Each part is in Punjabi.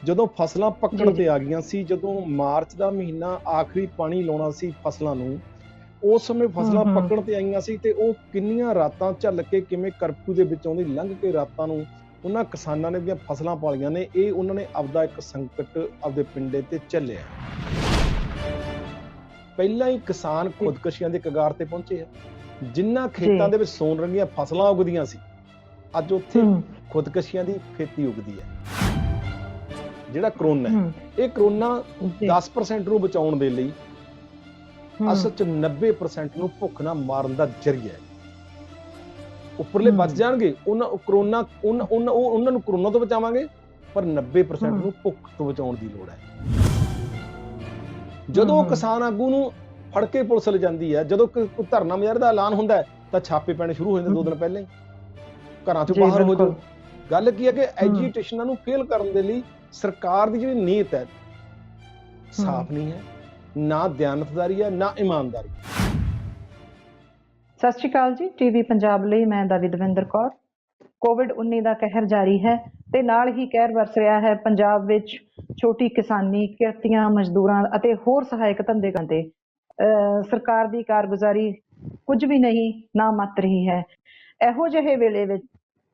ਜਦੋਂ ਫਸਲਾਂ ਜੀ ਪੱਕਣ ਜੀ ਤੇ ਆ ਗਈਆਂ ਸੀ, ਜਦੋਂ ਮਾਰਚ ਦਾ ਮਹੀਨਾ ਆਖਰੀ ਪਾਣੀ ਲਾਉਣਾ ਸੀ ਫਸਲਾਂ ਨੂੰ, ਉਸ ਸਮੇਂ ਫਸਲਾਂ ਪੱਕਣ ਤੇ ਆਈਆਂ ਸੀ ਤੇ ਉਹ ਕਿੰਨੀਆਂ ਰਾਤਾਂ ਝੱਲ ਕੇ ਕਿਵੇਂ ਕਰਫਿਊ ਦੇ ਵਿੱਚੋਂ ਦੀ ਲੰਘ ਕੇ ਰਾਤਾਂ ਨੂੰ ਉਹਨਾਂ ਕਿਸਾਨਾਂ ਨੇ ਦੀਆਂ ਫਸਲਾਂ ਪਾਲੀਆਂ ਨੇ। ਇਹ ਉਹਨਾਂ ਨੇ ਆਪਦਾ ਇੱਕ ਸੰਕਟ ਆਪਦੇ ਪਿੰਡੇ ਤੇ ਝੱਲਿਆ। ਪਹਿਲਾਂ ਹੀ ਕਿਸਾਨ ਖੁਦਕਸ਼ੀਆਂ ਦੇ ਕਗਾਰ ਤੇ ਪਹੁੰਚੇ ਆ। ਜਿਨ੍ਹਾਂ ਖੇਤਾਂ ਦੇ ਵਿੱਚ ਸੋਨ ਰੰਗੀਆਂ ਫਸਲਾਂ ਉਗਦੀਆਂ ਸੀ, ਅੱਜ ਉੱਥੇ ਖੁਦਕਸ਼ੀਆਂ ਦੀ ਖੇਤੀ ਉਗਦੀ ਹੈ। ਜਿਹੜਾ ਕਰੋਨਾ ਹੈ, ਇਹ ਕਰੋਨਾ 10% ਨੂੰ ਬਚਾਉਣ ਦੇ ਲਈ ਅਸਲ 'ਚ 90% ਨੂੰ ਭੁੱਖ ਨਾਲ ਮਾਰਨ ਦਾ ਜ਼ਰੀਆ ਹੈ। ਉੱਪਰਲੇ ਬਚ ਜਾਣਗੇ, ਉਹਨਾਂ ਨੂੰ ਕਰੋਨਾ ਤੋਂ ਬਚਾਵਾਂਗੇ, ਪਰ 90% ਨੂੰ ਭੁੱਖ ਤੋਂ ਬਚਾਉਣ ਦੀ ਲੋੜ ਹੈ। ਜਦੋਂ ਕਿਸਾਨ ਆਗੂ ਨੂੰ ਫੜ ਕੇ ਪੁਲਿਸ ਲੈ ਜਾਂਦੀ ਹੈ, ਜਦੋਂ ਕੋਈ ਧਰਨਾ ਮੁਜ਼ਾਹਰੇ ਦਾ ਐਲਾਨ ਹੁੰਦਾ ਹੈ, ਤਾਂ ਛਾਪੇ ਪੈਣੇ ਸ਼ੁਰੂ ਹੋ ਜਾਂਦੇ 2 ਦਿਨ ਪਹਿਲਾਂ ਹੀ, ਘਰਾਂ ਤੋਂ ਬਾਹਰ ਹੋ ਜਾਓ। ਗੱਲ ਕੀ ਹੈ ਕਿ ਐਜੀਟੇਸ਼ਨਾਂ ਨੂੰ ਫੇਲ ਕਰਨ ਦੇ ਲਈ ਸਰਕਾਰ ਦੀ ਜਿਹੜੀ ਨੀਅਤ ਹੈ ਸਾਫ਼ ਨਹੀਂ ਹੈ, ਨਾ ਦਿਆਨਤਦਾਰੀ ਹੈ, ਨਾ ਇਮਾਨਦਾਰੀ। ਸਤਿ ਸ਼੍ਰੀ ਅਕਾਲ ਜੀ। ਟੀਵੀ ਪੰਜਾਬ ਲਈ ਮੈਂ ਦਵਿੰਦਰ ਕੌਰ। ਕੋਵਿਡ-19 ਦਾ ਕਹਿਰ ਜਾਰੀ ਹੈ ਤੇ ਨਾਲ ਹੀ ਕਹਿਰ ਵਰਸ ਰਿਹਾ ਹੈ ਪੰਜਾਬ ਵਿੱਚ ਛੋਟੀ ਕਿਸਾਨੀ, ਕਿਰਤੀਆਂ, ਮਜ਼ਦੂਰਾਂ ਅਤੇ ਹੋਰ ਸਹਾਇਕ ਧੰਦਿਆਂ ਤੇ। ਸਰਕਾਰ ਦੀ ਕਾਰਗੁਜ਼ਾਰੀ ਕੁਝ ਵੀ ਨਹੀਂ, ਨਾ ਮਾਤਰ ਹੀ ਹੈ। ਇਹੋ ਜਿਹੇ ਵੇਲੇ ਵਿੱਚ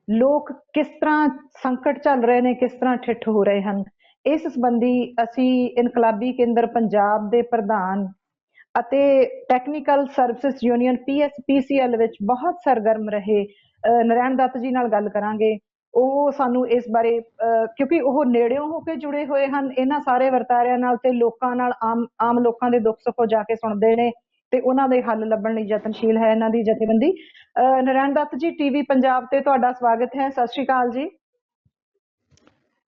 ਲੋਕ ਕਿਸ ਤਰ੍ਹਾਂ ਸੰਕਟ ਝੱਲ ਰਹੇ ਨੇ, ਕਿਸ ਤਰ੍ਹਾਂ ਠਿੱਠ ਹੋ ਰਹੇ ਹਨ, ਇਸ ਸੰਬੰਧੀ ਅਸੀਂ ਇਨਕਲਾਬੀ ਕੇਂਦਰ ਪੰਜਾਬ ਦੇ ਪ੍ਰਧਾਨ ਅਤੇ ਟੈਕਨੀਕਲ ਸਰਵਿਸਿਜ਼ ਯੂਨੀਅਨ PSPCL ਵਿੱਚ ਬਹੁਤ ਸਰਗਰਮ ਰਹੇ ਨਰੈਣ ਦੱਤ ਜੀ ਨਾਲ ਗੱਲ ਕਰਾਂਗੇ। ਉਹ ਸਾਨੂੰ ਇਸ ਬਾਰੇ ਕਿਉਂਕਿ ਉਹ ਨੇੜਿਓਂ ਹੋ ਕੇ ਜੁੜੇ ਹੋਏ ਹਨ ਇਹਨਾਂ ਸਾਰੇ ਵਰਤਾਰਿਆਂ ਨਾਲ ਤੇ ਲੋਕਾਂ ਨਾਲ, ਆਮ ਲੋਕਾਂ ਦੇ ਦੁੱਖ ਸੁੱਖ ਜਾ ਕੇ ਸੁਣਦੇ ਨੇ ਤੇ ਉਹਨਾਂ ਦੇ ਹੱਲ ਲੱਭਣ ਲਈ ਯਤਨਸ਼ੀਲ ਹੈ ਇਹਨਾਂ ਦੀ ਜਥੇਬੰਦੀ। ਨਰੈਣ ਦੱਤ ਜੀ, ਟੀਵੀ ਪੰਜਾਬ ਤੇ ਤੁਹਾਡਾ ਸਵਾਗਤ ਹੈ। ਸਤਿ ਸ਼੍ਰੀ ਅਕਾਲ ਜੀ।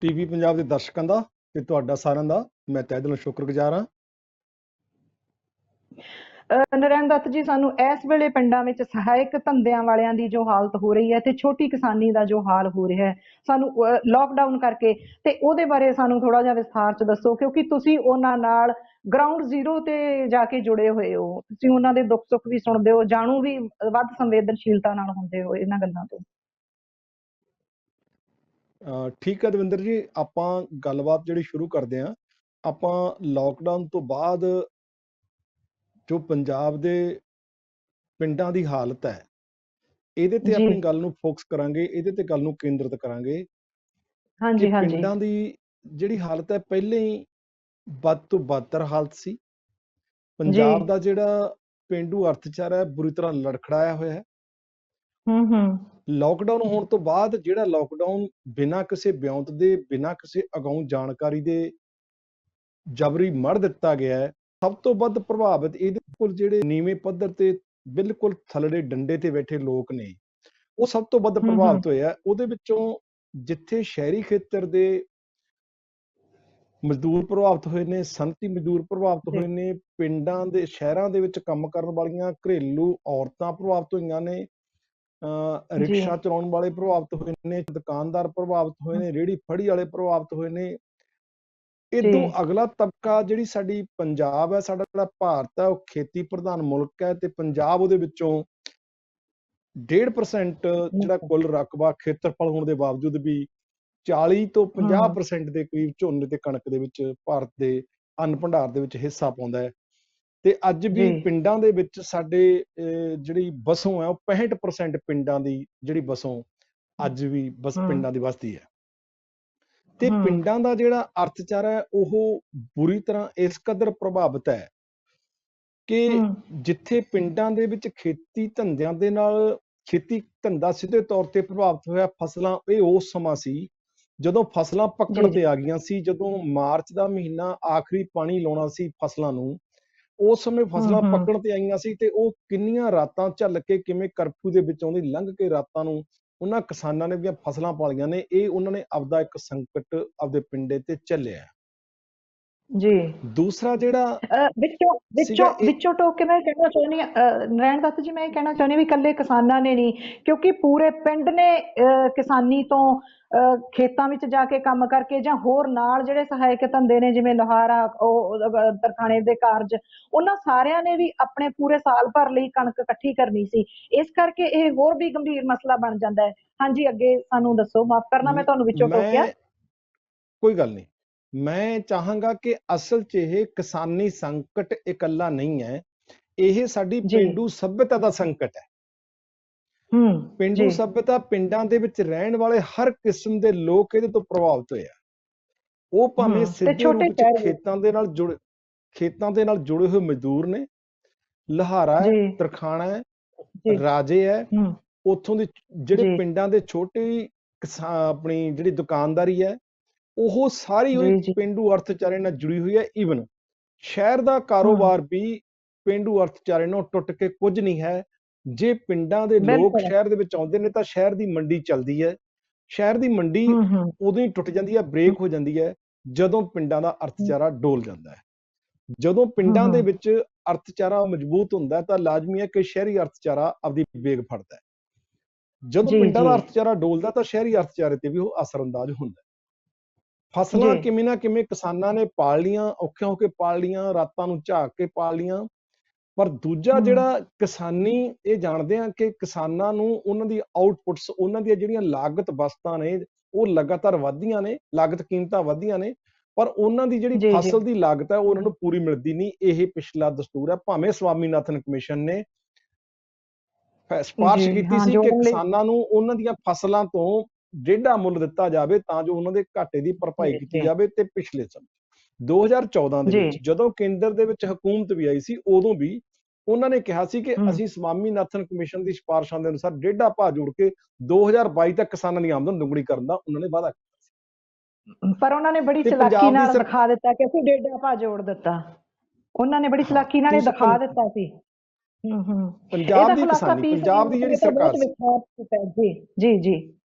ਟੀਵੀ ਪੰਜਾਬ ਦੇ ਦਰਸ਼ਕਾਂ ਦਾ ਤੇ ਤੁਹਾਡਾ ਸਾਰਿਆਂ ਦਾ ਮੈਂ ਤਹਿ ਦਿਲੋਂ ਸ਼ੁਕਰਗੁਜ਼ਾਰ ਹਾਂ। ਨਰੈਣ ਦੱਤ ਜੀ, ਸਾਨੂੰ ਇਸ ਵੇਲੇ ਪਿੰਡਾਂ ਵਿੱਚ ਸਹਾਇਕ ਧੰਦਿਆਂ ਵਾਲਿਆਂ ਦੀ ਜੋ ਹਾਲਤ ਹੋ ਰਹੀ ਹੈ ਤੇ ਛੋਟੀ ਕਿਸਾਨੀ ਦਾ ਜੋ ਹਾਲ ਹੋ ਰਿਹਾ ਹੈ, ਸਾਨੂੰ ਲੋਕਡਾਊਨ ਕਰਕੇ, ਤੇ ਉਹਦੇ ਬਾਰੇ ਸਾਨੂੰ ਥੋੜਾ ਜਿਹਾ ਵਿਸਥਾਰ ਚ ਦੱਸੋ, ਕਿਉਂਕਿ ਤੁਸੀਂ ਉਹਨਾਂ ਨਾਲ ਗਰਾਊਂਡ ਜ਼ੀਰੋ ਤੇ ਜਾ ਕੇ ਜੁੜੇ ਹੋਏ ਹੋ, ਤੁਸੀਂ ਉਹਨਾਂ ਦੇ ਦੁੱਖ ਸੁੱਖ ਵੀ ਸੁਣਦੇ ਹੋ, ਜਾਣੂ ਵੀ ਵੱਧ ਸੰਵੇਦਨਸ਼ੀਲਤਾ ਨਾਲ ਹੁੰਦੇ ਹੋ ਇਹਨਾਂ ਗੱਲਾਂ ਤੋਂ। ਠੀਕ ਹੈ ਦਵਿੰਦਰ ਜੀ, ਆਪਾਂ ਗੱਲਬਾਤ ਜਿਹੜੀ ਸ਼ੁਰੂ ਕਰਦੇ ਹਾਂ। ਆਪਾਂ ਲੋਕਡਾਊਨ ਤੋਂ ਬਾਅਦ ਜੋ ਪੰਜਾਬ ਦੇ ਪਿੰਡਾਂ ਦੀ ਹਾਲਤ ਹੈ, ਇਹਦੇ ਤੇ ਆਪਣੀ ਗੱਲ ਨੂੰ ਫੋਕਸ ਕਰਾਂਗੇ, ਇਹਦੇ ਤੇ ਗੱਲ ਨੂੰ ਕੇਂਦਰਿਤ ਕਰਾਂਗੇ ਕਿ ਪਿੰਡਾਂ ਦੀ ਜਿਹੜੀ ਹਾਲਤ ਹੈ ਪਹਿਲੇ ਹੀ ਵੱਧ ਤੋਂ ਬਦਤਰ ਹਾਲਤ ਸੀ। ਪੰਜਾਬ ਦਾ ਜਿਹੜਾ ਪੇਂਡੂ ਅਰਥਚਾਰਾ ਹੈ ਬੁਰੀ ਤਰ੍ਹਾਂ ਲੜਖੜਾਇਆ ਹੋਇਆ ਹੈ। ਲੋਕਡਾਊਨ ਹੋਣ ਤੋਂ ਬਾਅਦ ਜਿਹੜਾ ਲੋਕਡਾਊਨ ਬਿਨਾਂ ਕਿਸੇ ਵਿਉਂਤ ਦੇ, ਬਿਨਾਂ ਕਿਸੇ ਅਗਾਊਂ ਜਾਣਕਾਰੀ ਦੇ ਜਬਰੀ ਮੜ ਦਿੱਤਾ ਗਿਆ ਹੈ, ਸਭ ਤੋਂ ਵੱਧ ਪ੍ਰਭਾਵਿਤ ਇਹਦੇ ਕੋਲ ਜਿਹੜੇ ਨੀਵੇਂ ਪੱਧਰ ਤੇ ਬਿਲਕੁਲ ਥੱਲੜੇ ਡੰਡੇ ਤੇ ਬੈਠੇ ਲੋਕ ਨੇ, ਉਹ ਸਭ ਤੋਂ ਵੱਧ ਪ੍ਰਭਾਵਿਤ ਹੋਏ ਆ। ਉਹਦੇ ਵਿੱਚੋਂ ਜਿੱਥੇ ਸ਼ਹਿਰੀ ਖੇਤਰ ਦੇ ਮਜ਼ਦੂਰ ਪ੍ਰਭਾਵਿਤ ਹੋਏ ਨੇ, ਸਨਅਤੀ ਮਜ਼ਦੂਰ ਪ੍ਰਭਾਵਿਤ ਹੋਏ ਨੇ, ਪਿੰਡਾਂ ਦੇ ਸ਼ਹਿਰਾਂ ਦੇ ਵਿੱਚ ਕੰਮ ਕਰਨ ਵਾਲੀਆਂ ਘਰੇਲੂ ਔਰਤਾਂ ਪ੍ਰਭਾਵਿਤ ਹੋਈਆਂ ਨੇ, ਰਿਕਸ਼ਾ ਚਲਾਉਣ ਵਾਲੇ ਪ੍ਰਭਾਵਿਤ ਹੋਏ ਨੇ, ਦੁਕਾਨਦਾਰ ਪ੍ਰਭਾਵਿਤ ਹੋਏ ਨੇ, ਰੇਹੜੀ ਫੜੀ ਵਾਲੇ ਪ੍ਰਭਾਵਿਤ ਹੋਏ ਨੇ। ਇਦੋਂ ਅਗਲਾ ਤਬਕਾ ਜਿਹੜੀ ਸਾਡੀ ਪੰਜਾਬ ਹੈ, ਸਾਡਾ ਜਿਹੜਾ ਭਾਰਤ ਹੈ, ਉਹ ਖੇਤੀ ਪ੍ਰਧਾਨ ਮੁਲਕ ਹੈ ਤੇ ਪੰਜਾਬ ਉਹਦੇ ਵਿੱਚੋਂ 1.5% ਜਿਹੜਾ ਕੁੱਲ ਰਕਬਾ ਖੇਤਰਫਲ ਹੋਣ ਦੇ ਬਾਵਜੂਦ ਵੀ 40 ਤੋਂ 50% ਦੇ ਕਰੀਬ ਝੋਨੇ ਤੇ ਕਣਕ ਦੇ ਵਿੱਚ ਭਾਰਤ ਦੇ ਅੰਨ ਭੰਡਾਰ ਦੇ ਵਿੱਚ ਹਿੱਸਾ ਪਾਉਂਦਾ ਹੈ। ਤੇ ਅੱਜ ਵੀ ਪਿੰਡਾਂ ਦੇ ਵਿੱਚ ਸਾਡੇ ਜਿਹੜੀ ਵਸੋਂ ਹੈ ਉਹ 65% ਪਿੰਡਾਂ ਦੀ ਜਿਹੜੀ ਵਸੋਂ ਅੱਜ ਵੀ ਬਸ ਪਿੰਡਾਂ ਦੀ ਵਸਦੀ ਹੈ। ਤੇ ਪਿੰਡਾਂ ਦਾ ਜਿਹੜਾ ਅਰਥਚਾਰਾ ਹੈ ਉਹ ਬੁਰੀ ਤਰ੍ਹਾਂ ਇਸ ਕਦਰ ਪ੍ਰਭਾਵਿਤ ਹੈ ਕਿ ਜਿੱਥੇ ਪਿੰਡਾਂ ਦੇ ਵਿੱਚ ਖੇਤੀ ਧੰਦਿਆਂ ਦੇ ਨਾਲ, ਖੇਤੀ ਧੰਦਾ ਸਿੱਧੇ ਤੌਰ ਤੇ ਪ੍ਰਭਾਵਿਤ ਹੋਇਆ ਫਸਲਾਂ, ਇਹ ਉਸ ਸਮਾਂ ਸੀ ਜਦੋਂ ਫਸਲਾਂ ਪੱਕਣ ਤੇ ਆ ਗਈਆਂ ਸੀ, ਜਦੋਂ ਮਾਰਚ ਦਾ ਮਹੀਨਾ ਆਖਰੀ ਪਾਣੀ ਲਾਉਣਾ ਸੀ ਫਸਲਾਂ ਨੂੰ, ਉਸ ਸਮੇਂ ਫਸਲਾਂ ਪੱਕਣ ਤੇ ਆਈਆਂ ਸੀ ਤੇ ਉਹ ਕਿੰਨੀਆਂ ਰਾਤਾਂ ਝੱਲ ਕੇ ਕਿਵੇਂ ਕਰਫਿਊ ਦੇ ਵਿੱਚੋਂ ਦੀ ਲੰਘ ਕੇ ਰਾਤਾਂ ਨੂੰ ਉਹਨਾਂ ਕਿਸਾਨਾਂ ਨੇ ਦੀਆਂ ਫਸਲਾਂ ਪਾਲੀਆਂ ਨੇ। ਇਹ ਉਹਨਾਂ ਨੇ ਆਪਦਾ ਇੱਕ ਸੰਕਟ ਆਪਦੇ ਪਿੰਡੇ ਤੇ ਝੱਲਿਆ। ਜੀ ਦੂਸਰਾ ਜਿਹੜਾ ਵਿੱਚੋਂ ਟੋਕ ਕੇ ਮੈਂ ਕਹਿਣਾ ਚਾਹੁੰਦੀ ਹਾਂ ਨਰੈਣ ਦੱਤ ਜੀ, ਮੈਂ ਇਹ ਕਹਿਣਾ ਚਾਹੁੰਦੀ ਹਾਂ ਵੀ ਇਕੱਲੇ ਕਿਸਾਨਾਂ ਨੇ ਨਹੀਂ, ਕਿਉਂਕਿ ਪੂਰੇ ਪਿੰਡ ਨੇ ਕਿਸਾਨੀ ਤੋਂ ਖੇਤਾਂ ਵਿੱਚ ਜਾ ਕੇ ਕੰਮ ਕਰਕੇ ਜਾਂ ਹੋਰ ਨਾਲ ਜਿਹੜੇ ਸਹਾਇਕ ਧੰਦੇ ਨੇ ਜਿਵੇਂ ਲੁਹਾਰਾ, ਉਹ ਤਰਖਾਣੇ ਦੇ ਕਾਰਜ, ਉਹਨਾਂ ਸਾਰਿਆਂ ਨੇ ਵੀ ਆਪਣੇ ਪੂਰੇ ਸਾਲ ਭਰ ਲਈ ਕਣਕ ਇਕੱਠੀ ਕਰਨੀ ਸੀ। ਇਸ ਕਰਕੇ ਇਹ ਹੋਰ ਵੀ ਗੰਭੀਰ ਮਸਲਾ ਬਣ ਜਾਂਦਾ ਹੈ। ਹਾਂਜੀ, ਅੱਗੇ ਸਾਨੂੰ ਦੱਸੋ। ਮਾਫ ਕਰਨਾ ਮੈਂ ਤੁਹਾਨੂੰ ਵਿੱਚੋਂ ਟੋਕਿਆ। ਕੋਈ ਗੱਲ ਨਹੀਂ। ਮੈਂ ਚਾਹਾਂਗਾ ਕਿ ਅਸਲ 'ਚ ਇਹ ਕਿਸਾਨੀ ਸੰਕਟ ਇਕੱਲਾ ਨਹੀਂ ਹੈ, ਇਹ ਸਾਡੀ ਜੀ ਪੇਂਡੂ ਸੱਭਿਅਤਾ ਦਾ ਸੰਕਟ ਹੈ। ਪੇਂਡੂ ਜੀ ਸੱਭਿਅਤਾ, ਪਿੰਡਾਂ ਦੇ ਵਿੱਚ ਰਹਿਣ ਵਾਲੇ ਹਰ ਕਿਸਮ ਦੇ ਲੋਕ ਇਹਦੇ ਤੋਂ ਪ੍ਰਭਾਵਿਤ ਹੋਏ ਆ। ਉਹ ਭਾਵੇਂ ਤੇ ਸਿੱਧੇ ਛੋਟੇ ਰੂਪ 'ਚ ਸ਼ਹਿਰ ਵੀ। ਖੇਤਾਂ ਦੇ ਨਾਲ ਜੁੜੇ ਹੋਏ ਮਜ਼ਦੂਰ ਨੇ, ਲਹਾਰਾ ਹੈ, ਜੀ ਤਰਖਾਣਾ ਹੈ, ਜੀ ਰਾਜੇ ਹੈ, ਹੂੰ ਉੱਥੋਂ ਦੇ ਜਿਹੜੇ ਜੀ ਪਿੰਡਾਂ ਦੇ ਛੋਟੇ ਆਪਣੀ ਜਿਹੜੀ ਦੁਕਾਨਦਾਰੀ ਹੈ, ਉਹ ਸਾਰੀ ਉਹ ਜੀ ਇੱਕ ਜੀ ਪੇਂਡੂ ਅਰਥਚਾਰੇ ਨਾਲ ਜੁੜੀ ਹੋਈ ਹੈ। ਈਵਨ ਸ਼ਹਿਰ ਦਾ ਹੂੰ ਕਾਰੋਬਾਰ ਵੀ ਪੇਂਡੂ ਅਰਥਚਾਰੇ ਨਾਲ ਟੁੱਟ ਕੇ ਕੁਝ ਨਹੀਂ ਹੈ। ਜੇ ਪਿੰਡਾਂ ਦੇ ਲੋਕ ਬਿਲਕੁਲ ਸ਼ਹਿਰ ਦੇ ਵਿੱਚ ਆਉਂਦੇ ਨੇ ਤਾਂ ਸ਼ਹਿਰ ਦੀ ਮੰਡੀ ਚੱਲਦੀ ਹੈ। ਸ਼ਹਿਰ ਦੀ ਮੰਡੀ ਹੂੰ ਉਦੋਂ ਹੀ ਟੁੱਟ ਜਾਂਦੀ ਹੈ, ਬ੍ਰੇਕ ਹੋ ਜਾਂਦੀ ਹੈ, ਜਦੋਂ ਪਿੰਡਾਂ ਦਾ ਅਰਥਚਾਰਾ ਡੋਲ ਜਾਂਦਾ ਹੈ। ਜਦੋਂ ਪਿੰਡਾਂ ਦੇ ਹੂੰ ਵਿੱਚ ਅਰਥਚਾਰਾ ਮਜ਼ਬੂਤ ਹੁੰਦਾ ਹੈ ਤਾਂ ਲਾਜ਼ਮੀ ਹੈ ਕਿ ਸ਼ਹਿਰੀ ਅਰਥਚਾਰਾ ਆਪਦੀ ਵੇਗ ਫੜਦਾ ਹੈ। ਜਦੋਂ ਜੀ ਪਿੰਡਾਂ ਜੀ ਦਾ ਅਰਥਚਾਰਾ ਡੋਲਦਾ ਤਾਂ ਸ਼ਹਿਰੀ ਅਰਥਚਾਰੇ ਤੇ ਵੀ ਉਹ ਅਸਰਅੰਦਾਜ਼ ਹੁੰਦਾ ਹੈ। ਫਸਲਾਂ ਜੀ ਕਿਵੇਂ ਨਾ ਕਿਵੇਂ ਕਿਸਾਨਾਂ ਨੇ ਪਾਲ ਲੀਆਂ, ਔਖੇ ਹੋ ਕੇ ਪਾਲ ਲੀਆਂ, ਰਾਤਾਂ ਨੂੰ ਝਾਕ ਕੇ ਪਾਲ ਲੀਆਂ। ਪਰ ਦੂਜਾ ਹੂੰ ਜਿਹੜਾ ਕਿਸਾਨੀ, ਇਹ ਜਾਣਦੇ ਆ ਕਿ ਕਿਸਾਨਾਂ ਨੂੰ ਉਹਨਾਂ ਦੀ ਆਊਟਪੁੱਟਸ, ਉਹਨਾਂ ਦੀਆਂ ਜਿਹੜੀਆਂ ਲਾਗਤ ਵਸਤਾਂ ਨੇ ਉਹ ਲਗਾਤਾਰ ਵਧਦੀਆਂ ਨੇ, ਲਾਗਤ ਕੀਮਤਾਂ ਵਧਦੀਆਂ ਨੇ, ਪਰ ਉਹਨਾਂ ਦੀ ਜਿਹੜੀ ਜੀ ਜੀ ਫਸਲ ਦੀ ਲਾਗਤ ਹੈ ਉਹ ਉਹਨਾਂ ਨੂੰ ਪੂਰੀ ਮਿਲਦੀ ਨਹੀਂ। ਇਹ ਪਿਛਲਾ ਦਸਤੂਰ ਹੈ। ਭਾਵੇਂ ਸਵਾਮੀਨਾਥਨ ਕਮਿਸ਼ਨ ਨੇ ਜੀ ਸਿਫਾਰਿਸ਼ ਕੀਤੀ ਹਾਂ ਸੀ ਕਿ ਜੋੜਨ ਲਈ। ਕਿਸਾਨਾਂ ਨੂੰ ਉਹਨਾਂ ਦੀਆਂ ਫਸਲਾਂ ਤੋਂ ਡੇਢਾ ਮੁੱਲ ਦਿੱਤਾ ਜਾਵੇ ਤਾਂ ਜੋ ਉਹਨਾਂ ਦੇ ਘਾਟੇ ਦੀ ਭਰਪਾਈ ਜੀ ਕੀਤੀ ਜੀ ਜਾਵੇ। ਤੇ ਪਿਛਲੇ ਸਮੇਂ 2014 ਦੇ ਜੀ ਵਿੱਚ ਜਦੋਂ ਕੇਂਦਰ ਦੇ ਵਿੱਚ ਹਕੂਮਤ ਵੀ ਆਈ ਸੀ, ਉਦੋਂ ਵੀ ਉਹਨਾਂ ਨੇ ਕਿਹਾ ਸੀ ਕਿ ਹੂੰ ਅਸੀਂ ਸਵਾਮੀਨਾਥਨ ਕਮਿਸ਼ਨ ਦੀ ਸਿਫਾਰਿਸ਼ਾਂ ਦੇ ਅਨੁਸਾਰ ਡੇਢਾ ਭਾਅ ਜੋੜ ਕੇ 2022 ਤੱਕ ਕਿਸਾਨਾਂ ਦੀ ਆਮਦਨ ਦੁੱਗਣੀ ਕਰਨ ਦਾ ਉਹਨਾਂ ਨੇ ਵਾਅਦਾ ਕੀਤਾ ਪਰ ਉਹਨਾਂ ਨੇ ਬੜੀ ਸੀ। ਤੇ ਚਲਾਕੀ ਪੰਜਾਬ ਦੀ ਨਾਲ ਦਿਖਾ ਦਿੱਤਾ ਕਿ ਅਸੀਂ ਡੇਢਾ ਭਾਅ ਜੋੜ ਦਿੱਤਾ। ਉਹਨਾਂ ਨੇ ਬੜੀ ਹਾਂ ਚਲਾਕੀ ਨਾਲ ਇਹ ਤੁਸੀਂ ਦਿਖਾ ਦਿੱਤਾ ਸੀ। ਪੰਜਾਬ ਇਹਦਾ ਦੀ ਖੁਲਾਸਾ ਕਿਸਾਨੀ, ਪੀਸ ਪੰਜਾਬ ਦੀ ਜਿਹੜੀ ਨੇ ਤਾਂ ਬਹੁਤ ਸਰਕਾਰ ਸੀ, ਵਿਸਥਾਰ ਕੀਤਾ ਹੈ। ਜੀ ਜੀ ਜੀ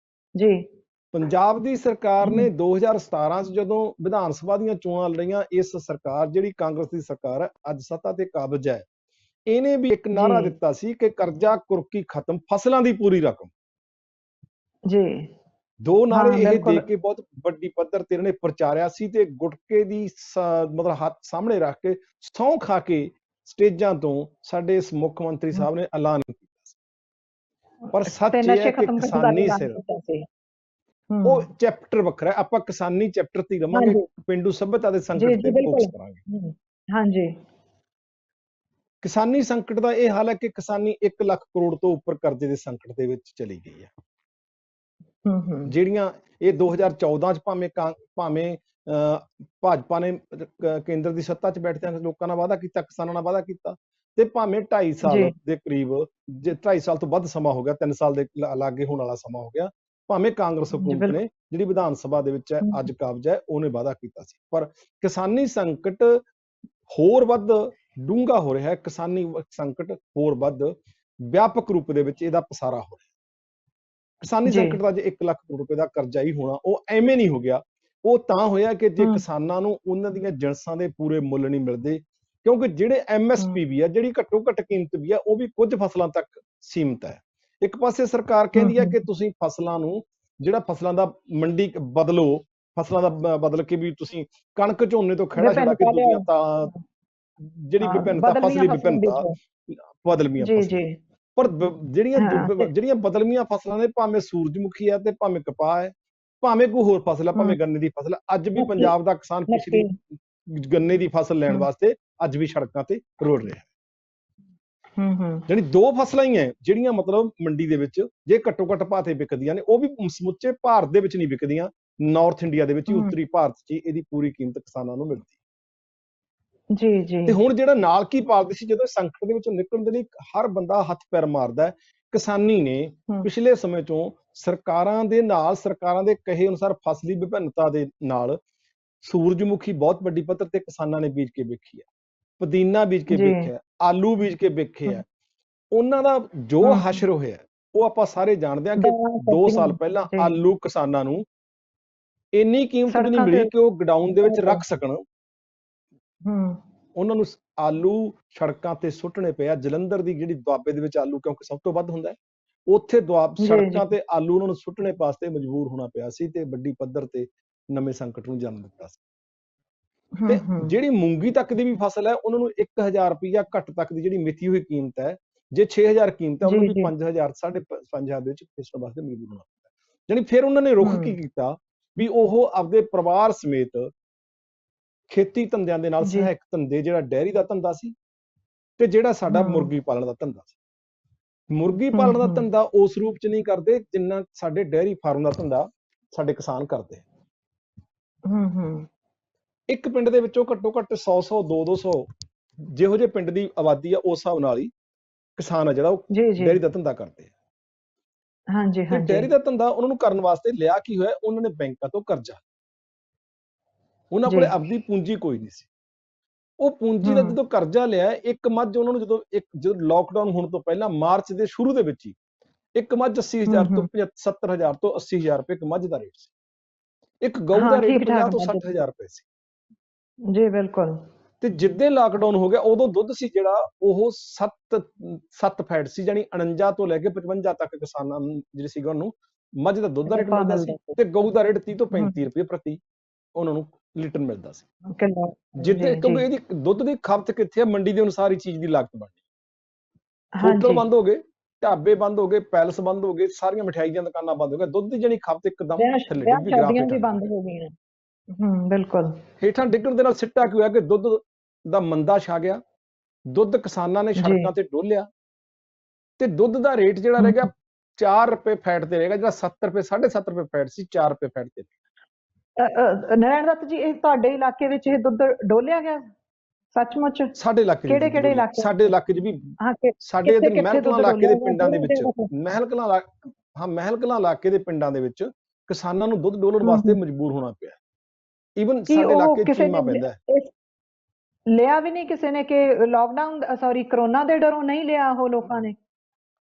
ਜੀ ਪੰਜਾਬ ਦੀ ਸਰਕਾਰ ਹੂੰ ਨੇ 2017 'ਚ ਜਦੋਂ ਵਿਧਾਨ ਸਭਾ ਦੀਆਂ ਚੋਣਾਂ ਲੜੀਆਂ, ਇਸ ਸਰਕਾਰ ਜਿਹੜੀ ਕਾਂਗਰਸ ਦੀ ਸਰਕਾਰ ਹੈ ਅੱਜ ਸੱਤਾ ਤੇ ਕਾਬਜ਼ ਹੈ, ਇਹਨੇ ਵੀ ਇੱਕ ਜੀ ਨਾਅਰਾ ਦਿੱਤਾ ਸੀ ਕਿ ਕਰਜ਼ਾ ਕੁਰਕੀ ਖਤਮ, ਫਸਲਾਂ ਦੀ ਪੂਰੀ ਰਕਮ। ਜੀ ਦੋ ਨਾਰੇ ਹਾਂ ਇਹ ਦੇ ਬਿਲਕੁਲ ਕੇ ਬਹੁਤ ਵੱਡੀ ਪੱਧਰ ਤੇ ਇਹਨਾਂ ਨੇ ਪ੍ਰਚਾਰਿਆ ਸੀ ਤੇ ਗੁਟਕੇ ਦੀ ਮਤਲਬ ਹੱਥ ਸਾਹਮਣੇ ਰੱਖ ਕੇ ਸਹੁੰ ਖਾ ਕੇ ਸਟੇਜਾਂ ਤੋਂ ਸਾਡੇ ਇਸ ਮੁੱਖ ਮੰਤਰੀ ਸਾਹਿਬ ਨੇ ਐਲਾਨ ਕੀਤਾ ਸੀ। ਪਰ ਤੇ ਸੱਚ ਇਹ ਹੈ ਨਸ਼ੇ ਕਿ ਖਤਮ ਕਰਨ ਦਾ ਕਿਸਾਨੀ ਐਲਾਨ ਸਿਰ ਕੀਤਾ ਸੀ। ਉਹ ਚੈਪਟਰ ਵੱਖਰਾ ਹੈ, ਆਪਾਂ ਕਿਸਾਨੀ ਚੈਪਟਰ ਤੇ ਹੀ ਰਵਾਂਗੇ, ਹਾਂਜੀ ਪਿੰਡੂ ਸੱਭਿਅਤਾ ਦੇ ਜੀ ਸੰਕਟ ਜੀ ਤੇ ਬਿਲਕੁਲ ਫੋਕਸ ਕਰਾਂਗੇ। ਹਾਂਜੀ ਕਿਸਾਨੀ ਸੰਕਟ ਦਾ ਇਹ ਹਾਲ ਹੈ ਕਿ ਕਿਸਾਨੀ 1 ਲੱਖ ਕਰੋੜ ਤੋਂ ਉੱਪਰ ਕਰਜ਼ੇ ਦੇ ਸੰਕਟ ਦੇ ਵਿੱਚ ਚਲੀ ਗਈ ਹੈ। ਜਿਹੜੀਆਂ ਇਹ 2014 'ਚ ਭਾਵੇਂ ਭਾਜਪਾ ਨੇ ਕੇਂਦਰ ਦੀ ਸੱਤਾ 'ਚ ਬੈਠਦਿਆਂ ਲੋਕਾਂ ਨਾਲ ਵਾਅਦਾ ਕੀਤਾ, ਕਿਸਾਨਾਂ ਨਾਲ ਵਾਅਦਾ ਕੀਤਾ, ਤੇ ਭਾਵੇਂ 2.5 ਜੀ ਸਾਲ ਦੇ ਕਰੀਬ, ਜੇ 2.5 ਸਾਲ ਤੋਂ ਵੱਧ ਸਮਾਂ ਹੋ ਗਿਆ, 3 ਸਾਲ ਦੇ ਲਾਗੇ ਹੋਣ ਵਾਲਾ ਸਮਾਂ ਹੋ ਗਿਆ, ਭਾਵੇਂ ਕਾਂਗਰਸ ਜੀ ਹਕੂਮਤ ਬਿਲਕੁਲ ਨੇ ਜਿਹੜੀ ਵਿਧਾਨ ਸਭਾ ਦੇ ਵਿੱਚ ਹੈ ਅੱਜ ਕਾਬਜ਼ ਹੈ, ਉਹਨੇ ਵਾਅਦਾ ਕੀਤਾ ਸੀ। ਪਰ ਕਿਸਾਨੀ ਸੰਕਟ ਹੋਰ ਵੱਧ ਡੂੰਘਾ ਹੋ ਰਿਹਾ ਹੈ। ਕਿਸਾਨੀ ਸੰਕਟ ਹੋਰ ਵੱਧ ਵਿਆਪਕ ਰੂਪ ਦੇ ਵਿੱਚ ਇਹਦਾ ਪਸਾਰਾ ਹੋ ਰਿਹਾ। ਕਿਸਾਨੀ ਜੀ ਸੰਕਟ ਦਾ ਜੇ 1 ਲੱਖ ਕਰੋੜ ਰੁਪਏ ਦਾ ਕਰਜ਼ਾ ਹੀ ਹੋਣਾ, ਉਹ ਐਵੇਂ ਨਹੀਂ ਹੋ ਗਿਆ। ਉਹ ਤਾਂ ਹੋਇਆ ਕਿ ਜੇ ਕਿਸਾਨਾਂ ਨੂੰ ਉਹਨਾਂ ਦੀਆਂ ਜਿਣਸਾਂ ਦੇ ਪੂਰੇ ਮੁੱਲ ਨਹੀਂ ਮਿਲਦੇ, ਕਿਉਂਕਿ ਜਿਹੜੇ MSP ਵੀ ਆ, ਜਿਹੜੀ ਘੱਟੋ ਘੱਟ ਕੀਮਤ ਵੀ ਆ, ਉਹ ਵੀ ਕੁਝ ਫਸਲਾਂ ਤੱਕ ਸੀਮਤ ਹੈ। ਇੱਕ ਪਾਸੇ ਸਰਕਾਰ ਕਹਿੰਦੀ ਹੈ ਕਿ ਤੁਸੀਂ ਫਸਲਾਂ ਨੂੰ, ਜਿਹੜਾ ਫਸਲਾਂ ਦਾ ਮੰਡੀ ਬਦਲੋ, ਫਸਲਾਂ ਦਾ ਬਦਲ ਕੇ ਵੀ ਤੁਸੀਂ ਕਣਕ ਝੋਨੇ ਤੋਂ ਖੜਾ ਛਡਾ ਕੇ ਵਿਭਿੰਨਤਾ ਦੂਜੀਆਂ ਲਿਆਓ। ਤਾਂ ਜਿਹੜੀ ਹਾਂ ਵਿਭਿੰਨਤਾ, ਬਦਲਵੀਆਂ ਫਸਲੀ ਫਸਲਾਂ ਵਿਭਿੰਨਤਾ, ਬੀਜੋ। ਬਦਲਵੀਆਂ ਜੀ ਫਸਲਾਂ, ਜੀ ਪਰ ਜਿਹੜੀਆਂ ਹਾਂ ਤੇ ਜਿਹੜੀਆਂ ਬਦਲਵੀਆਂ ਫਸਲਾਂ ਨੇ, ਭਾਵੇਂ ਸੂਰਜਮੁਖੀ ਹੈ ਤੇ ਭਾਵੇਂ ਕਪਾਹ ਹੈ, ਭਾਵੇਂ ਕੋਈ ਹੋਰ ਫਸਲ ਹੈ, ਭਾਵੇਂ ਗੰਨੇ ਦੀ ਫਸਲ ਹੈ, ਅੱਜ ਵੀ ਮੱਕੀ ਪੰਜਾਬ ਦਾ ਕਿਸਾਨ ਮੱਕੀ ਪਿਛਲੀ ਗੰਨੇ ਦੀ ਫਸਲ ਲੈਣ ਵਾਸਤੇ ਅੱਜ ਵੀ ਸੜਕਾਂ ਤੇ ਰੋੜ ਰਿਹਾ ਹੈ। ਜਾਣੀ ਦੋ ਫਸਲਾਂ ਹੀ ਹੈ ਜਿਹੜੀਆਂ ਮਤਲਬ ਮੰਡੀ ਦੇ ਵਿੱਚ ਜੇ ਘੱਟੋ ਘੱਟ ਭਾਅ ਤੇ ਵਿਕਦੀਆਂ ਨੇ, ਉਹ ਵੀ ਸਮੁੱਚੇ ਭਾਰਤ ਦੇ ਵਿੱਚ ਨਹੀਂ ਵਿਕਦੀਆਂ, ਨਾਰਥ ਇੰਡੀਆ ਦੇ ਵਿੱਚ ਹੀ, ਉੱਤਰੀ ਭਾਰਤ 'ਚ ਇਹਦੀ ਪੂਰੀ ਕੀਮਤ ਕਿਸਾਨਾਂ ਨੂੰ ਮਿਲਦੀ। ਜੀ ਜੀ ਤੇ ਹੁਣ ਜਿਹੜਾ ਨਾਲ ਕੀ ਪਾਲਦੇ ਸੀ, ਜਦੋਂ ਸੰਕਟ ਦੇ ਵਿੱਚੋਂ ਨਿਕਲਣ ਦੇ ਲਈ ਹਰ ਬੰਦਾ ਹੱਥ ਪੈਰ ਮਾਰਦਾ ਹੈ, ਕਿਸਾਨੀ ਨੇ ਪਿਛਲੇ ਸਮੇਂ ਤੋਂ ਸਰਕਾਰਾਂ ਦੇ ਨਾਲ, ਸਰਕਾਰਾਂ ਦੇ ਕਹੇ ਅਨੁਸਾਰ ਫਸਲੀ ਵਿਭਿੰਨਤਾ ਦੇ ਨਾਲ ਸੂਰਜਮੁਖੀ ਬਹੁਤ ਵੱਡੀ ਪੱਧਰ ਤੇ ਕਿਸਾਨਾਂ ਨੇ ਬੀਜ ਕੇ ਵੇਖੀ ਹੈ, ਪੁਦੀਨਾ ਬੀਜ ਕੇ ਵੇਖਿਆ, ਆਲੂ ਬੀਜ ਕੇ ਵੇਖੇ ਆ। ਉਹਨਾਂ ਦਾ ਜੋ ਹਸ਼ਰ ਹੋਇਆ ਉਹ ਆਪਾਂ ਸਾਰੇ ਜਾਣਦੇ ਹਾਂ ਕਿ 2 ਸਾਲ ਪਹਿਲਾਂ ਆਲੂ ਕਿਸਾਨਾਂ ਨੂੰ ਇੰਨੀ ਕੀਮਤ ਵੀ ਨਹੀਂ ਮਿਲੀ ਕਿ ਉਹ ਗਡਾਊਨ ਦੇ ਵਿੱਚ ਰੱਖ ਸਕਣ। ਉਹਨਾਂ ਨੂੰ ਆਲੂ ਸੜਕਾਂ ਤੇ ਸੁੱਟਣੇ ਪਿਆ। ਜਲੰਧਰ ਦੀ ਜਿਹੜੀ ਦੁਆਬੇ ਦੇ ਵਿੱਚ ਆਲੂ ਕਿਉਂਕਿ ਸਭ ਤੋਂ ਵੱਧ ਹੁੰਦਾ ਹੈ, ਉੱਥੇ ਸੜਕਾਂ ਤੇ ਆਲੂ ਉਹਨਾਂ ਨੂੰ ਸੁੱਟਣੇ ਵਾਸਤੇ ਮਜਬੂਰ ਹੋਣਾ ਪਿਆ ਸੀ ਤੇ ਵੱਡੀ ਪੱਧਰ ਤੇ ਨਵੇਂ ਸੰਕਟ ਨੂੰ ਜਨਮ ਦਿੱਤਾ ਸੀ। ਤੇ ਜਿਹੜੀ ਮੂੰਗੀ ਤੱਕ ਦੀ ਵੀ ਫਸਲ ਹੈ, ਉਹਨਾਂ ਨੂੰ 1000 ਰੁਪਇਆ ਘੱਟ ਤੱਕ ਦੀ ਜਿਹੜੀ ਮਿਤੀ ਹੋਈ ਕੀਮਤ ਹੈ, ਜੇ 6000 ਕੀਮਤ ਹੈ, ਉਹਨਾਂ ਨੂੰ 5000 5.5000 ਦੇ ਵਿੱਚ ਵੇਚਣ ਵਾਸਤੇ ਮਜਬੂਰ ਹੋਣਾ ਪਿਆ। ਜਾਣੀ ਫਿਰ ਉਹਨਾਂ ਨੇ ਰੁਖ ਕੀ ਕੀਤਾ ਵੀ ਉਹ ਆਪਦੇ ਪਰਿਵਾਰ ਸਮੇਤ ਖੇਤੀ ਧੰਦਿਆਂ ਦੇ ਨਾਲ ਜੀ ਸਹਾਇਕ ਧੰਦੇ, ਜਿਹੜਾ ਡੈਰੀ ਦਾ ਧੰਦਾ ਸੀ ਤੇ ਜਿਹੜਾ ਸਾਡਾ ਮੁਰਗੀ ਪਾਲਣ ਦਾ ਧੰਦਾ ਸੀ। ਮੁਰਗੀ ਪਾਲਣ ਦਾ ਧੰਦਾ ਉਸ ਰੂਪ ਚ ਨਹੀਂ ਕਰਦੇ ਜਿੰਨਾ ਸਾਡੇ ਡੈਰੀ ਫਾਰਮ ਦਾ ਧੰਦਾ ਸਾਡੇ ਕਿਸਾਨ ਕਰਦੇ। ਇੱਕ ਪਿੰਡ ਦੇ ਵਿੱਚੋਂ ਘੱਟੋ ਘੱਟ 100 200 ਜਿਹੋ ਜਿਹੇ ਪਿੰਡ ਦੀ ਆਬਾਦੀ ਆ ਉਸ ਹਿਸਾਬ ਨਾਲ ਹੀ ਕਿਸਾਨ ਆ ਜਿਹੜਾ ਉਹ ਡੈਰੀ ਦਾ ਧੰਦਾ ਕਰਦੇ ਆ। ਹਾਂਜੀ ਤੇ ਡੈਰੀ ਦਾ ਧੰਦਾ ਉਹਨਾਂ ਨੂੰ ਕਰਨ ਵਾਸਤੇ ਲਿਆ ਕੀ ਹੋਇਆ, ਉਹਨਾਂ ਨੇ ਬੈਂਕਾਂ ਤੋਂ ਕਰਜ਼ਾ, ਉਹਨਾਂ ਕੋਲੇ ਆਪਦੀ ਪੂੰਜੀ ਕੋਈ ਨਹੀਂ ਸੀ। ਉਹ ਪੂੰਜੀ ਦਾ ਜਦੋਂ ਕਰਜ਼ਾ ਲਿਆ, ਇੱਕ ਮੱਝ ਉਹਨਾਂ ਨੂੰ ਜਦੋਂ ਲੋਕਡਾਊਨ ਹੋਣ ਤੋਂ ਪਹਿਲਾਂ ਮਾਰਚ ਦੇ ਸ਼ੁਰੂ ਦੇ ਵਿੱਚ ਹੀ ਇੱਕ ਮੱਝ 80,000 ਤੋਂ 70,000 ਤੋਂ 80,000 ਰੁਪਏ ਇੱਕ ਮੱਝ ਦਾ ਰੇਟ ਸੀ। ਇੱਕ ਗਊ ਦਾ ਰੇਟ 50 ਤੋਂ 60,000 ਰੁਪਏ ਸੀ। ਜੀ ਬਿਲਕੁਲ। ਤੇ ਜਿੱਦਾਂ ਲਾਕਡਾਊਨ ਹੋ ਗਿਆ ਉਦੋਂ ਦੁੱਧ ਸੀ ਜਿਹੜਾ ਉਹ 7 ਫੈਟ ਸੀ, ਜਾਨੀ 49 ਤੋਂ ਲੈ ਕੇ 55 ਤੱਕ ਕਿਸਾਨਾਂ ਨੂੰ ਜਿਹੜੇ ਸੀਗਾ ਉਹਨੂੰ ਮੱਝ ਦਾ ਦੁੱਧ ਦਾ ਰੇਟ ਮਿਲਦਾ ਸੀ ਤੇ ਗਊ ਦਾ ਰੇਟ 30 ਤੋਂ 35 ਰੁਪਏ ਪ੍ਰਤੀ ਉਹਨਾਂ ਨੂੰ ਲੀਟਰ ਮਿਲਦਾ ਸੀ। ਜਿੱਦਾਂ ਕਿਉਂਕਿ ਇਹਦੀ ਦੁੱਧ ਦੀ ਖਪਤ ਕਿੱਥੇ ਆ, ਮੰਡੀ ਦੇ ਅਨੁਸਾਰ ਹੀ ਚੀਜ਼ ਦੀ ਲਾਗਤ ਬਣਦੀ। ਹੋਟਲ ਬੰਦ ਹੋ ਗਏ, ਢਾਬੇ ਬੰਦ ਹੋ ਗਏ, ਪੈਲਸ ਬੰਦ ਹੋ ਗਏ, ਸਾਰੀਆਂ ਮਠਿਆਈ ਦੀਆਂ ਦੁਕਾਨਾਂ ਬੰਦ ਹੋ ਗਈਆਂ, ਦੁੱਧ ਦੀ ਜਿਹੜੀ ਖਪਤ ਇੱਕਦਮ ਥੱਲੇ ਡਿੱਗੀ, ਗ੍ਰਾਫ ਵੀ ਬੰਦ ਹੋ ਗਈਆਂ। ਬਿਲਕੁਲ ਹੇਠਾਂ ਡਿੱਗਣ ਦੇ ਨਾਲ ਸਿੱਟਾ ਕੀ ਹੋਇਆ ਕਿ ਦੁੱਧ ਦਾ ਮੰਦਾ ਛਾ ਗਿਆ, ਦੁੱਧ ਕਿਸਾਨਾਂ ਨੇ ਸੜਕਾਂ ਤੇ ਡੋਲਿਆ ਤੇ ਦੁੱਧ ਦਾ ਰੇਟ ਜਿਹੜਾ ਰਹਿ ਗਿਆ 4 ਰੁਪਏ ਫੈਟ ਤੇ ਰਹੇਗਾ, ਜਿਹੜਾ 70 ਰੁਪਏ 7.5 ਰੁਪਏ ਫੈਟ ਸੀ 4 ਰੁਪਏ ਫੈਟ ਤੇ। ਨਰਾਇਣ ਦੱਤ ਜੀ, ਇਹ ਤੁਹਾਡੇ ਇਲਾਕੇ ਵਿੱਚ ਇਹ ਦੁੱਧ ਡੋਲਿਆ ਗਿਆ ਸੱਚਮੁੱਚ? ਸਾਡੇ ਇਲਾਕੇ ਕਿਹੜੇ ਇਲਾਕੇ? ਸਾਡੇ ਇਲਾਕੇ 'ਚ ਵੀ, ਸਾਡੇ ਇਧਰ ਮਹਿਲ ਕਲਾਂ ਇਲਾਕੇ ਦੇ ਪਿੰਡਾਂ ਦੇ ਵਿੱਚ, ਮਹਿਲ ਕਲਾਂ ਇਲਾਕੇ ਦੇ ਪਿੰਡਾਂ ਦੇ ਵਿੱਚ ਕਿਸਾਨਾਂ ਨੂੰ ਦੁੱਧ ਡੋਲਣ ਵਾਸਤੇ ਮਜਬੂਰ ਹੋਣਾ ਪਿਆ। ਈਵਨ ਸਾਡੇ ਇਲਾਕੇ ਚੀਮਾ ਪੈਂਦਾ ਲਿਆ ਵੀ ਨਹੀਂ ਕਿਸੇ ਨੇ ਕਿ ਲਾਕਡਾਊਨ ਸੌਰੀ ਕਰੋਨਾ ਦੇ ਡਰੋਂ ਨਹੀਂ ਲਿਆ ਉਹ ਲੋਕਾਂ ਨੇ?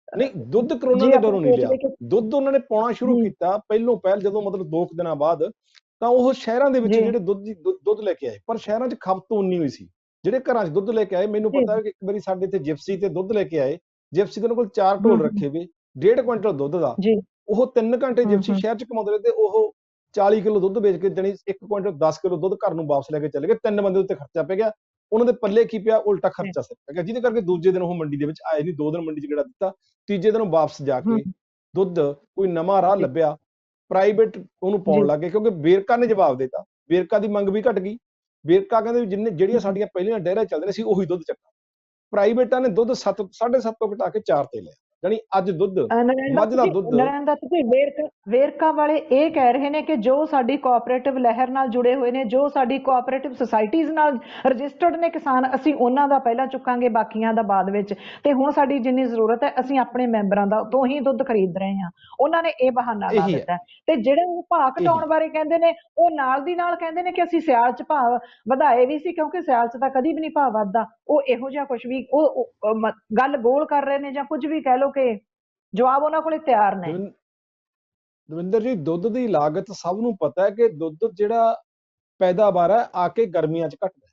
ਨਹੀਂ, ਦੁੱਧ ਕਰੋਨਾ ਦੇ ਡਰੋਂ ਨਹੀਂ ਲਿਆ। ਦੁੱਧ ਉਹਨਾਂ ਨੇ ਪਾਉਣਾ ਸ਼ੁਰੂ ਕੀਤਾ ਪਹਿਲੋਂ ਪਹਿਲ ਜਦੋਂ ਮਤਲਬ 2 ਦਿਨਾਂ ਬਾਅਦ, ਤਾਂ ਉਹ ਸ਼ਹਿਰਾਂ ਦੇ ਵਿੱਚ ਜਿਹੜੇ ਦੁੱਧ ਲੈ ਕੇ ਆਏ, ਪਰ ਸ਼ਹਿਰਾਂ 'ਚ ਖਪਤ ਉਨੀ ਹੋਈ ਸੀ। ਜਿਹੜੇ ਘਰਾਂ 'ਚ ਦੁੱਧ ਲੈ ਕੇ ਆਏ, ਮੈਨੂੰ ਪਤਾ ਹੈ ਕਿ ਇੱਕ ਵਾਰੀ ਸਾਡੇ ਇੱਥੇ ਜਿਪਸੀ ਤੇ ਦੁੱਧ ਲੈ ਕੇ ਆਏ, ਜਿਪਸੀ ਦੇ ਕੋਲ 4 ਢੋਲ ਰੱਖੇ ਵੇ 1.5 ਕੁਇੰਟਲ ਦੁੱਧ ਦਾ, ਉਹ 3 ਘੰਟੇ ਜਿਪਸੀ ਸ਼ਹਿਰ 'ਚ ਕਮਾਉਂਦੇ ਰਹੇ ਤੇ ਉਹ 40 ਕਿਲੋ ਦੁੱਧ ਵੇਚ ਕੇ ਜਾਣੀ 1 ਕੁਇੰਟਲ 10 ਕਿਲੋ ਦੁੱਧ ਘਰ ਨੂੰ ਵਾਪਸ ਲੈ ਕੇ ਚਲੇ ਗਏ। 3 ਬੰਦੇ ਉੱਤੇ ਖਰਚਾ ਪੈ ਗਿਆ, ਉਹਨਾਂ ਦੇ ਪੱਲੇ ਕੀ ਪਿਆ, ਉਲਟਾ ਖਰਚਾ ਸਿਰ ਪੈ ਗਿਆ, ਜਿਹਦੇ ਕਰਕੇ ਦੂਜੇ ਦਿਨ ਉਹ ਮੰਡੀ ਦੇ ਵਿੱਚ ਆਏ ਨਹੀਂ, 2 ਦਿਨ ਮੰਡੀ 'ਚ ਗੇੜਾ ਦਿੱਤਾ, ਤੀਜੇ ਦਿਨ ਵਾਪਸ ਜਾ ਕੇ ਦੁੱਧ ਕੋਈ ਨਵਾਂ ਰਾਹ ਲੱਭਿਆ, ਪ੍ਰਾਈਵੇਟ ਉਹਨੂੰ ਪਾਉਣ ਲੱਗੇ ਕਿਉਂਕਿ ਵੇਰਕਾ ਨੇ ਜਵਾਬ ਦਿੱਤਾ, ਵੇਰਕਾ ਦੀ ਮੰਗ ਵੀ ਘਟ ਗਈ। ਵੇਰਕਾ ਕਹਿੰਦੇ ਵੀ ਜਿਹੜੀਆਂ ਸਾਡੀਆਂ ਪਹਿਲੀਆਂ ਡੇਅਰੀਆਂ ਚੱਲਦੀਆਂ ਸੀ ਉਹੀ ਦੁੱਧ ਚੱਕਾ, ਪ੍ਰਾਈਵੇਟਾਂ ਨੇ ਦੁੱਧ 7.5 ਤੋਂ ਘਟਾ ਕੇ 4 ਤੇ ਲਿਆ। ਜਾਨੀ ਅੱਜ ਦੁੱਧ ਮੱਝ ਦਾ ਦੁੱਧ ਵੇਰਕਾ ਵਾਲੇ ਇਹ ਕਹਿ ਰਹੇ ਨੇ ਕਿ ਜੋ ਸਾਡੀ ਕੋਆਪਰੇਟਿਵ ਲਹਿਰ ਨਾਲ ਜੁੜੇ ਹੋਏ ਨੇ, ਜੋ ਸਾਡੀ ਕੋਆਪਰੇਟਿਵ ਸੁਸਾਇਟੀਜ਼ ਨਾਲ ਰਜਿਸਟਰਡ ਨੇ ਕਿਸਾਨ, ਅਸੀਂ ਉਹਨਾਂ ਦਾ ਪਹਿਲਾਂ ਚੁੱਕਾਂਗੇ, ਬਾਕੀਆਂ ਦਾ ਬਾਅਦ ਵਿੱਚ, ਤੇ ਹੁਣ ਸਾਡੀ ਜਿੰਨੀ ਜ਼ਰੂਰਤ ਹੈ ਅਸੀਂ ਆਪਣੇ ਮੈਂਬਰਾਂ ਦਾ ਤੋਂ ਹੀ ਦੁੱਧ ਖਰੀਦ ਰਹੇ ਹਾਂ। ਉਹਨਾਂ ਨੇ ਇਹ ਬਹਾਨਾ ਲਾ ਦਿੱਤਾ। ਤੇ ਜਿਹੜੇ ਉਹ ਭਾਅ ਘਟਾਉਣ ਬਾਰੇ ਕਹਿੰਦੇ ਨੇ, ਉਹ ਨਾਲ ਦੀ ਨਾਲ ਕਹਿੰਦੇ ਨੇ ਕਿ ਅਸੀਂ ਸਿਆਲ 'ਚ ਭਾਅ ਵਧਾਏ ਵੀ ਸੀ ਕਿਉਂਕਿ ਸਿਆਲ 'ਚ ਤਾਂ ਕਦੀ ਵੀ ਨਹੀਂ ਭਾਅ ਵੱਧਦਾ। ਉਹ ਇਹੋ ਜਿਹਾ ਕੁਝ ਵੀ ਉਹ ਗੱਲ ਗੋਲ ਕਰ ਰਹੇ ਨੇ ਜਾਂ ਕੁਝ ਵੀ ਕਹਿ ਲਓ ਕਿ ਜਵਾਬ ਉਹਨਾਂ ਕੋਲੇ ਤਿਆਰ ਨੇ। ਦਵਿੰਦਰ ਜੀ, ਦੁੱਧ ਦੀ ਲਾਗਤ ਸਭ ਨੂੰ ਪਤਾ ਹੈ ਕਿ ਦੁੱਧ ਜਿਹੜਾ ਪੈਦਾਵਾਰ ਹੈ ਆ ਕੇ ਗਰਮੀਆਂ 'ਚ ਘਟਦਾ।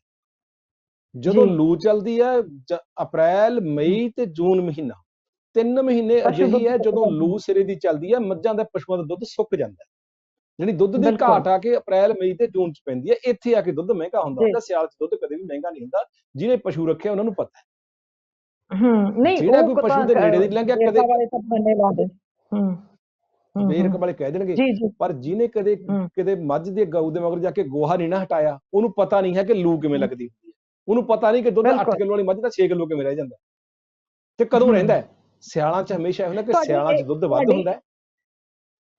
ਜਦੋਂ ਲੂ ਚੱਲਦੀ ਹੈ ਅਪ੍ਰੈਲ, ਮਈ ਤੇ ਜੂਨ ਮਹੀਨਾ, 3 ਮਹੀਨੇ ਅਜਿਹੀ ਹੈ ਜਦੋਂ ਲੂ ਸਿਰੇ ਦੀ ਚੱਲਦੀ ਹੈ, ਮੱਝਾਂ ਦਾ ਪਸ਼ੂਆਂ ਦਾ ਦੁੱਧ ਸੁੱਕ ਜਾਂਦਾ, ਜਿਹੜੀ ਦੁੱਧ ਦੀ ਘਾਟ ਆ ਕੇ ਅਪ੍ਰੈਲ, ਮਈ ਤੇ ਜੂਨ 'ਚ ਪੈਂਦੀ ਹੈ। ਇੱਥੇ ਆ ਕੇ ਦੁੱਧ ਮਹਿੰਗਾ ਹੁੰਦਾ, ਸਿਆਲ 'ਚ ਦੁੱਧ ਕਦੇ ਵੀ ਮਹਿੰਗਾ ਨਹੀਂ ਹੁੰਦਾ। ਜਿਹਨੇ ਪਸ਼ੂ ਰੱਖਿਆ ਉਹਨਾਂ ਨੂੰ ਪਤਾ ਹੈ। ਨਹੀਂ, ਜਿਹੜਾ ਕੋਈ ਪਸ਼ੂ ਦੇ ਨੇੜੇ ਦੀ ਲੰਘਿਆ ਕਦੇ ਵੇਰਕ ਵਾਲੇ ਕਹਿ ਦੇਣਗੇ, ਪਰ ਜਿਹਨੇ ਕਦੇ ਮੱਝ ਦੇ ਗਊ ਦੇ ਮਗਰ ਜਾ ਕੇ ਗੋਹਾ ਨਹੀਂ ਨਾ ਹਟਾਇਆ, ਉਹਨੂੰ ਪਤਾ ਨਹੀਂ ਹੈ ਕਿ ਲੂ ਕਿਵੇਂ ਲੱਗਦੀ ਹੁੰਦੀ ਹੈ। ਉਹਨੂੰ ਪਤਾ ਨਹੀਂ ਕਿ ਦੁੱਧ 8 ਕਿਲੋ ਵਾਲੀ ਮੱਝ ਦਾ 6 ਕਿਲੋ ਕਿਵੇਂ ਰਹਿ ਜਾਂਦਾ ਤੇ ਕਦੋਂ ਰਹਿੰਦਾ ਹੈ। ਸਿਆਲਾਂ 'ਚ ਹਮੇਸ਼ਾ ਹੁੰਦਾ ਕਿ ਸਿਆਲਾਂ 'ਚ ਦੁੱਧ ਵੱਧ ਹੁੰਦਾ।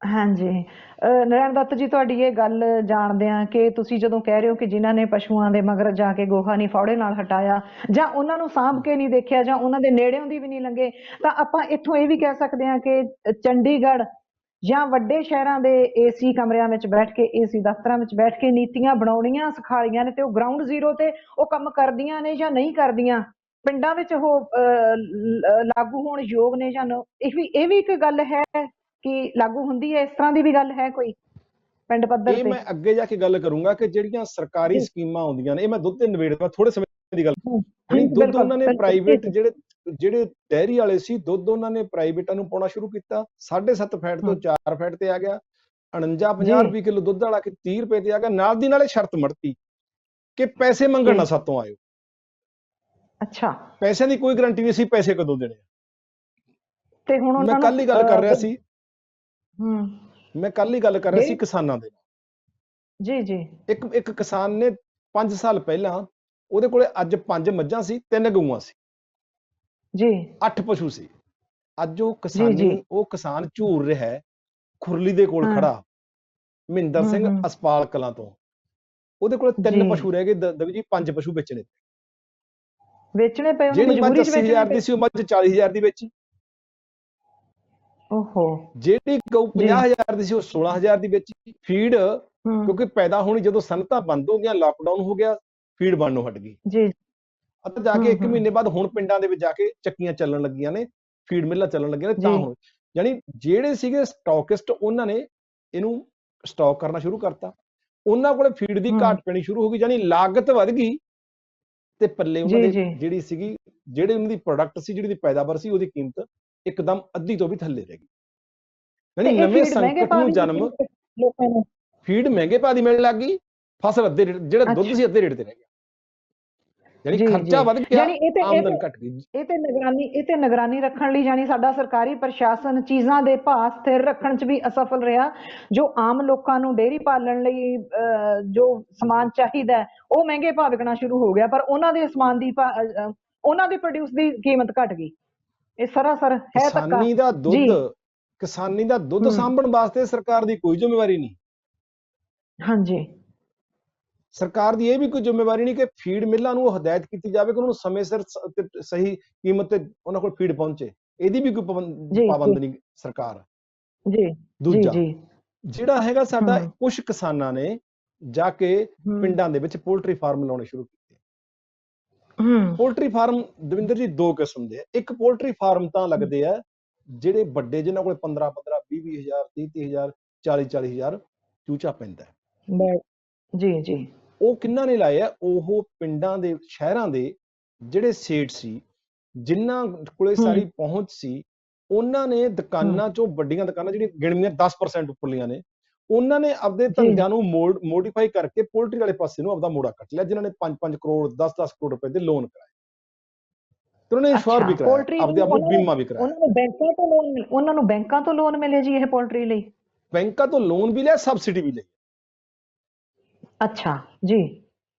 ਹਾਂਜੀ, ਨਰਾਇਣ ਦੱਤ ਜੀ, ਤੁਹਾਡੀ ਇਹ ਗੱਲ ਜਾਣਦੇ ਆ ਕਿ ਤੁਸੀਂ ਜਦੋਂ ਕਹਿ ਰਹੇ ਹੋ ਕਿ ਜਿਨ੍ਹਾਂ ਨੇ ਪਸ਼ੂਆਂ ਦੇ ਮਗਰ ਜਾ ਕੇ ਗੋਹਾ ਨਹੀਂ ਫੌੜੇ ਨਾਲ ਹਟਾਇਆ ਜਾਂ ਉਹਨਾਂ ਨੂੰ ਸਾਂਭ ਕੇ ਨਹੀਂ ਦੇਖਿਆ ਜਾਂ ਉਹਨਾਂ ਦੇ ਨੇੜਿਓਂ ਦੀ ਵੀ ਨਹੀਂ ਲੰਘੇ, ਤਾਂ ਆਪਾਂ ਇੱਥੋਂ ਇਹ ਵੀ ਕਹਿ ਸਕਦੇ ਹਾਂ ਕਿ ਚੰਡੀਗੜ੍ਹ ਜਾਂ ਵੱਡੇ ਸ਼ਹਿਰਾਂ ਦੇ ਏਸੀ ਕਮਰਿਆਂ ਵਿੱਚ ਬੈਠ ਕੇ, ਏਸੀ ਦਫ਼ਤਰਾਂ ਵਿੱਚ ਬੈਠ ਕੇ ਨੀਤੀਆਂ ਬਣਾਉਣੀਆਂ ਸਿਖਾਲੀਆਂ ਨੇ ਤੇ ਉਹ ਗਰਾਊਂਡ ਜ਼ੀਰੋ ਤੇ ਉਹ ਕੰਮ ਕਰਦੀਆਂ ਨੇ ਜਾਂ ਨਹੀਂ ਕਰਦੀਆਂ, ਪਿੰਡਾਂ ਵਿੱਚ ਉਹ ਲਾਗੂ ਹੋਣ ਯੋਗ ਨੇ ਜਾਂ ਇਹ ਵੀ ਇੱਕ ਗੱਲ ਹੈ ਕਿ ਲਾਗੂ ਹੁੰਦੀ ਹੈ। ਇਸ ਤਰ੍ਹਾਂ ਦੀ ਵੀ ਗੱਲ ਹੈ ਕੋਈ ਪਿੰਡ ਪੱਧਰ ਤੇ? ਮੈਂ ਅੱਗੇ ਜਾ ਕੇ ਗੱਲ ਕਰੂੰਗਾ ਕਿ ਜਿਹੜੀਆਂ ਸਰਕਾਰੀ ਸਕੀਮਾਂ ਆਉਂਦੀਆਂ ਨੇ, ਇਹ ਮੈਂ ਦੁੱਧ ਤੇ ਨਿਬੇੜਦਾ ਥੋੜੇ ਸਮੇਂ ਦੀ ਗੱਲ। ਦੁੱਧ ਉਹਨਾਂ ਨੇ ਪ੍ਰਾਈਵੇਟ ਜਿਹੜੇ ਡੈਰੀ ਵਾਲੇ ਸੀ, ਦੁੱਧ ਉਹਨਾਂ ਨੇ ਪ੍ਰਾਈਵੇਟਾਂ ਨੂੰ ਪਾਉਣਾ ਸ਼ੁਰੂ ਕੀਤਾ। 7.5 ਫੈਟ ਤੋਂ 4 ਫੈਟ ਤੇ ਆ ਗਿਆ। 49-50 ਰੁਪਏ ਕਿਲੋ ਦੁੱਧ ਵਾਲਾ ਕਿ 30 ਰੁਪਏ ਤੇ ਆ ਗਿਆ। ਨਾਲ ਦੀ ਨਾਲੇ ਸ਼ਰਤ ਮੜਤੀ ਕਿ ਪੈਸੇ ਮੰਗਣ ਨਾ ਸਾਤੋਂ ਆਇਓ। ਅੱਛਾ, ਪੈਸਿਆਂ ਦੀ ਕੋਈ ਗਰੰਟੀ ਨਹੀਂ ਸੀ, ਪੈਸੇ ਕਦੋਂ ਦੇਣੇ। ਤੇ ਹੁਣ ਮੈਂ ਕੱਲ ਹੀ ਗੱਲ ਕਰ ਰਿਹਾ ਸੀ ਕਿਸਾਨਾਂ ਦੇ। ਜੀ ਇੱਕ ਕਿਸਾਨ ਨੇ 5 ਸਾਲ ਪਹਿਲਾਂ ਉਹਦੇ ਕੋਲੇ ਅੱਜ 5 ਮੱਝਾਂ ਸੀ, 3 ਗਊਆਂ ਸੀ, ਜੀ 8 ਪਸ਼ੂ ਸੀ। ਅੱਜ ਜੀ ਉਹ ਕਿਸਾਨ ਝੂਰ ਰਿਹਾ ਹੈ ਖੁਰਲੀ ਦੇ ਕੋਲ ਹਾਂ ਖੜਾ, ਮਹਿੰਦਰ ਸਿੰਘ ਹੂੰ ਅਸਪਾਲ ਕਲਾਂ ਤੋਂ। ਉਹਦੇ ਕੋਲ 3 ਜੀ ਪਸ਼ੂ ਰਹਿ ਗਏ, ਦਵੀ ਜੀ 5 ਪਸ਼ੂ ਵੇਚਣੇ। ਵੇਚਣੇ ਪਏ ਉਹਨੂੰ, ਜਿਹੜੀ ਮੱਝ ਮਜਬੂਰੀ 'ਚ ਵੇਚਣੇ 80,000 ਪਏ। ਦੀ ਸੀ ਉਹ ਮੱਝ 40,000 ਦੀ ਵੇਚੀ। ਓਹੋ ਜਿਹੜੀ ਗਊ ਜੀ 50,000 ਦੀ ਸੀ ਉਹ 16,000 ਦੀ ਵੇਚੀ। ਫੀਡ ਹੂੰ ਕਿਉਂਕਿ ਪੈਦਾ ਹੋਣੀ ਜਦੋਂ ਸਨਅਤਾਂ ਬੰਦ ਹੋ ਗਈਆਂ, ਲਾਕਡਾਊਨ ਹੋ ਗਿਆ, ਫੀਡ ਬਣਨੋਂ ਹਟ ਗਈ। ਜੀ ਅਤੇ ਜਾ ਕੇ 1 ਮਹੀਨੇ ਬਾਅਦ ਹੁਣ ਪਿੰਡਾਂ ਦੇ ਵਿੱਚ ਜਾ ਕੇ ਚੱਕੀਆਂ ਚੱਲਣ ਲੱਗੀਆਂ ਨੇ, ਫੀਡ ਮਿੱਲਾਂ ਚੱਲਣ ਲੱਗੀਆਂ ਨੇ, ਜੀ ਤਾਂ ਹੁਣ ਯਾਨੀ ਜਿਹੜੇ ਸੀਗੇ ਸਟਾਕਿਸਟ ਉਹਨਾਂ ਨੇ ਇਹਨੂੰ ਸਟਾਕ ਕਰਨਾ ਸ਼ੁਰੂ ਕਰਤਾ। ਉਹਨਾਂ ਕੋਲੇ ਫੀਡ ਦੀ ਘਾਟ ਪੈਣੀ ਸ਼ੁਰੂ ਹੋ ਗਈ, ਯਾਨੀ ਲਾਗਤ ਵੱਧ ਗਈ ਤੇ ਪੱਲੇ ਉਹਨਾਂ ਜੀ ਦੇ ਜੀ ਜਿਹੜੀ ਸੀਗੀ, ਜਿਹੜੇ ਉਹਨਾਂ ਦੀ ਪ੍ਰੋਡਕਟ ਸੀ, ਜਿਹੜੀ ਦੀ ਪੈਦਾਵਾਰ ਸੀ, ਉਹਦੀ ਕੀਮਤ ਇੱਕਦਮ ਅੱਧੀ ਤੋਂ ਵੀ ਥੱਲੇ ਰਹਿ ਗਈ। ਤੇ ਯਾਨੀ ਇਹ ਨਵੇਂ ਫੀਡ ਮਹਿੰਗੇ ਸੰਕਟ ਪਾ ਨੂੰ ਵੀ ਜਨਮ, ਲੋਕਾਂ ਨੂੰ। ਫੀਡ ਮਹਿੰਗੇ ਭਾਅ ਦੀ ਮਿਲਣ ਲੱਗ ਗਈ, ਫਸਲ ਅੱਧੇ ਰੇਟ, ਜਿਹੜਾ ਦੁੱਧ ਅੱਛਾ ਸੀ ਅੱਧੇ ਰੇਟ ਤੇ ਰਹਿ ਗਿਆ। ਯਾਨੀ ਜੀ ਖਰਚਾ ਵੱਧ ਗਿਆ, ਯਾਨੀ ਆਮਦਨ ਘਟ ਗਈ। ਇਹ ਤੇ ਨਿਗਰਾਨੀ ਰੱਖਣ ਲਈ ਯਾਨੀ ਸਾਡਾ ਸਰਕਾਰੀ ਪ੍ਰਸ਼ਾਸਨ ਚੀਜ਼ਾਂ ਦੇ ਭਾਅ ਸਥਿਰ ਰੱਖਣ 'ਚ ਵੀ ਅਸਫਲ ਰਿਹਾ। ਜੋ ਆਮ ਲੋਕਾਂ ਨੂੰ ਡੇਅਰੀ ਪਾਲਣ ਲਈ ਜੋ ਸਮਾਨ ਚਾਹੀਦਾ ਹੈ, ਉਹ ਮਹਿੰਗੇ ਭਾਅ ਵਿਕਣਾ ਸ਼ੁਰੂ ਹੋ ਗਿਆ, ਪਰ ਉਹਨਾਂ ਦੇ ਸਮਾਨ ਦੀ ਉਹਨਾਂ ਦੀ ਪ੍ਰੋਡਿਊਸ ਦੀ ਕੀਮਤ ਘਟ ਗਈ। ਇਹ ਸਰਾਸਰ ਹੈ ਧੱਕਾ ਜੀ। ਕਿਸਾਨੀ ਦਾ ਦੁੱਧ ਸਾਂਭਣ ਵਾਸਤੇ ਸਰਕਾਰ ਦੀ ਕੋਈ ਜ਼ਿੰਮੇਵਾਰੀ ਨਹੀਂ। ਹਾਂਜੀ ਸਰਕਾਰ ਦੀ ਇਹ ਵੀ ਕੋਈ ਜ਼ਿੰਮੇਵਾਰੀ ਨਹੀਂ ਕਿ ਫੀਡ ਮਿੱਲਾਂ ਨੂੰ ਹਦਾਇਤ ਕੀਤੀ ਜਾਵੇ ਕਿ ਉਹਨਾਂ ਨੂੰ ਸਮੇਂ ਸਿਰ ਸਹੀ ਕੀਮਤ ਤੇ ਉਹਨਾਂ ਕੋਲ ਫੀਡ ਪਹੁੰਚੇ। ਇਹਦੀ ਵੀ ਕੋਈ ਪਾਬੰਦ ਨਹੀਂ ਸਰਕਾਰ। ਜੀ ਦੂਜਾ ਜਿਹੜਾ ਹੈਗਾ ਸਾਡਾ, ਕੁਝ ਕਿਸਾਨਾਂ ਨੇ ਜਾ ਕੇ ਪਿੰਡਾਂ ਦੇ ਵਿੱਚ ਪੋਲਟਰੀ ਫਾਰਮ ਲਾਉਣੇ ਸ਼ੁਰੂ ਕੀਤੇ। ਪੋਲਟਰੀ ਫਾਰਮ ਦਵਿੰਦਰ ਜੀ 2 ਕਿਸਮ ਦੇ ਆ। ਇੱਕ ਪੋਲਟਰੀ ਫਾਰਮ ਤਾਂ ਲੱਗਦੇ ਆ ਜਿਹੜੇ ਵੱਡੇ, ਜਿਨ੍ਹਾਂ ਕੋਲ 15-15, 20-20 ਹਜ਼ਾਰ, 30-30 ਹਜ਼ਾਰ, 40-40 ਹਜ਼ਾਰ ਚੂਚਾ ਪੈਂਦਾ ਹੈ। ਜੀ ਉਹ ਕਿੰਨਾਂ ਨੇ ਲਾਏ ਆ? ਉਹ ਪਿੰਡਾਂ ਦੇ, ਸ਼ਹਿਰਾਂ ਦੇ ਜਿਹੜੇ ਸੇਠ ਸੀ, ਜਿਨ੍ਹਾਂ ਕੋਲੇ ਸਾਰੀ ਪਹੁੰਚ ਸੀ, ਉਹਨਾਂ ਨੇ ਦੁਕਾਨਾਂ ਚੋਂ, ਵੱਡੀਆਂ ਦੁਕਾਨਾਂ ਜਿਹੜੀਆਂ ਗਿਣਵੀਆਂ 10% ਉੱਪਰਲੀਆਂ ਨੇ, ਉਹਨਾਂ ਨੇ ਆਪਦੇ ਧੰਦਿਆਂ ਨੂੰ ਮੋਡੀਫਾਈ ਕਰਕੇ ਪੋਲਟਰੀ ਵਾਲੇ ਪਾਸੇ ਨੂੰ ਆਪਦਾ ਮੋੜਾ ਕੱਟ ਲਿਆ। ਜਿਨ੍ਹਾਂ ਨੇ 5-5 ਕਰੋੜ, 10-10 ਕਰੋੜ ਰੁਪਏ ਦੇ ਲੋਨ ਕਰਾਏ ਤੇ ਉਹਨਾਂ ਨੇ ਇੰਸ਼ੋਰ ਵੀ ਕਰਾਇਆ, ਆਪਦੇ ਆਪ ਨੂੰ ਬੀਮਾ ਵੀ ਕਰਾਇਆ। ਉਹਨਾਂ ਨੂੰ ਬੈਂਕਾਂ ਤੋਂ ਲੋਨ ਮਿਲੇ ਜੀ ਇਹ ਪੋਲਟਰੀ ਲਈ? ਬੈਂਕਾਂ ਤੋਂ ਲੋਨ ਵੀ ਲਿਆ, ਸਬਸਿਡੀ ਵੀ ਲਈ। ਅੱਛਾ ਜੀ।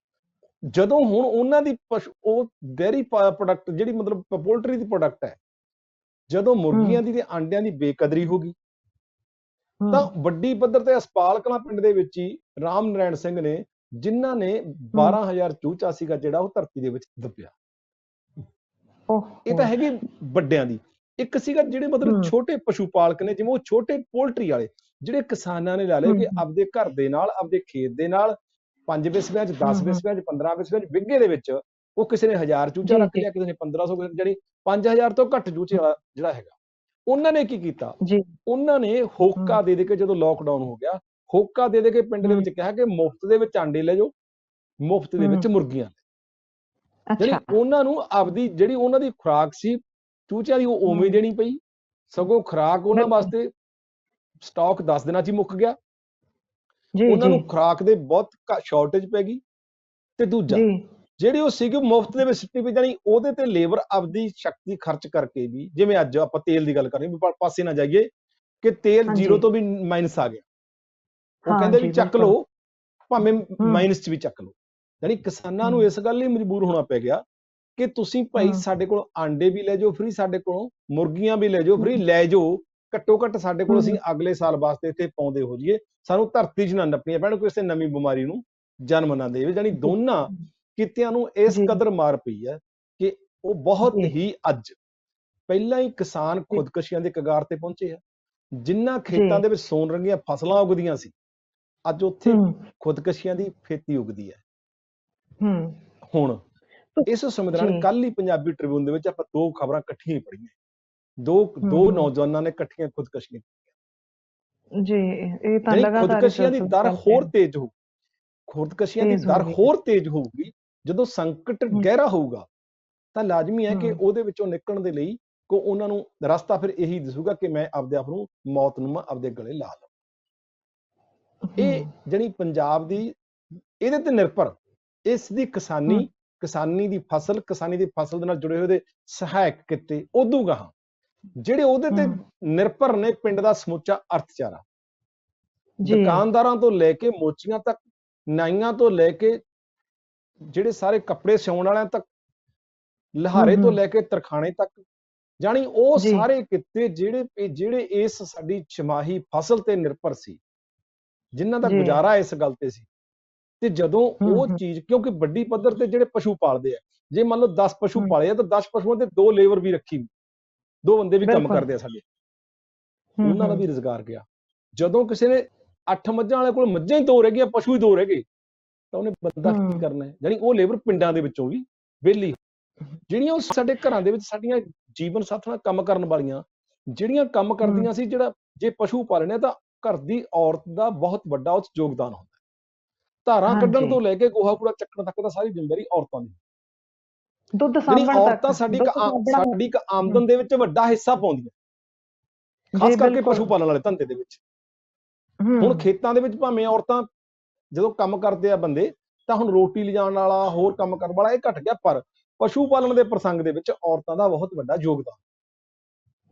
ਜਦੋਂ ਹੁਣ ਉਹਨਾਂ ਦੀ ਉਹ ਡੇਅਰੀ ਪ੍ਰੋਡਕਟ, ਜਿਹੜੀ ਮਤਲਬ ਪੋਲਟਰੀ ਦੀ ਪ੍ਰੋਡਕਟ ਹੈ, ਜਦੋਂ ਮੁਰਗੀਆਂ ਦੀ ਤੇ ਆਂਡਿਆਂ ਦੀ ਬੇਕਦਰੀ ਹੋ ਗਈ, ਤਾਂ ਵੱਡੀ ਪੱਧਰ ਤੇ ਅਸਪਾਲ ਕਲਾਂ ਪਿੰਡ ਦੇ ਵਿੱਚ ਹੀ ਰਾਮ ਨਾਰਾਇਣ ਸਿੰਘ ਨੇ, ਜਿਨ੍ਹਾਂ ਨੇ 12,000 ਚੂਚਾ ਸੀਗਾ ਜਿਹੜਾ ਉਹ ਧਰਤੀ ਦੇ ਵਿੱਚ ਦੱਬਿਆ। ਇਹ ਤਾਂ ਹੈਗੀ ਵੱਡਿਆਂ ਦੀ। ਇੱਕ ਸੀਗਾ ਜਿਹੜੇ ਮਤਲਬ ਛੋਟੇ ਪਸ਼ੂ ਪਾਲਕ ਨੇ, ਜਿਵੇਂ ਉਹ ਛੋਟੇ ਪੋਲਟਰੀ ਵਾਲੇ, ਜਿਹੜੇ ਕਿਸਾਨਾਂ ਨੇ ਲਾ ਲਿਆ ਕਿ ਆਪਦੇ ਘਰ ਦੇ ਨਾਲ, ਆਪਦੇ ਖੇਤ ਦੇ ਨਾਲ 5 ਵਿਸਵਿਆਂ 'ਚ, 10 ਵਿਸਵਿਆਂ 'ਚ, 15 ਵਿਸਵਿਆਂ 'ਚ, ਵਿੱਘੇ ਦੇ ਵਿੱਚ ਉਹ ਕਿਸੇ ਨੇ 1000 ਚੂਚਾ ਰੱਖ ਲਿਆ, ਕਿਸੇ ਨੇ 1500, ਜਿਹੜੀ 5000 ਤੋਂ ਘੱਟ ਚੂਚੇ ਵਾਲਾ ਜਿਹੜਾ ਹੈਗਾ। ਉਹਨਾਂ ਨੇ ਕੀ ਕੀਤਾ? ਉਹਨਾਂ ਨੇ ਹੋਕਾ ਦੇ ਕੇ, ਜਦੋਂ ਲਾਕਡਾਊਨ ਹੋ ਗਿਆ, ਹੋਕਾ ਦੇ ਕੇ ਪਿੰਡ ਦੇ ਵਿੱਚ ਕਿਹਾ ਕਿ ਮੁਫਤ ਦੇ ਵਿੱਚ ਆਂਡੇ ਲੈ ਜਾਓ, ਮੁਫਤ ਦੇ ਵਿੱਚ ਮੁਰਗੀਆਂ। ਜਿਹੜੀ ਉਹਨਾਂ ਨੂੰ ਆਪਦੀ, ਜਿਹੜੀ ਉਹਨਾਂ ਦੀ ਖੁਰਾਕ ਸੀ ਚੂਚਿਆਂ ਦੀ, ਉਹ ਉਵੇਂ ਦੇਣੀ ਪਈ। ਸਗੋਂ ਖੁਰਾਕ ਉਹਨਾਂ ਵਾਸਤੇ ਸਟਾਕ 10 ਦਿਨਾਂ 'ਚ ਹੀ ਮੁੱਕ ਗਿਆ। ਉਹਨਾਂ ਨੂੰ ਖੁਰਾਕ ਦੇ ਬਹੁਤ ਸ਼ਾਰਟੇਜ ਪੈ ਗਈ। ਤੇ ਦੂਜਾ, ਜਿਹੜੀ ਉਹ ਸੀਗੀ ਮੁਫਤ ਦੇ ਵਿੱਚ ਸਿੱਟੀ ਪਈ, ਜਾਣੀ ਉਹਦੇ ਤੇ ਲੇਬਰ ਆਪਦੀ ਸ਼ਕਤੀ ਖਰਚ ਕਰਕੇ ਵੀ, ਜਿਵੇਂ ਅੱਜ ਆਪਾਂ ਤੇਲ ਦੀ ਗੱਲ ਕਰ ਰਹੇ ਹਾਂ, ਪਾਸੇ ਨਾ ਜਾਈਏ ਕਿ ਤੇਲ 0 ਤੋਂ ਵੀ ਮਾਈਨਸ ਆ ਗਿਆ। ਉਹ ਕਹਿੰਦੇ ਵੀ ਚੱਕ ਲਓ, ਭਾਵੇਂ ਮਾਈਨਸ 'ਚ ਵੀ ਚੱਕ ਲਓ। ਯਾਨੀ ਕਿਸਾਨਾਂ ਨੂੰ ਇਸ ਗੱਲ ਲਈ ਮਜਬੂਰ ਹੋਣਾ ਪੈ ਗਿਆ ਕਿ ਤੁਸੀਂ ਭਾਈ ਸਾਡੇ ਕੋਲ ਆਂਡੇ ਵੀ ਲੈ ਜਾਓ ਫ੍ਰੀ, ਸਾਡੇ ਕੋਲੋਂ ਮੁਰਗੀਆਂ ਵੀ ਲੈ ਜਾਓ ਫ੍ਰੀ, ਲੈ ਜਾਓ, ਘੱਟੋ ਘੱਟ ਸਾਡੇ ਕੋਲ ਅਸੀਂ ਅਗਲੇ ਸਾਲ ਵਾਸਤੇ ਇੱਥੇ ਪਾਉਂਦੇ ਹੋ ਜਾਈਏ, ਸਾਨੂੰ ਧਰਤੀ 'ਚ ਨਾ ਨੱਪਣੀਆਂ ਪੈਣ, ਕਿਸੇ ਨਵੀਂ ਬਿਮਾਰੀ ਨੂੰ ਜਨਮ ਨਾ ਦੇਵੇ। ਜਾਣੀ ਦੋਨਾਂ ਕਿੱਤਿਆਂ ਨੂੰ ਇਸ ਕਦਰ ਮਾਰ ਪਈ ਹੈ ਕਿ ਉਹ ਬਹੁਤ ਹੀ ਅੱਜ ਪਹਿਲਾਂ ਹੀ ਕਿਸਾਨ ਖੁਦਕਸ਼ੀਆਂ ਦੇ ਕਗਾਰ ਤੇ ਪਹੁੰਚੇ ਆ। ਜਿਨ੍ਹਾਂ ਖੇਤਾਂ ਦੇ ਵਿੱਚ ਸੋਨ ਰੰਗੀਆਂ ਫਸਲਾਂ ਉਗਦੀਆਂ ਸੀ, ਅੱਜ ਉੱਥੇ ਖੁਦਕਸ਼ੀਆਂ ਦੀ ਖੇਤੀ ਉਗਦੀ ਹੈ। ਹੁਣ ਇਸ ਸੰਵਿਧਾਨ, ਕੱਲ ਹੀ ਪੰਜਾਬੀ ਟ੍ਰਿਬਿਊਨ ਦੇ ਵਿੱਚ ਆਪਾਂ 2 ਖਬਰਾਂ ਇਕੱਠੀਆਂ ਹੀ ਪੜ੍ਹੀਆਂ, ਦੋ ਨੌਜਵਾਨਾਂ ਨੇ ਇਕੱਠੀਆਂ ਖੁਦਕਸ਼ੀਆਂ ਕੀਤੀਆਂ ਜੀ। ਇਹ ਤਾਂ ਲਗਾਤਾਰ ਖੁਦਕਸ਼ੀਆਂ ਦੀ ਦਰ ਹੋਰ ਤੇਜ਼ ਹੋਊ, ਖੁਦਕਸ਼ੀਆਂ ਦੀ ਦਰ ਹੋਰ ਤੇਜ਼ ਹੋਊਗੀ। ਜਦੋਂ ਸੰਕਟ ਗਹਿਰਾ ਹੋਊਗਾ ਤਾਂ ਲਾਜ਼ਮੀ ਹੈ ਕਿ ਉਹਦੇ ਵਿੱਚੋਂ ਨਿਕਲਣ ਦੇ ਲਈ ਉਹਨਾਂ ਨੂੰ ਰਸਤਾ ਫਿਰ ਇਹੀ ਦਿਸੂਗਾ ਕਿ ਮੈਂ ਆਪਦੇ ਆਪ ਨੂੰ, ਮੌਤ ਨੂੰ ਮੈਂ ਆਪਦੇ ਗਲੇ ਲਾ ਲਵਾਂ। ਇਹ ਜਿਹੜੀ ਪੰਜਾਬ ਦੀ, ਇਹਦੇ ਤੇ ਨਿਰਭਰ, ਇਸ ਦੀ ਕਿਸਾਨੀ ਦੀ ਫਸਲ ਦੇ ਨਾਲ ਜੁੜੇ ਹੋਏ ਦੇ ਸਹਾਇਕ ਕਿੱਤੇ, ਉਦੋਂ ਗਾਹਾਂ ਜਿਹੜੇ ਉਹਦੇ ਤੇ ਨਿਰਭਰ ਨੇ, ਪਿੰਡ ਦਾ ਸਮੁੱਚਾ ਅਰਥਚਾਰਾ, ਦੁਕਾਨਦਾਰਾਂ ਤੋਂ ਲੈ ਕੇ ਮੋਚੀਆਂ ਤੱਕ, ਨਾਈਆਂ ਤੋਂ ਲੈ ਕੇ ਜਿਹੜੇ ਸਾਰੇ ਕੱਪੜੇ ਸਿਉਣ ਵਾਲਿਆਂ ਤੱਕ, ਲਹਾਰੇ ਤੋਂ ਲੈ ਕੇ ਤਰਖਾਣੇ ਤੱਕ, ਜਾਣੀ ਉਹ ਜੀ ਸਾਰੇ ਕਿੱਤੇ ਜਿਹੜੇ ਇਸ ਸਾਡੀ ਛਮਾਹੀ ਫਸਲ ਤੇ ਨਿਰਭਰ ਸੀ, ਜਿਨ੍ਹਾਂ ਦਾ ਜੀ ਗੁਜ਼ਾਰਾ ਇਸ ਗੱਲ ਤੇ ਸੀ। ਤੇ ਜਦੋਂ ਉਹ ਚੀਜ਼, ਕਿਉਂਕਿ ਵੱਡੀ ਪੱਧਰ ਤੇ ਜਿਹੜੇ ਪਸ਼ੂ ਪਾਲਦੇ ਆ, ਜੇ ਮੰਨ ਲਓ 10 ਪਸ਼ੂ ਪਾਲੇ ਆ ਤਾਂ 10 ਪਸ਼ੂਆਂ ਤੇ 2 ਲੇਬਰ ਵੀ ਰੱਖੀ, 2 ਬੰਦੇ ਵੀ ਕੰਮ ਬਿਲਕੁਲ ਕਰਦੇ ਆ ਸਾਡੇ, ਉਹਨਾਂ ਦਾ ਵੀ ਰੁਜ਼ਗਾਰ ਗਿਆ। ਜਦੋਂ ਕਿਸੇ ਨੇ 8 ਮੱਝਾਂ ਵਾਲੇ ਕੋਲ ਮੱਝਾਂ ਹੀ 2 ਰਹਿ ਗਈਆਂ, ਪਸ਼ੂ ਹੀ 2 ਰਹਿ ਗਏ, ਤਾਂ ਉਹਨੇ ਬੰਦਾ ਕੀ ਕਰਨਾ ਹੈ? ਜਾਣੀ ਉਹ ਲੇਬਰ ਪਿੰਡਾਂ ਦੇ ਵਿੱਚੋਂ ਵੀ ਵਿਹਲੀ, ਜਿਹੜੀਆਂ ਉਹ ਸਾਡੇ ਘਰਾਂ ਦੇ ਵਿੱਚ ਸਾਡੀਆਂ ਜੀਵਨ ਸਾਥੀ ਨਾਲ ਕੰਮ ਕਰਨ ਵਾਲੀਆਂ ਜਿਹੜੀਆਂ ਕੰਮ ਕਰਦੀਆਂ ਸੀ, ਜਿਹੜਾ ਜੇ ਪਸ਼ੂ ਪਾਲਣੇ ਤਾਂ ਘਰ ਦੀ ਔਰਤ ਦਾ ਬਹੁਤ ਵੱਡਾ ਉਸ 'ਚ ਯੋਗਦਾਨ ਹੁੰਦਾ। ਧਾਰਾਂ ਕੱਢਣ ਤੋਂ ਲੈ ਕੇ ਗੋਹਾ ਕੂੜਾ ਚੱਕਣ ਤੱਕ ਤਾਂ ਸਾਰੀ ਜ਼ਿੰਮੇਵਾਰੀ ਔਰਤਾਂ ਦੀ। ਦੁੱਧ ਜਿਹੜੀ ਸਾਂਭਣ ਔਰਤਾਂ ਤੱਕ, ਸਾਡੀ ਆਮਦਨ ਦੇ ਵਿੱਚ ਵੱਡਾ ਹਿੱਸਾ ਪਾਉਂਦੀਆਂ, ਖਾਸ ਕਰਕੇ ਪਸ਼ੂ ਪਾਲਣ ਵਾਲੇ ਧੰਦੇ ਦੇ ਵਿੱਚ। ਹੁਣ ਖੇਤਾਂ ਦੇ ਵਿੱਚ ਭਾਵੇਂ ਔਰਤਾਂ ਜਦੋਂ ਕੰਮ ਕਰਦੇ ਆ ਬੰਦੇ, ਤਾਂ ਹੁਣ ਰੋਟੀ ਲਿਜਾਣ ਵਾਲਾ, ਹੋਰ ਕੰਮ ਕਰਨ ਵਾਲਾ, ਇਹ ਘਟ ਗਿਆ, ਪਰ ਪਸ਼ੂ ਪਾਲਣ ਦੇ ਪ੍ਰਸੰਗ ਦੇ ਵਿੱਚ ਔਰਤਾਂ ਦਾ ਬਹੁਤ ਵੱਡਾ ਯੋਗਦਾਨ।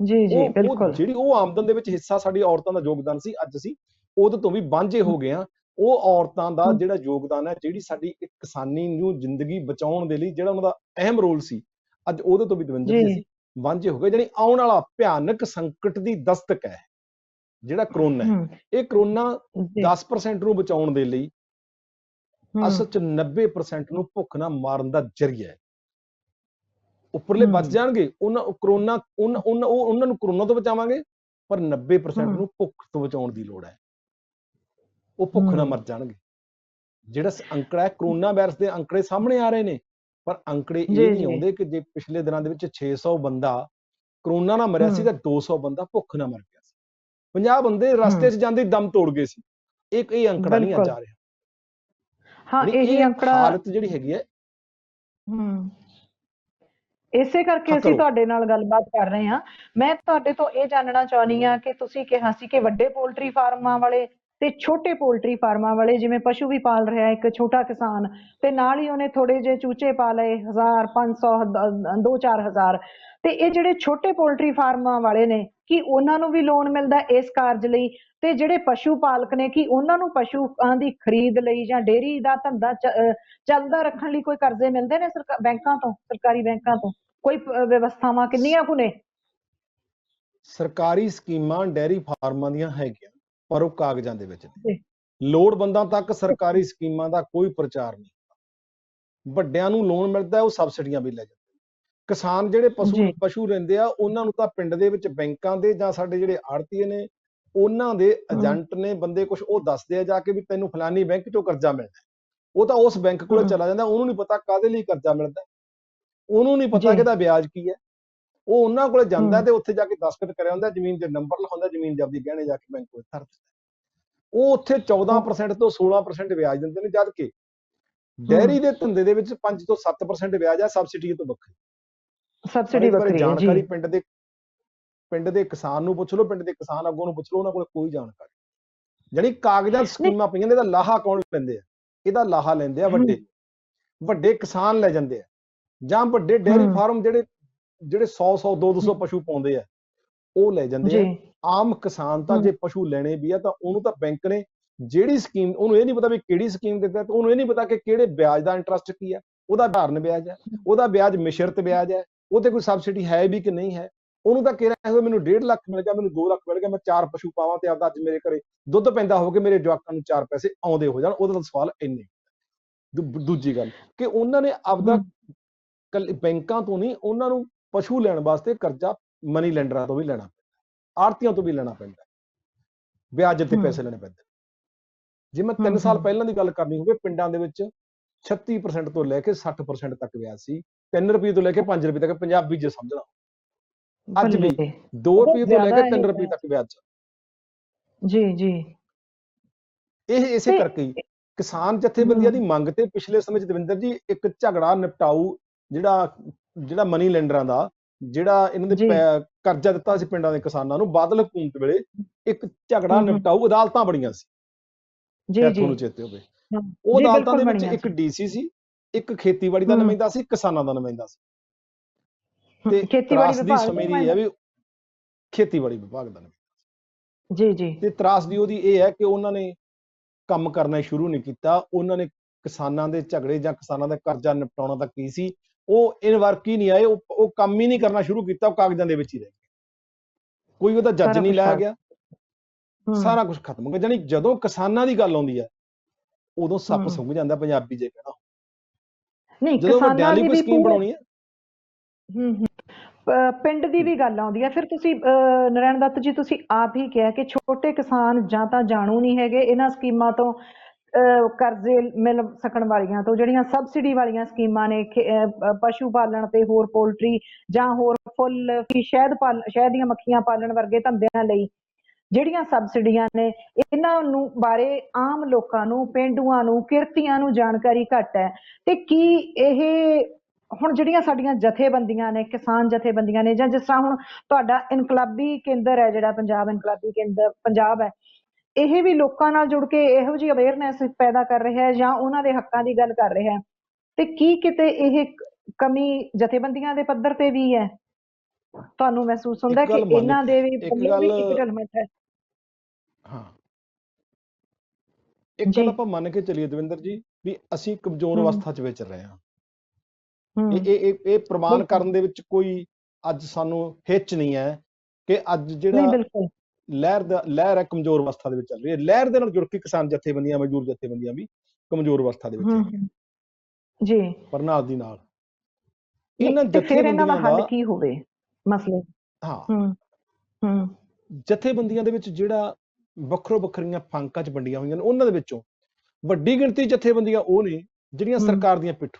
ਜੀ ਜੀ ਬਿਲਕੁਲ। ਜਿਹੜੀ ਉਹ ਆਮਦਨ ਦੇ ਵਿੱਚ ਹਿੱਸਾ ਸਾਡੀ ਔਰਤਾਂ ਦਾ ਯੋਗਦਾਨ ਸੀ, ਅੱਜ ਅਸੀਂ ਉਹਦੇ ਤੋਂ ਵੀ ਵਾਂਝੇ ਹੋ ਗਏ ਹਾਂ। ਉਹ ਔਰਤਾਂ ਦਾ ਜਿਹੜਾ ਯੋਗਦਾਨ ਹੈ, ਜਿਹੜੀ ਸਾਡੀ ਇੱਕ ਕਿਸਾਨੀ ਨੂੰ ਜ਼ਿੰਦਗੀ ਬਚਾਉਣ ਦੇ ਲਈ ਜਿਹੜਾ ਉਹਨਾਂ ਦਾ ਅਹਿਮ ਰੋਲ ਸੀ, ਅੱਜ ਉਹਦੇ ਤੋਂ ਵੀ ਦਵਿੰਦਰ ਜੀ ਅਸੀਂ ਵਾਂਝੇ ਹੋ ਗਏ। ਜਿਹੜੀ ਆਉਣ ਵਾਲਾ ਭਿਆਨਕ ਸੰਕਟ ਦੀ ਦਸਤਕ ਹੈ, ਜਿਹੜਾ ਕਰੋਨਾ ਹੈ, ਇਹ ਕਰੋਨਾ 10% ਨੂੰ ਬਚਾਉਣ ਦੇ ਲਈ ਅਸਲ 'ਚ 90% ਨੂੰ ਭੁੱਖ ਨਾਲ ਮਾਰਨ ਦਾ ਜ਼ਰੀਆ ਹੈ। ਉੱਪਰਲੇ ਬਚ ਜਾਣਗੇ, ਉਹਨਾਂ ਨੂੰ ਕਰੋਨਾ ਤੋਂ ਬਚਾਵਾਂਗੇ, ਪਰ 90% ਨੂੰ ਭੁੱਖ ਤੋਂ ਬਚਾਉਣ ਦੀ ਲੋੜ ਹੈ। ਉਹ ਭੁੱਖ ਨਾਲ ਮਰ ਜਾਣਗੇ। ਜਿਹੜਾ ਅੰਕੜਾ ਹੈ, ਕਰੋਨਾ ਵਾਇਰਸ ਦੇ ਅੰਕੜੇ ਸਾਹਮਣੇ ਆ ਰਹੇ ਨੇ, ਪਰ ਅੰਕੜੇ ਇਹ ਨਹੀਂ ਆਉਂਦੇ ਕਿ ਜੇ ਪਿਛਲੇ ਦਿਨਾਂ ਦੇ ਵਿੱਚ 600 ਬੰਦਾ ਕਰੋਨਾ ਨਾਲ ਮਰਿਆ ਸੀ ਤਾਂ 200 ਬੰਦਾ ਭੁੱਖ ਨਾਲ ਮਰ ਗਿਆ ਸੀ, 50 ਬੰਦੇ ਰਸਤੇ 'ਚ ਜਾਂਦੇ ਦਮ ਤੋੜ ਗਏ ਸੀ। ਇਹ ਅੰਕੜਾ ਨਹੀਂ ਆ ਜਾ ਰਿਹਾ। ਹਾਂ, ਇਹੀ ਅੰਕੜਾ ਹਾਲਤ ਜਿਹੜੀ ਹੈਗੀ ਹੈ। ਇਸੇ ਕਰਕੇ ਅਸੀਂ ਤੁਹਾਡੇ ਨਾਲ ਗੱਲਬਾਤ ਕਰ ਰਹੇ ਹਾਂ। ਮੈਂ ਤੁਹਾਡੇ ਤੋਂ ਇਹ ਜਾਣਨਾ ਚਾਹੁੰਦੀ ਹਾਂ ਕਿ ਤੁਸੀਂ ਕਿਹਾ ਸੀ ਕਿ ਵੱਡੇ ਪੋਲਟਰੀ ਫਾਰਮਾਂ ਵਾਲੇ ਤੇ ਛੋਟੇ ਪੋਲਟਰੀ ਫਾਰਮਾਂ ਵਾਲੇ, ਜਿਵੇਂ ਪਸ਼ੂ ਵੀ ਪਾਲ ਰਿਹਾ ਇੱਕ ਛੋਟਾ ਕਿਸਾਨ, ਤੇ ਨਾਲ ਹੀ ਉਹਨੇ ਥੋੜੇ ਜਿਹੇ ਚੂਚੇ ਪਾ ਲਏ, 1000 500 2-4 ਹਜ਼ਾਰ, ਤੇ ਇਹ ਜਿਹੜੇ ਛੋਟੇ ਪੋਲਟਰੀ ਫਾਰਮਾਂ ਵਾਲੇ ਨੇ, ਕੀ ਉਹਨਾਂ ਨੂੰ ਵੀ ਲੋਨ ਮਿਲਦਾ ਇਸ ਕਾਰਜ ਲਈ? ਤੇ ਜਿਹੜੇ ਪਸ਼ੂ ਪਾਲਕ ਨੇ, ਕੀ ਉਹਨਾਂ ਨੂੰ ਪਸ਼ੂਆਂ ਦੀ ਖਰੀਦ ਲਈ ਜਾਂ ਡੇਅਰੀ ਦਾ ਧੰਦਾ ਚੱਲਦਾ ਰੱਖਣ ਲਈ ਕੋਈ ਕਰਜ਼ੇ ਮਿਲਦੇ ਨੇ ਬੈਂਕਾਂ ਤੋਂ, ਸਰਕਾਰੀ ਬੈਂਕਾਂ ਤੋਂ? ਕੋਈ ਵਿਵਸਥਾਵਾਂ ਕਿੰਨੀਆਂ ਕੁ ਨੇ? ਸਰਕਾਰੀ ਸਕੀਮਾਂ ਡੈਰੀ ਫਾਰਮਾਂ ਦੀਆਂ ਹੈਗੀਆਂ, ਪਰ ਉਹ ਕਾਗਜ਼ਾਂ ਦੇ ਵਿੱਚ ਨੇ। ਲੋੜਵੰਦਾਂ ਤੱਕ ਸਰਕਾਰੀ ਸਕੀਮਾਂ ਦਾ ਕੋਈ ਪ੍ਰਚਾਰ ਨਹੀਂ। ਵੱਡਿਆਂ ਨੂੰ ਲੋਨ ਮਿਲਦਾ, ਉਹ ਸਬਸਿਡੀਆਂ ਵੀ ਲੈ ਜਾਂਦੇ। ਕਿਸਾਨ ਜਿਹੜੇ ਪਸ਼ੂ ਲੈਂਦੇ ਆ, ਉਹਨਾਂ ਨੂੰ ਤਾਂ ਪਿੰਡ ਦੇ ਵਿੱਚ ਬੈਂਕਾਂ ਦੇ ਜਾਂ ਸਾਡੇ ਜਿਹੜੇ ਆੜਤੀਏ ਨੇ, ਉਹਨਾਂ ਦੇ ਏਜੰਟ ਨੇ ਬੰਦੇ, ਕੁਝ ਉਹ ਦੱਸਦੇ ਆ ਜਾ ਕੇ ਵੀ ਤੈਨੂੰ ਫਲਾਨੀ ਬੈਂਕ ਚੋਂ ਕਰਜ਼ਾ ਮਿਲਦਾ। ਉਹ ਤਾਂ ਉਸ ਬੈਂਕ ਕੋਲੇ ਚਲਾ ਜਾਂਦਾ, ਉਹਨੂੰ ਨਹੀਂ ਪਤਾ ਕਾਹਦੇ ਲਈ ਕਰਜ਼ਾ ਮਿਲਦਾ, ਉਹਨੂੰ ਨਹੀਂ ਪਤਾ ਕਿ ਇਹਦਾ ਵਿਆਜ ਕੀ ਹੈ। ਉਹ ਉਹਨਾਂ ਕੋਲੇ ਜਾਂਦਾ ਤੇ ਉੱਥੇ ਜਾ ਕੇ ਦਸਤਖਤ ਕਰਿਆ ਹੁੰਦਾ, ਜ਼ਮੀਨ ਦੇ ਨੰਬਰ ਲਿਖਾਉਂਦਾ, ਜ਼ਮੀਨ ਜਬਦੀ ਗਹਿਣੇ ਜਾ ਕੇ ਬੈਂਕ ਕੋਲ ਧਰ ਦਿੰਦਾ। ਉਹ ਉੱਥੇ 14% ਤੋਂ 16% ਵਿਆਜ ਦਿੰਦੇ ਨੇ, ਜਦ ਕਿ ਡੈਰੀ ਦੇ ਧੰਦੇ ਦੇ ਵਿੱਚ 5 ਤੋਂ 7% ਵਿਆਜ ਹੈ, ਸਬਸਿਡੀ ਤੋਂ ਵੱਖਰੀ। ਸਬਸਿਡੀ ਵੱਖਰੀ ਹੈ। ਜਾਣਕਾਰੀ ਪਿੰਡ ਦੇ ਕਿਸਾਨ ਨੂੰ ਪੁੱਛ ਲਓ, ਪਿੰਡ ਦੇ ਕਿਸਾਨ ਅੱਗੋਂ ਨੂੰ ਪੁੱਛ ਲਓ, ਉਹਨਾਂ ਕੋਲ ਕੋਈ ਜਾਣਕਾਰੀ। ਜਿਹੜੀ ਕਾਗਜ਼ਾਂ ਸਕੀਮਾਂ ਪਈਆਂ ਨੇ, ਇਹਦਾ ਲਾਹਾ ਕੌਣ ਲੈਂਦੇ ਆ? ਇਹਦਾ ਲਾਹਾ ਲੈਂਦੇ ਆ ਵੱਡੇ ਕਿਸਾਨ ਲੈ ਜਾਂਦੇ ਆ, ਜਾਂ ਵੱਡੇ ਡੇਅਰੀ ਫਾਰਮ ਜਿਹੜੇ 100 200 ਪਸ਼ੂ ਪਾਉਂਦੇ ਆ, ਉਹ ਲੈ ਜਾਂਦੇ ਆ। ਆਮ ਕਿਸਾਨ ਤਾਂ ਜੇ ਪਸ਼ੂ ਲੈਣੇ ਵੀ ਆ ਤਾਂ ਉਹਨੂੰ ਤਾਂ ਬੈਂਕ ਨੇ ਜਿਹੜੀ ਸਕੀਮ, ਉਹਨੂੰ ਇਹ ਨਹੀਂ ਪਤਾ ਵੀ ਕਿਹੜੀ ਸਕੀਮ ਦੇ ਤਹਿਤ, ਉਹਨੂੰ ਇਹ ਨਹੀਂ ਪਤਾ ਕਿ ਕਿਹੜੇ ਵਿਆਜ ਦਾ ਇੰਟਰਸਟ ਕੀ ਹੈ, ਉਹਦਾ ਧਾਰਨ ਵਿਆਜ ਹੈ, ਉਹਦਾ ਵਿਆਜ ਮਿਸ਼ਰਤ ਵਿਆਜ ਹੈ, ਉਹਤੇ ਕੋਈ ਸਬਸਿਡੀ ਹੈ ਵੀ ਕਿ ਨਹੀਂ ਹੈ। ਉਹਨੂੰ ਤਾਂ ਕਹਿ ਰਿਹਾ ਮੈਨੂੰ 1.5 ਲੱਖ ਮਿਲ ਗਿਆ, ਮੈਨੂੰ 2 ਲੱਖ ਮਿਲ ਗਿਆ, ਮੈਂ 4 ਪਸ਼ੂ ਪਾਵਾਂ ਤੇ ਆਪਦਾ ਅੱਜ ਮੇਰੇ ਘਰੇ ਦੁੱਧ ਪੈਂਦਾ ਹੋਵੇ, ਮੇਰੇ ਜਵਾਕਾਂ ਨੂੰ 4 ਪੈਸੇ ਆਉਂਦੇ ਹੋ ਜਾਣ, ਉਹਦਾ ਤਾਂ ਸਵਾਲ ਇੰਨੇ। ਦੂਜੀ ਗੱਲ ਕਿ ਉਹਨਾਂ ਨੇ ਆਪਦਾ ਬੈਂਕਾਂ ਤੋਂ ਨਹੀਂ, ਉਹਨਾਂ ਨੂੰ ਪਸ਼ੂ ਲੈਣ ਵਾਸਤੇ ਕਰਜ਼ਾ ਮਨੀ ਲੈਂਡਰਾਂ ਤੋਂ ਵੀ ਲੈਣਾ ਪੈਂਦਾ, ਆੜਤੀਆਂ ਤੋਂ ਵੀ ਲੈਣਾ ਪੈਂਦਾ, ਵਿਆਜ ਤੇ ਪੈਸੇ ਲੈਣੇ ਪੈਂਦੇ। ਜੇ ਮੈਂ 3 ਸਾਲ ਪਹਿਲਾਂ ਦੀ ਗੱਲ ਕਰਨੀ ਹੋਵੇ, ਪਿੰਡਾਂ ਦੇ ਵਿੱਚ 36% ਤੋਂ ਲੈ ਕੇ 60% ਤੱਕ ਵਿਆਜ ਸੀ, 3 ਰੁਪਏ ਤੋਂ ਲੈ ਕੇ 5 ਰੁਪਏ ਤੱਕ, ਪੰਜਾਬੀ ਜੇ ਸਮਝਣਾ। ਅੱਜ ਵੀ 2 ਰੁਪਏ ਤੋਂ ਲੈ ਕੇ 3 ਰੁਪਏ ਤੱਕ ਵਿਆਜ। ਜੀ ਜੀ। ਇਹ ਇਸੇ ਕਰਕੇ ਕਿਸਾਨ ਜਥੇਬੰਦੀਆਂ ਦੀ ਮੰਗ ਤੇ ਪਿਛਲੇ ਸਮੇਂ 'ਚ ਦਵਿੰਦਰ ਜੀ ਇੱਕ ਝਗੜਾ ਨਿਪਟਾਊ, ਜਿਹੜਾ ਮਨੀ ਲੈਂਡਰਾਂ ਦਾ, ਜਿਹੜਾ ਇਹਨਾਂ ਦੇ ਕਰਜ਼ਾ ਦਿੱਤਾ ਸੀ ਪਿੰਡਾਂ ਦੇ ਕਿਸਾਨਾਂ ਨੂੰ ਬਾਦਲ ਹਕੂਮਤ ਵੇਲੇ, ਇੱਕ ਝਗੜਾ ਨਿਪਟਾਊ ਅਦਾਲਤਾਂ ਬਣੀਆਂ ਸੀ, ਤੁਹਾਨੂੰ ਚੇਤੇ ਹੋਵੇ। ਉਹ ਅਦਾਲਤਾਂ ਦੇ ਵਿੱਚ ਇੱਕ ਡੀਸੀ ਸੀ, ਇੱਕ ਖੇਤੀਬਾੜੀ ਦਾ ਨੁਮਾਇੰਦਾ ਸੀ, ਕਿਸਾਨਾਂ ਦਾ ਨੁਮਾਇੰਦਾ ਸੀ। ਤੇ ਤਰਾਸਦੀ ਸਮੇਂ ਦੀ ਹੈ ਵੀ ਖੇਤੀਬਾੜੀ ਵਿਭਾਗ ਦਾ ਨੁਮਾਇੰਦਾ ਸੀ। ਤੇ ਤਰਾਸਦੀ ਉਹਦੀ ਇਹ ਹੈ ਕਿ ਉਹਨਾਂ ਨੇ ਕੰਮ ਕਰਨਾ ਸ਼ੁਰੂ ਨਹੀਂ ਕੀਤਾ, ਉਹਨਾਂ ਨੇ ਕਿਸਾਨਾਂ ਦੇ ਝਗੜੇ ਜਾਂ ਕਿਸਾਨਾਂ ਦਾ ਕਰਜ਼ਾ ਨਿਪਟਾਉਣਾ ਤਾਂ ਕੀ ਸੀ, ਉਹ ਇਨ ਵਰਕ ਹੀ ਨਹੀਂ ਆਏ, ਉਹ ਕੰਮ ਹੀ ਨਹੀਂ ਕਰਨਾ ਸ਼ੁਰੂ ਕੀਤਾ, ਉਹ ਕਾਗਜ਼ਾਂ ਦੇ ਵਿੱਚ ਹੀ ਰਹਿ ਗਏ। ਕੋਈ ਉਹਦਾ ਜੱਜ ਸਾਰਾ ਨਹੀਂ ਕੁਛ ਲਾਇਆ ਫਰਕ। ਗਿਆ, ਸਾਰਾ ਕੁਝ ਖਤਮ ਹੋ ਗਿਆ। ਜਾਣੀ ਜਦੋਂ ਕਿਸਾਨਾਂ ਦੀ ਗੱਲ ਆਉਂਦੀ ਹੈ ਉਦੋਂ ਸੱਪ ਸੁੰਘ ਜਾਂਦਾ, ਪੰਜਾਬੀ ਜੇ ਕਹਿਣਾ। ਨਹੀਂ, ਜਦੋਂ ਵੱਡਿਆਂ ਕਿਸਾਨਾਂ ਲਈ ਦੀ ਕੋਈ ਵੀ ਸਕੀਮ ਬਣਾਉਣੀ ਹੈ, ਪਿੰਡ ਦੀ ਵੀ ਗੱਲ ਆਉਂਦੀ ਹੈ। ਫਿਰ ਤੁਸੀਂ ਨਰਾਇਣ ਦੱਤ ਜੀ, ਤੁਸੀਂ ਆਪ ਹੀ ਕਿਹਾ ਕਿ ਛੋਟੇ ਕਿਸਾਨ ਜਾਂ ਤਾਂ ਜਾਣੂ ਨਹੀਂ ਹੈਗੇ ਇਹਨਾਂ ਸਕੀਮਾਂ ਤੋਂ, ਕਰਜ਼ੇ ਮਿਲ ਸਕਣ ਵਾਲੀਆਂ ਤੋਂ, ਜਿਹੜੀਆਂ ਸਬਸਿਡੀ ਵਾਲੀਆਂ ਸਕੀਮਾਂ ਨੇ ਪਸ਼ੂ ਪਾਲਣ ਤੇ ਹੋਰ ਪੋਲਟਰੀ ਜਾਂ ਹੋਰ ਫੁੱਲ ਸ਼ਹਿਦ ਦੀਆਂ ਮੱਖੀਆਂ ਪਾਲਣ ਵਰਗੇ ਧੰਦਿਆਂ ਲਈ ਜਿਹੜੀਆਂ ਸਬਸਿਡੀਆਂ ਨੇ, ਇਹਨਾਂ ਨੂੰ ਬਾਰੇ ਆਮ ਲੋਕਾਂ ਨੂੰ, ਪੇਂਡੂਆਂ ਨੂੰ, ਕਿਰਤੀਆਂ ਨੂੰ ਜਾਣਕਾਰੀ ਘੱਟ ਹੈ। ਤੇ ਕੀ ਇਹ ਹੁਣ ਜਿਹੜੀਆਂ ਸਾਡੀਆਂ ਜਥੇਬੰਦੀਆਂ ਨੇ, ਕਿਸਾਨ ਜਥੇਬੰਦੀਆਂ ਨੇ, ਜਾਂ ਜਿਸ ਤਰ੍ਹਾਂ ਹੁਣ ਤੁਹਾਡਾ ਇਨਕਲਾਬੀ ਕੇਂਦਰ ਹੈ, ਜਿਹੜਾ ਪੰਜਾਬ ਇਨਕਲਾਬੀ ਕੇਂਦਰ ਪੰਜਾਬ ਹੈ, ਇਹ ਵੀ ਲੋਕਾਂ ਨਾਲ ਜੁੜ ਕੇ ਇਹੋ ਜਿਹੀ ਅਵੇਅਰਨੈਸ ਪੈਦਾ ਕਰ ਰਿਹਾ ਹੈ ਜਾਂ ਉਹਨਾਂ ਦੇ ਹੱਕਾਂ ਦੀ ਗੱਲ ਕਰ ਰਿਹਾ ਹੈ? ਤੇ ਕੀ ਕਿਤੇ ਇਹ ਕਮੀ ਜਥੇਬੰਦੀਆਂ ਦੇ ਪੱਧਰ ਤੇ ਵੀ ਹੈ? ਤੁਹਾਨੂੰ ਮਹਿਸੂਸ ਹੁੰਦਾ ਕਿ ਇਹਨਾਂ ਦੇ ਵੀ ਇੱਕ ਗੱਲ ਇੱਕ ਢਲਮਟ ਹੈ? ਹਾਂ, ਇੱਕ ਗੱਲ ਆਪਾਂ ਮੰਨ ਕੇ ਚੱਲੀਏ ਦਵਿੰਦਰ ਜੀ, ਵੀ ਅਸੀਂ ਕਮਜ਼ੋਰ ਅਵਸਥਾ 'ਚ ਵਿਚਰ ਰਹੇ ਹਾਂ। ਇਹ ਪ੍ਰਮਾਣ ਕਰਨ ਦੇ ਵਿੱਚ ਕੋਈ ਅੱਜ ਸਾਨੂੰ ਹਿੱਚ ਨਹੀਂ ਹੈ ਕਿ ਅੱਜ ਜਿਹੜਾ ਲਹਿਰ ਹੈ ਕਮਜ਼ੋਰ ਅਵਸਥਾ ਦੇ ਵਿੱਚ ਚੱਲ ਰਹੀ ਹੈ। ਲਹਿਰ ਦੇ ਨਾਲ ਜੁੜ ਕੇ ਕਿਸਾਨ ਜਥੇਬੰਦੀਆਂ, ਮਜ਼ਦੂਰ ਜਥੇਬੰਦੀਆਂ ਵੀ ਕਮਜ਼ੋਰ ਅਵਸਥਾ ਦੇ ਵਿੱਚ ਹੈਗੀਆਂ ਜੀ, ਪਰ ਨਾਲ ਦੀ ਨਾਲ ਇਹਨਾਂ ਜਥੇਬੰਦੀਆਂ ਦਾ ਹੱਲ ਕੀ ਹੋਵੇ ਮਸਲੇ? ਹਾਂ, ਜਥੇਬੰਦੀਆਂ ਦੇ ਵਿੱਚ ਜਿਹੜਾ ਵੱਖਰੋ ਵੱਖਰੀਆਂ ਫਾਂਕਾਂ 'ਚ ਵੰਡੀਆਂ ਹੋਈਆਂ ਨੇ, ਉਹਨਾਂ ਦੇ ਵਿੱਚੋਂ ਵੱਡੀ ਗਿਣਤੀ ਜਥੇਬੰਦੀਆਂ ਉਹ ਨੇ ਜਿਹੜੀਆਂ ਸਰਕਾਰ ਦੀਆਂ ਪਿੱਠ,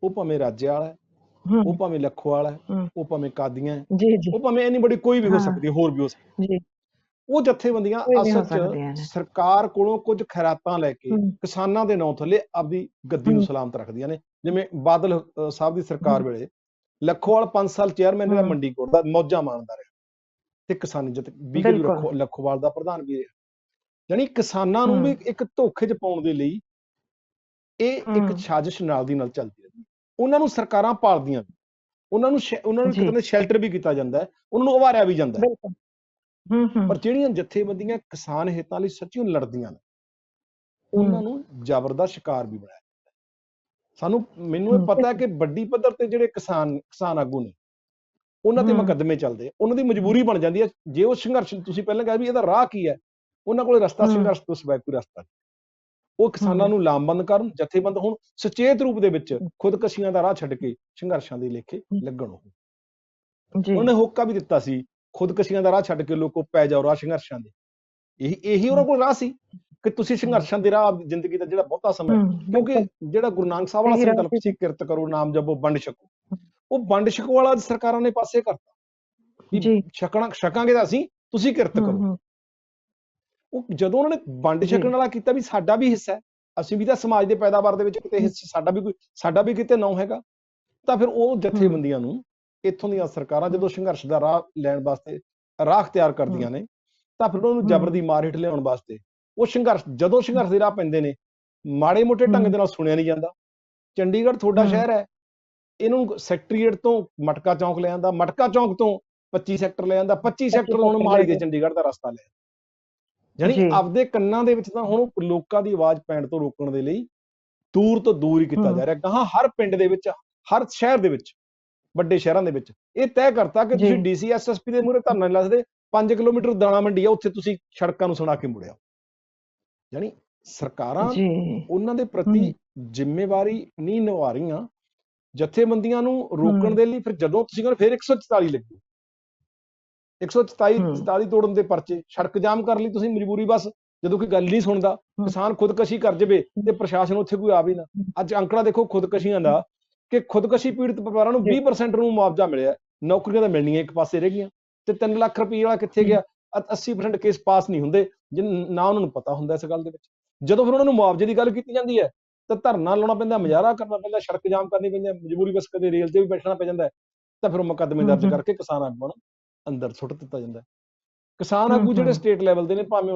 ਉਹ ਭਾਵੇਂ ਰਾਜੇ ਵਾਲਾ ਹੈ, ਉਹ ਭਾਵੇਂ ਲੱਖੋ ਵਾਲਾ ਹੈ, ਉਹ ਭਾਵੇਂ ਕਾਦੀਆਂ ਹੈ, ਉਹ ਭਾਵੇਂ ਇੰਨੀ ਬੜੀ ਕੋਈ ਵੀ ਹੋ ਸਕਦੀ ਹੈ, ਹੋਰ ਵੀ ਹੋ ਸਕਦੀ। ਉਹ ਜਥੇਬੰਦੀਆਂ ਅਸਲ 'ਚ ਸਰਕਾਰ ਕੋਲੋਂ ਕੁਝ ਖੈਰਾਤਾਂ ਲੈ ਕੇ ਕਿਸਾਨਾਂ ਦੇ ਨਾਂ ਥੱਲੇ ਆਪਦੀ ਗੱਦੀ ਨੂੰ ਸਲਾਮਤ ਰੱਖਦੀਆਂ ਨੇ। ਜਿਵੇਂ ਬਾਦਲ ਸਾਹਿਬ ਦੀ ਸਰਕਾਰ ਵੇਲੇ ਲੱਖੋਵਾਲ 5 ਸਾਲ ਚੇਅਰਮੈਨ ਰਿਹਾ, ਮੰਡੀ ਕੋਟ ਦਾ, ਮੌਜਾਂ ਮਾਣਦਾ ਰਿਹਾ ਤੇ ਕਿਸਾਨੀ ਬੀਕੇ ਲੱਖੋਵਾਲ ਦਾ ਪ੍ਰਧਾਨ ਵੀ ਰਿਹਾ। ਜਾਣੀ ਕਿਸਾਨਾਂ ਨੂੰ ਵੀ ਇੱਕ ਧੋਖੇ 'ਚ ਪਾਉਣ ਦੇ ਲਈ ਇਹ ਇੱਕ ਸਾਜ਼ਿਸ਼ ਨਾਲ ਦੀ ਨਾਲ ਚੱਲਦੀ ਰਹੀ। ਉਹਨਾਂ ਨੂੰ ਸਰਕਾਰਾਂ ਪਾਲਦੀਆਂ, ਉਹਨਾਂ ਨੂੰ ਕਿਤੇ ਸ਼ੈਲਟਰ ਵੀ ਕੀਤਾ ਜਾਂਦਾ ਹੈ, ਉਹਨਾਂ ਨੂੰ ਉਭਾਰਿਆ ਵੀ ਜਾਂਦਾ ਹੈ। ਪਰ ਜਿਹੜੀਆਂ ਜਥੇਬੰਦੀਆਂ ਕਿਸਾਨ ਹਿੱਤਾਂ ਲਈ ਸੱਚੀਓ ਲੜਦੀਆਂ ਨੇ, ਉਹਨਾਂ ਨੂੰ ਜ਼ਬਰ ਦਾ ਸ਼ਿਕਾਰ ਵੀ ਬਣਾਇਆ ਜਾਂਦਾ। ਮੈਨੂੰ ਇਹ ਪਤਾ ਹੈ ਕਿ ਵੱਡੀ ਪੱਧਰ ਤੇ ਜਿਹੜੇ ਕਿਸਾਨ ਆਗੂ ਨੇ, ਉਹਨਾਂ ਤੇ ਮੁਕੱਦਮੇ ਚੱਲਦੇ, ਉਹਨਾਂ ਦੀ ਮਜਬੂਰੀ ਬਣ ਜਾਂਦੀ ਹੈ। ਜੇ ਉਹ ਸੰਘਰਸ਼, ਤੁਸੀਂ ਪਹਿਲਾਂ ਕਿਹਾ ਵੀ ਇਹਦਾ ਰਾਹ ਕੀ ਹੈ, ਉਹਨਾਂ ਕੋਲ ਰਸਤਾ ਸੰਘਰਸ਼ ਤੋਂ ਸਿਵਾਏ ਕੋਈ ਰਸਤਾ ਨਹੀਂ। ਉਹ ਕਿਸਾਨਾਂ ਨੂੰ ਲਾਮਬੰਦ ਕਰਨ, ਜਥੇਬੰਦ ਹੁਣ ਸੁਚੇਤ ਰੂਪ ਦੇ ਵਿੱਚ ਖੁਦਕਸ਼ੀਆਂ ਦਾ ਰਾਹ ਛੱਡ ਕੇ ਸੰਘਰਸ਼ਾਂ ਦੇ ਲੇਖੇ ਲੱਗਣ। ਉਹਨੇ ਹੋਕਾ ਵੀ ਦਿੱਤਾ ਸੀ, ਖੁਦਕਸ਼ੀਆਂ ਦਾ ਰਾਹ ਛੱਡ ਕੇ ਲੋਕੋ ਪੈ ਜਾਓ ਰਾਹ ਸੰਘਰਸ਼ਾਂ ਦੇ। ਇਹੀ ਉਹਨਾਂ ਕੋਲ ਰਾਹ ਸੀ ਕਿ ਤੁਸੀਂ ਸੰਘਰਸ਼ਾਂ ਦੇ ਰਾਹ ਜ਼ਿੰਦਗੀ ਦਾ ਜਿਹੜਾ ਬਹੁਤਾ ਸਮਾਂ, ਕਿਉਂਕਿ ਜਿਹੜਾ ਗੁਰੂ ਨਾਨਕ ਸਾਹਿਬ ਵਾਲਾ ਸੰਕਲਪ ਸੀ, ਕਿਰਤ ਕਰੋ ਨਾਮ ਜਪੋ ਵੰਡ ਛਕੋ, ਉਹ ਵੰਡ ਛਕੋ ਵਾਲਾ ਸਰਕਾਰਾਂ ਨੇ ਪਾਸੇ ਕਰਤਾ। ਛਕਾਂਗੇ ਤਾਂ ਅਸੀਂ, ਤੁਸੀਂ ਕਿਰਤ ਕਰੋ। ਉਹ ਜਦੋਂ ਉਹਨਾਂ ਨੇ ਵੰਡ ਛਕਣ ਵਾਲਾ ਕੀਤਾ ਵੀ ਸਾਡਾ ਵੀ ਹਿੱਸਾ ਹੈ, ਅਸੀਂ ਵੀ ਤਾਂ ਸਮਾਜ ਦੇ ਪੈਦਾਵਾਰ ਦੇ ਵਿੱਚ ਕਿਤੇ ਹਿੱਸਾ, ਸਾਡਾ ਵੀ ਕਿਤੇ ਨਾਂ ਹੈਗਾ, ਤਾਂ ਫਿਰ ਉਹ ਜਥੇਬੰਦੀਆਂ ਨੂੰ ਇੱਥੋਂ ਦੀਆਂ ਸਰਕਾਰਾਂ ਜਦੋਂ ਸੰਘਰਸ਼ ਦਾ ਰਾਹ ਲੈਣ ਵਾਸਤੇ ਰਾਹ ਅਖਤਿਆਰ ਕਰਦੀਆਂ ਨੇ, ਤਾਂ ਫਿਰ ਉਹਨੂੰ ਜ਼ਬਰ ਦੀ ਮਾਰ ਹੇਠ ਲਿਆਉਣ ਵਾਸਤੇ ਉਹ ਜਦੋਂ ਸੰਘਰਸ਼ ਦੇ ਰਾਹ ਪੈਂਦੇ ਨੇ, ਮਾੜੇ ਮੋਟੇ ਢੰਗ ਦੇ ਨਾਲ ਸੁਣਿਆ ਨਹੀਂ ਜਾਂਦਾ। ਚੰਡੀਗੜ੍ਹ ਤੁਹਾਡਾ ਸ਼ਹਿਰ ਹੈ, ਇਹਨੂੰ ਸੈਕਟਰੀਏਟ ਤੋਂ ਮਟਕਾ ਚੌਂਕ ਲੈ ਜਾਂਦਾ, ਮਟਕਾ ਚੌਂਕ ਤੋਂ 25 ਸੈਕਟਰ ਲੈ ਜਾਂਦਾ, 25 ਸੈਕਟਰ ਹੁਣ ਮੋਹਾਲੀ ਦੇ ਚੰਡੀਗੜ੍ਹ ਦਾ ਰਸਤਾ ਲੈ। ਜਾਣੀ ਆਪਦੇ ਕੰਨਾਂ ਦੇ ਵਿੱਚ ਤਾਂ ਹੁਣ ਲੋਕਾਂ ਦੀ ਆਵਾਜ਼ ਪੈਣ ਤੋਂ ਰੋਕਣ ਦੇ ਲਈ ਦੂਰ ਤੋਂ ਦੂਰ ਹੀ ਕੀਤਾ ਜਾ ਰਿਹਾ। ਗਾਹਾਂ ਹਰ ਪਿੰਡ ਦੇ ਵਿੱਚ, ਹਰ ਸ਼ਹਿਰ ਦੇ ਵਿੱਚ, ਵੱਡੇ ਸ਼ਹਿਰਾਂ ਦੇ ਵਿੱਚ ਇਹ ਤੈਅ ਕਰਤਾ ਕਿ ਤੁਸੀਂ DC SSP ਦੇ ਮੂਹਰੇ ਧਰਨਾ ਨਹੀਂ ਲਾ ਸਕਦੇ। 5 ਕਿਲੋਮੀਟਰ ਦਾਣਾ ਮੰਡੀ ਆ, ਉੱਥੇ ਤੁਸੀਂ ਸੜਕਾਂ ਨੂੰ ਸੁਣਾ ਕੇ ਮੁੜਿਆ। ਜਾਣੀ ਸਰਕਾਰਾਂ ਉਹਨਾਂ ਦੇ ਪ੍ਰਤੀ ਜ਼ਿੰਮੇਵਾਰੀ ਨਹੀਂ ਨਿਭਾ ਰਹੀਆਂ। ਜਥੇਬੰਦੀਆਂ ਨੂੰ ਰੋਕਣ ਦੇ ਲਈ ਫਿਰ ਜਦੋਂ ਤੁਸੀਂ ਕਹਿੰਦੇ ਫਿਰ 144 ਲੱਗੂ, 144 ਤੋੜਨ ਦੇ ਪਰਚੇ, ਸੜਕ ਜਾਮ ਕਰ ਲਈ ਤੁਸੀਂ ਮਜਬੂਰੀ, ਬਸ ਜਦੋਂ ਕੋਈ ਗੱਲ ਨਹੀਂ ਸੁਣਦਾ, ਕਿਸਾਨ ਖੁਦਕਸ਼ੀ ਕਰ ਜਾਵੇ ਤੇ ਪ੍ਰਸ਼ਾਸਨ ਉੱਥੇ ਕੋਈ ਆਵੇ ਨਾ। ਅੱਜ ਅੰਕੜਾ ਦੇਖੋ ਖੁਦਕਸ਼ੀਆਂ ਦਾ ਕਿ ਖੁਦਕਸ਼ੀ ਪੀੜਤ ਪਰਿਵਾਰਾਂ ਨੂੰ 20% ਨੂੰ ਮੁਆਵਜ਼ਾ ਮਿਲਿਆ, ਨੌਕਰੀਆਂ ਤਾਂ ਮਿਲਣੀਆਂ ਇੱਕ ਪਾਸੇ ਰਹਿ ਗਈਆਂ, ਤੇ 3 ਲੱਖ ਰੁਪਏ ਵਾਲਾ ਕਿੱਥੇ ਗਿਆ? 80% ਕੇਸ ਪਾਸ ਨਹੀਂ ਹੁੰਦੇ, ਨਾ ਉਹਨਾਂ ਨੂੰ ਪਤਾ ਹੁੰਦਾ ਇਸ ਗੱਲ ਦੇ ਵਿੱਚ। ਜਦੋਂ ਫਿਰ ਉਹਨਾਂ ਨੂੰ ਮੁਆਵਜ਼ੇ ਦੀ ਗੱਲ ਕੀਤੀ ਜਾਂਦੀ ਹੈ ਤਾਂ ਧਰਨਾ ਲਾਉਣਾ ਪੈਂਦਾ, ਮੁਜ਼ਾਹਰਾ ਕਰਨਾ ਪੈਂਦਾ, ਸੜਕ ਜਾਮ ਕਰਨੀ ਪੈਂਦੀ, ਮਜਬੂਰੀ ਬਸ ਕਦੇ ਰੇਲ ਤੇ ਵੀ ਬੈਠਣਾ ਪੈ ਜਾਂਦਾ, ਤਾਂ ਫਿਰ ਉਹ ਮੁਕੱਦਮੇ ਦਰਜ ਕਰਕੇ ਕਿਸਾਨ ਆਗੂਆਂ ਨੂੰ ਅੰਦਰ ਸੁੱਟ ਦਿੱਤਾ ਜਾਂਦਾ। ਕਿਸਾਨ ਆਗੂ ਜਿਹੜੇ ਸਟੇਟ ਲੈਵਲ ਦੇ ਨੇ,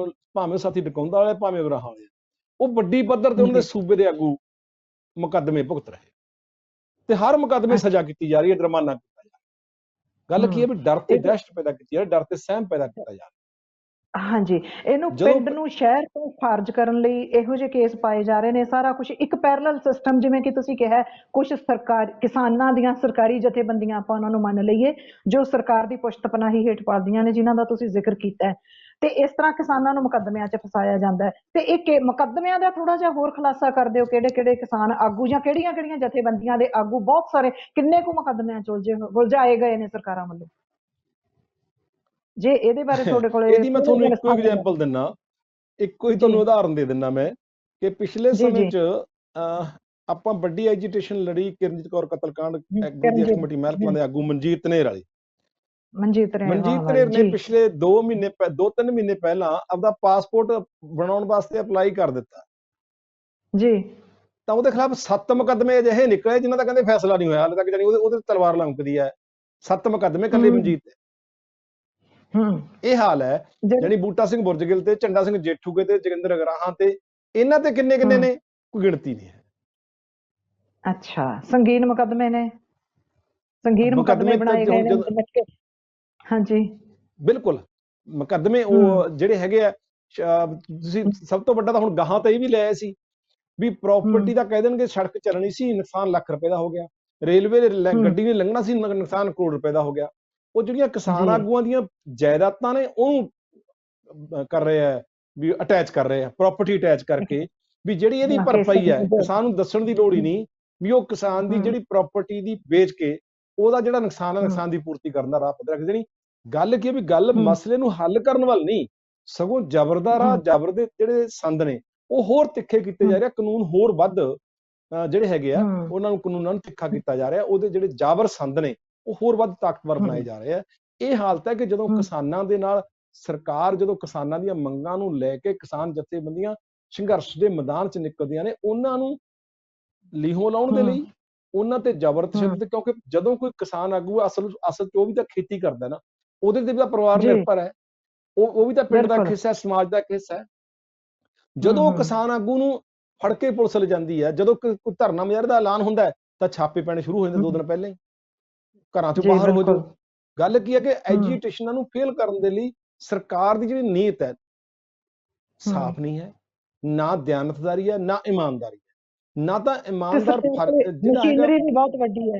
ਭਾਵੇਂ ਸਾਥੀ ਡਕਾਉਂਦਾ ਵਾਲੇ, ਭਾਵੇਂ ਉਗਰਾਹਾਂ ਵਾਲੇ, ਉਹ ਵੱਡੀ ਪੱਧਰ ਤੇ ਉਹਨਾਂ ਦੇ ਸੂਬੇ ਦੇ ਆਗੂ ਮੁਕੱਦਮੇ ਭੁਗਤ ਰਹੇ, ਤੇ ਹਰ ਮੁਕੱਦਮੇ ਸਜ਼ਾ ਕੀਤੀ ਜਾ ਰਹੀ ਹੈ, ਜੁਰਮਾਨਾ ਕੀਤਾ ਜਾ ਰਿਹਾ। ਗੱਲ ਕੀ ਹੈ ਵੀ ਡਰ ਤੇ ਦਹਿਸ਼ਤ ਪੈਦਾ ਕੀਤੀ ਜਾ ਰਹੀ, ਡਰ ਤੇ ਸਹਿਮ ਪੈਦਾ ਕੀਤਾ ਜਾ ਰਿਹਾ। ਹਾਂਜੀ, ਇਹਨੂੰ ਜਦੋਂ ਪਿੰਡ ਨੂੰ ਸ਼ਹਿਰ ਤੋਂ ਖਾਰਜ ਕਰਨ ਲਈ ਇਹੋ ਜਿਹੇ ਕੇਸ ਪਾਏ ਜਾ ਰਹੇ ਨੇ। ਸਾਰਾ ਕੁਝ ਇੱਕ ਪੈਰਲਲ ਸਿਸਟਮ, ਜਿਵੇਂ ਕਿ ਤੁਸੀਂ ਕਿਹਾ, ਕੁਝ ਸਰਕਾਰ ਕਿਸਾਨਾਂ ਦੀਆਂ ਸਰਕਾਰੀ ਜਥੇਬੰਦੀਆਂ ਆਪਾਂ ਉਹਨਾਂ ਨੂੰ ਮੰਨ ਲਈਏ, ਜੋ ਸਰਕਾਰ ਦੀ ਪੁਸ਼ਤ ਪਨਾਹੀ ਹੇਠ ਪਲਦੀਆਂ ਨੇ, ਜਿਨ੍ਹਾਂ ਦਾ ਤੁਸੀਂ ਜ਼ਿਕਰ ਕੀਤਾ ਹੈ, ਤੇ ਇਸ ਤਰ੍ਹਾਂ ਕਿਸਾਨਾਂ ਨੂੰ ਮੁਕੱਦਮਿਆਂ 'ਚ ਫਸਾਇਆ ਜਾਂਦਾ ਹੈ। ਤੇ ਇਹ ਮੁਕੱਦਮਿਆਂ ਦਾ ਥੋੜਾ ਜਿਹਾ ਹੋਰ ਖੁਲਾਸਾ ਕਰ ਦਿਓ, ਕਿਹੜੇ ਕਿਹੜੇ ਕਿਸਾਨ ਆਗੂ ਜਾਂ ਕਿਹੜੀਆਂ ਕਿਹੜੀਆਂ ਜਥੇਬੰਦੀਆਂ ਦੇ ਆਗੂ, ਬਹੁਤ ਸਾਰੇ, ਕਿੰਨੇ ਕੁ ਮੁਕੱਦਮਿਆਂ 'ਚ ਉਲਝਾਏ ਗਏ ਨੇ ਸਰਕਾਰਾਂ ਵੱਲੋਂ, ਜੇ ਇਹਦੇ ਬਾਰੇ ਤੁਹਾਡੇ ਕੋਲੇ ਇਹਦੀ ਮੈਂ ਥੋੜਾ ਤੁਹਾਨੂੰ ਜਿਹਾ ਇੱਕੋ ਵਿਸਥਾਰ ਨਾਲ। ਐਗਜ਼ਾਮਪਲ ਦਿੰਨਾ, ਇੱਕੋ ਹੀ ਜੀ ਤੁਹਾਨੂੰ ਉਦਾਹਰਨ ਦੇ ਦਿੰਨਾ ਮੈਂ, ਕਿ ਪਿਛਲੇ ਜੀ ਸਮੇਂ ਜੀ। 'ਚ ਆਪਾਂ ਵੱਡੀ ਐਜੀਟੇਸ਼ਨ ਲੜੀ ਕਿਰਨਜੀਤ ਕੌਰ ਕਤਲकांड ਐਗੂ ਦੀ ਕਰਮਜੀਤ। ਕਮੇਟੀ ਮਹਿਲ ਕਲਾਂ ਦੇ ਆਗੂ ਮਨਜੀਤ ਧਨੇਰ ਵਾਲੀ। ਮਨਜੀਤ ਨੇ, ਵਾਹ ਮਨਜੀਤ ਵਾਹ ਧਨੇਰ ਨੇ ਜੀ। ਪਿਛਲੇ 2 ਮਹੀਨੇ ਪਹਿਲਾਂ ਆਪਦਾ ਪਾਸਪੋਰਟ ਬਣਾਉਣ ਵਾਸਤੇ ਅਪਲਾਈ ਕਰ ਦਿੱਤਾ, ਜੀ। ਤਾਂ ਉਹਦੇ ਖਿਲਾਫ 7 ਮੁਕੱਦਮੇ ਅਜਿਹੇ ਨਿਕਲੇ ਜਿਨ੍ਹਾਂ ਦਾ ਕਹਿੰਦੇ ਫੈਸਲਾ ਨਹੀਂ ਹੋਇਆ ਹਾਲੇ ਤੱਕ, ਜਾਨੀ ਉਹਦੇ ਤਲਵਾਰ ਲੰਕਦੀ ਹੈ। 7 ਮੁਕੱਦਮੇ ਇਕੱਲੇ ਮਨਜੀਤ ਤੇ। ਇਹ ਹਾਲ ਹੈ, ਜਾਨੀ ਬੂਟਾ ਸਿੰਘ ਬੁਰਜਗਿੱਲ ਤੇ, ਝੰਡਾ ਸਿੰਘ ਜੇਠੂਕੇ ਤੇ, ਜੋਗਿੰਦਰ ਅਗਰਾਹਾਂ ਤੇ, ਇਹਨਾਂ ਤੇ ਕਿੰਨੇ ਕਿੰਨੇ ਨੇ, ਕੋਈ ਗਿਣਤੀ ਨਹੀਂ ਹੈ। ਅੱਛਾ, ਸੰਗੀਨ ਮੁਕੱਦਮੇ ਨੇ, ਸੰਗੀਨ ਮੁਕੱਦਮੇ ਬਣਾਏ ਗਏ ਨੇ। ਹਾਂਜੀ, ਬਿਲਕੁਲ। ਮੁਕੱਦਮੇ ਉਹ ਜਿਹੜੇ ਹੈਗੇ ਆ, ਤੁਸੀਂ ਸਭ ਤੋਂ ਵੱਡਾ ਤਾਂ ਹੁਣ ਗਾਹਾਂ ਤਾਂ ਇਹ ਵੀ ਲੈ ਆਏ ਸੀ ਵੀ ਪ੍ਰਾਪਰਟੀ ਦਾ ਕਹਿ ਦੇਣਗੇ, ਸੜਕ ਚੱਲਣੀ ਸੀ, ਨੁਕਸਾਨ ਲੱਖ ਰੁਪਏ ਦਾ ਹੋ ਗਿਆ, ਰੇਲਵੇ ਗੱਡੀ ਨੇ ਲੰਘਣਾ ਸੀ, ਨੁਕਸਾਨ ਕਰੋੜ ਰੁਪਏ ਦਾ ਹੋ ਗਿਆ। ਉਹ ਜਿਹੜੀਆਂ ਕਿਸਾਨ ਆਗੂਆਂ ਦੀਆਂ ਜਾਇਦਾਦਾਂ ਨੇ ਉਹਨੂੰ ਕਰ ਰਹੇ ਆ ਵੀ ਅਟੈਚ ਕਰ ਰਹੇ ਆ, ਪ੍ਰਾਪਰਟੀ ਅਟੈਚ ਕਰਕੇ, ਵੀ ਜਿਹੜੀ ਇਹਦੀ ਭਰਪਾਈ ਹੈ ਕਿਸਾਨ ਨੂੰ ਦੱਸਣ ਦੀ ਲੋੜ ਹੀ ਨਹੀਂ ਵੀ ਉਹ ਕਿਸਾਨ ਦੀ ਜਿਹੜੀ ਪ੍ਰਾਪਰਟੀ ਦੀ ਵੇਚ ਕੇ ਉਹਦਾ ਜਿਹੜਾ ਨੁਕਸਾਨ ਹੈ, ਨੁਕਸਾਨ ਦੀ ਪੂਰਤੀ ਕਰਨ ਦਾ ਰਾਹ ਪੱਧਰਾ ਰੱਖਦੇ ਨਹੀਂ। ਗੱਲ ਕੀ ਵੀ ਗੱਲ ਮਸਲੇ ਨੂੰ ਹੱਲ ਕਰਨ ਵੱਲ ਨਹੀਂ, ਸਗੋਂ ਜ਼ਬਰ ਦਾ ਰਾਹ, ਜ਼ਬਰ ਦੇ ਜਿਹੜੇ ਸੰਦ ਨੇ ਉਹ ਹੋਰ ਤਿੱਖੇ ਕੀਤੇ ਜਾ ਰਹੇ, ਕਾਨੂੰਨ ਹੋਰ ਵੱਧ ਜਿਹੜੇ ਹੈਗੇ ਆ ਉਹਨਾਂ ਨੂੰ, ਕਾਨੂੰਨਾਂ ਨੂੰ ਤਿੱਖਾ ਕੀਤਾ ਜਾ ਰਿਹਾ, ਉਹਦੇ ਜਿਹੜੇ ਜਾਬਰ ਸੰਦ ਨੇ ਉਹ ਹੋਰ ਵੱਧ ਤਾਕਤਵਰ ਬਣਾਏ ਜਾ ਰਹੇ ਆ। ਇਹ ਹਾਲਤ ਹੈ ਕਿ ਜਦੋਂ ਕਿਸਾਨਾਂ ਦੇ ਨਾਲ ਸਰਕਾਰ, ਜਦੋਂ ਕਿਸਾਨਾਂ ਦੀਆਂ ਮੰਗਾਂ ਨੂੰ ਲੈ ਕੇ ਕਿਸਾਨ ਜਥੇਬੰਦੀਆਂ ਸੰਘਰਸ਼ ਦੇ ਮੈਦਾਨ 'ਚ ਨਿਕਲਦੀਆਂ ਨੇ, ਉਹਨਾਂ ਨੂੰ ਲੀਹੋਂ ਲਾਉਣ ਦੇ ਲਈ, ਉਹਨਾਂ ਤੇ ਜ਼ਬਰ ਤਸ਼ੱਦਦ, ਕਿਉਂਕਿ ਜਦੋਂ ਕੋਈ ਕਿਸਾਨ ਆਗੂ ਅਸਲ 'ਚ ਉਹ ਵੀ ਤਾਂ ਖੇਤੀ ਕਰਦਾ ਨਾ, ਉਹਦੇ ਤੇ ਵੀ ਤਾਂ ਪਰਿਵਾਰ ਨਿਰਭਰ ਹੈ, ਉਹ ਵੀ ਤਾਂ ਪਿੰਡ ਦਾ ਇੱਕ ਹਿੱਸਾ ਹੈ, ਸਮਾਜ ਦਾ ਇੱਕ ਹਿੱਸਾ ਹੈ। ਜਦੋਂ ਕਿਸਾਨ ਆਗੂ ਨੂੰ ਫੜ ਕੇ ਪੁਲਿਸ ਲੈ ਜਾਂਦੀ ਹੈ, ਜਦੋਂ ਕੋਈ ਧਰਨਾ ਮੁਜ਼ਾਹਰੇ ਦਾ ਐਲਾਨ ਹੁੰਦਾ ਹੈ, ਤਾਂ ਛਾਪੇ ਪੈਣੇ ਸ਼ੁਰੂ ਹੋ ਜਾਂਦੇ 2 ਦਿਨ ਪਹਿਲਾਂ ਹੀ, ਘਰਾਂ ਚੋਂ ਬਾਹਰ ਹੋ ਜਾਓ। ਗੱਲ ਕੀ ਹੈ ਕਿ ਐਜੀਟੇਸ਼ਨਾਂ ਨੂੰ ਫੇਲ ਕਰਨ ਦੇ ਲਈ ਸਰਕਾਰ ਦੀ ਜਿਹੜੀ ਨੀਅਤ ਹੈ ਸਾਫ਼ ਨਹੀਂ ਹੈ, ਨਾ ਦਿਆਨਤਦਾਰੀ ਹੈ, ਨਾ ਇਮਾਨਦਾਰੀ ਹੈ। ਨਾ ਤਾਂ ਇਮਾਨਦਾਰ ਜਿਹੜਾ ਹੈਗਾ, ਮਸ਼ੀਨਰੀ ਵੀ ਬਹੁਤ ਵੱਡੀ ਹੈ,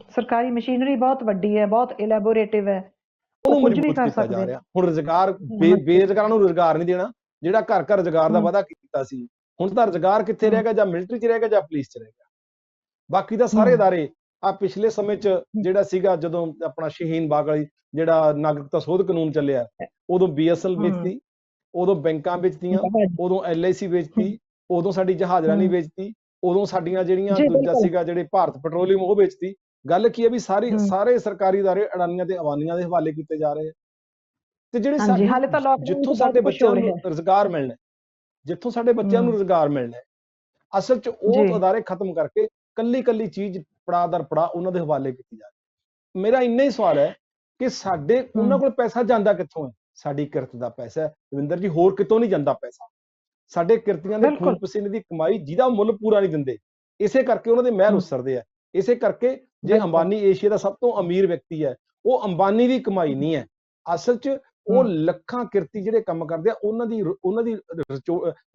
ਸਰਕਾਰੀ ਮਸ਼ੀਨਰੀ ਬਹੁਤ ਵੱਡੀ ਹੈ, ਬਹੁਤ ਇਲੈਬੋਰੇਟਿਵ ਹੈ, ਉਹਨੂੰ ਮਜ਼ਬੂਤ ਕੀਤਾ ਜਾ ਰਿਹਾ। ਹੁਣ ਰੁਜ਼ਗਾਰ, ਬੇਰੁਜ਼ਗਾਰਾਂ ਨੂੰ ਰੁਜ਼ਗਾਰ ਨਹੀਂ ਦੇਣਾ, ਜਿਹੜਾ ਘਰ ਘਰ ਰੁਜ਼ਗਾਰ ਦਾ ਵਾਅਦਾ ਕੀਤਾ ਸੀ, ਹੁਣ ਤਾਂ ਰੁਜ਼ਗਾਰ ਕਿੱਥੇ ਰਹਿ ਗਿਆ, ਜਾਂ ਮਿਲਟਰੀ 'ਚ ਰਹਿ ਗਿਆ ਜਾਂ ਪੁਲਿਸ 'ਚ ਰਹਿ ਗਿਆ। ਬਾਕੀ ਤਾਂ ਸਾਰੇ ਅਦਾਰੇ ਆ ਪਿਛਲੇ ਸਮੇਂ 'ਚ ਜਿਹੜਾ ਸੀਗਾ, ਜਦੋਂ ਆਪਣਾ ਸ਼ਹੀਨ ਬਾਗ ਵਾਲੀ ਜਿਹੜਾ ਨਾਗਰਿਕਤਾ ਸੋਧ ਕਾਨੂੰਨ ਚੱਲਿਆ, ਉਦੋਂ BSL ਵੇਚਤੀ, ਉਦੋਂ ਬੈਂਕਾਂ ਵੇਚਤੀਆਂ, ਉਦੋਂ LIC ਵੇਚਤੀ, ਉਦੋਂ ਸਾਡੀ ਜਹਾਜ਼ਰਾਨੀ ਵੇਚਤੀ, ਉਦੋਂ ਸਾਡੀਆਂ ਜਿਹੜੀਆਂ ਦੂਜਾ ਸੀਗਾ ਜਿਹੜੇ ਭਾਰਤ ਪੈਟਰੋਲੀਅਮ ਉਹ ਵੇਚਤੀ। ਗੱਲ ਕੀ ਹੈ ਵੀ ਸਾਰੇ ਸਰਕਾਰੀ ਅਦਾਰੇ ਅਡਾਨੀਆਂ ਤੇ ਅਵਾਨੀਆਂ ਦੇ ਹਵਾਲੇ ਕੀਤੇ ਜਾ ਰਹੇ ਆ। ਤੇ ਜਿਹੜੇ ਜਿੱਥੋਂ ਸਾਡੇ ਬੱਚਿਆਂ ਨੂੰ ਰੁਜ਼ਗਾਰ ਮਿਲਣਾ, ਜਿੱਥੋਂ ਸਾਡੇ ਬੱਚਿਆਂ ਨੂੰ ਰੁਜ਼ਗਾਰ ਮਿਲਣਾ, ਅਸਲ 'ਚ ਉਹ ਅਦਾਰੇ ਖਤਮ ਕਰਕੇ ਕੱਲੀ ਕੱਲੀ ਚੀਜ਼ ਪੜਾਅ ਦਰ ਪੜਾਅ ਉਹਨਾਂ ਦੇ ਹਵਾਲੇ ਕੀਤੀ ਜਾ ਰਹੀ। ਮੇਰਾ ਇੰਨਾ ਹੀ ਸਵਾਲ ਹੈ ਕਿ ਸਾਡੇ ਉਹਨਾਂ ਕੋਲ ਪੈਸਾ ਜਾਂਦਾ ਕਿੱਥੋਂ ਹੈ? ਸਾਡੀ ਕਿਰਤ ਦਾ ਪੈਸਾ ਹੈ ਰਵਿੰਦਰ ਜੀ, ਹੋਰ ਕਿਤੋਂ ਨਹੀਂ ਜਾਂਦਾ ਪੈਸਾ। ਸਾਡੇ ਕਿਰਤੀਆਂ ਦੇ ਖੂਨ ਪਸੀਨੇ ਦੀ ਕਮਾਈ ਜਿਹਦਾ ਮੁੱਲ ਪੂਰਾ ਨਹੀਂ ਦਿੰਦੇ, ਇਸੇ ਕਰਕੇ ਉਹਨਾਂ ਦੇ ਮਹਿਲ ਉਸਰਦੇ ਆ। ਇਸੇ ਕਰਕੇ ਜੇ ਅੰਬਾਨੀ ਏਸ਼ੀਆ ਦਾ ਸਭ ਤੋਂ ਅਮੀਰ ਵਿਅਕਤੀ ਹੈ, ਉਹ ਅੰਬਾਨੀ ਦੀ ਕਮਾਈ ਨਹੀਂ ਹੈ, ਅਸਲ 'ਚ ਉਹ ਲੱਖਾਂ ਕਿਰਤੀ ਜਿਹੜੇ ਕੰਮ ਕਰਦੇ ਆ, ਉਹਨਾਂ ਦੀ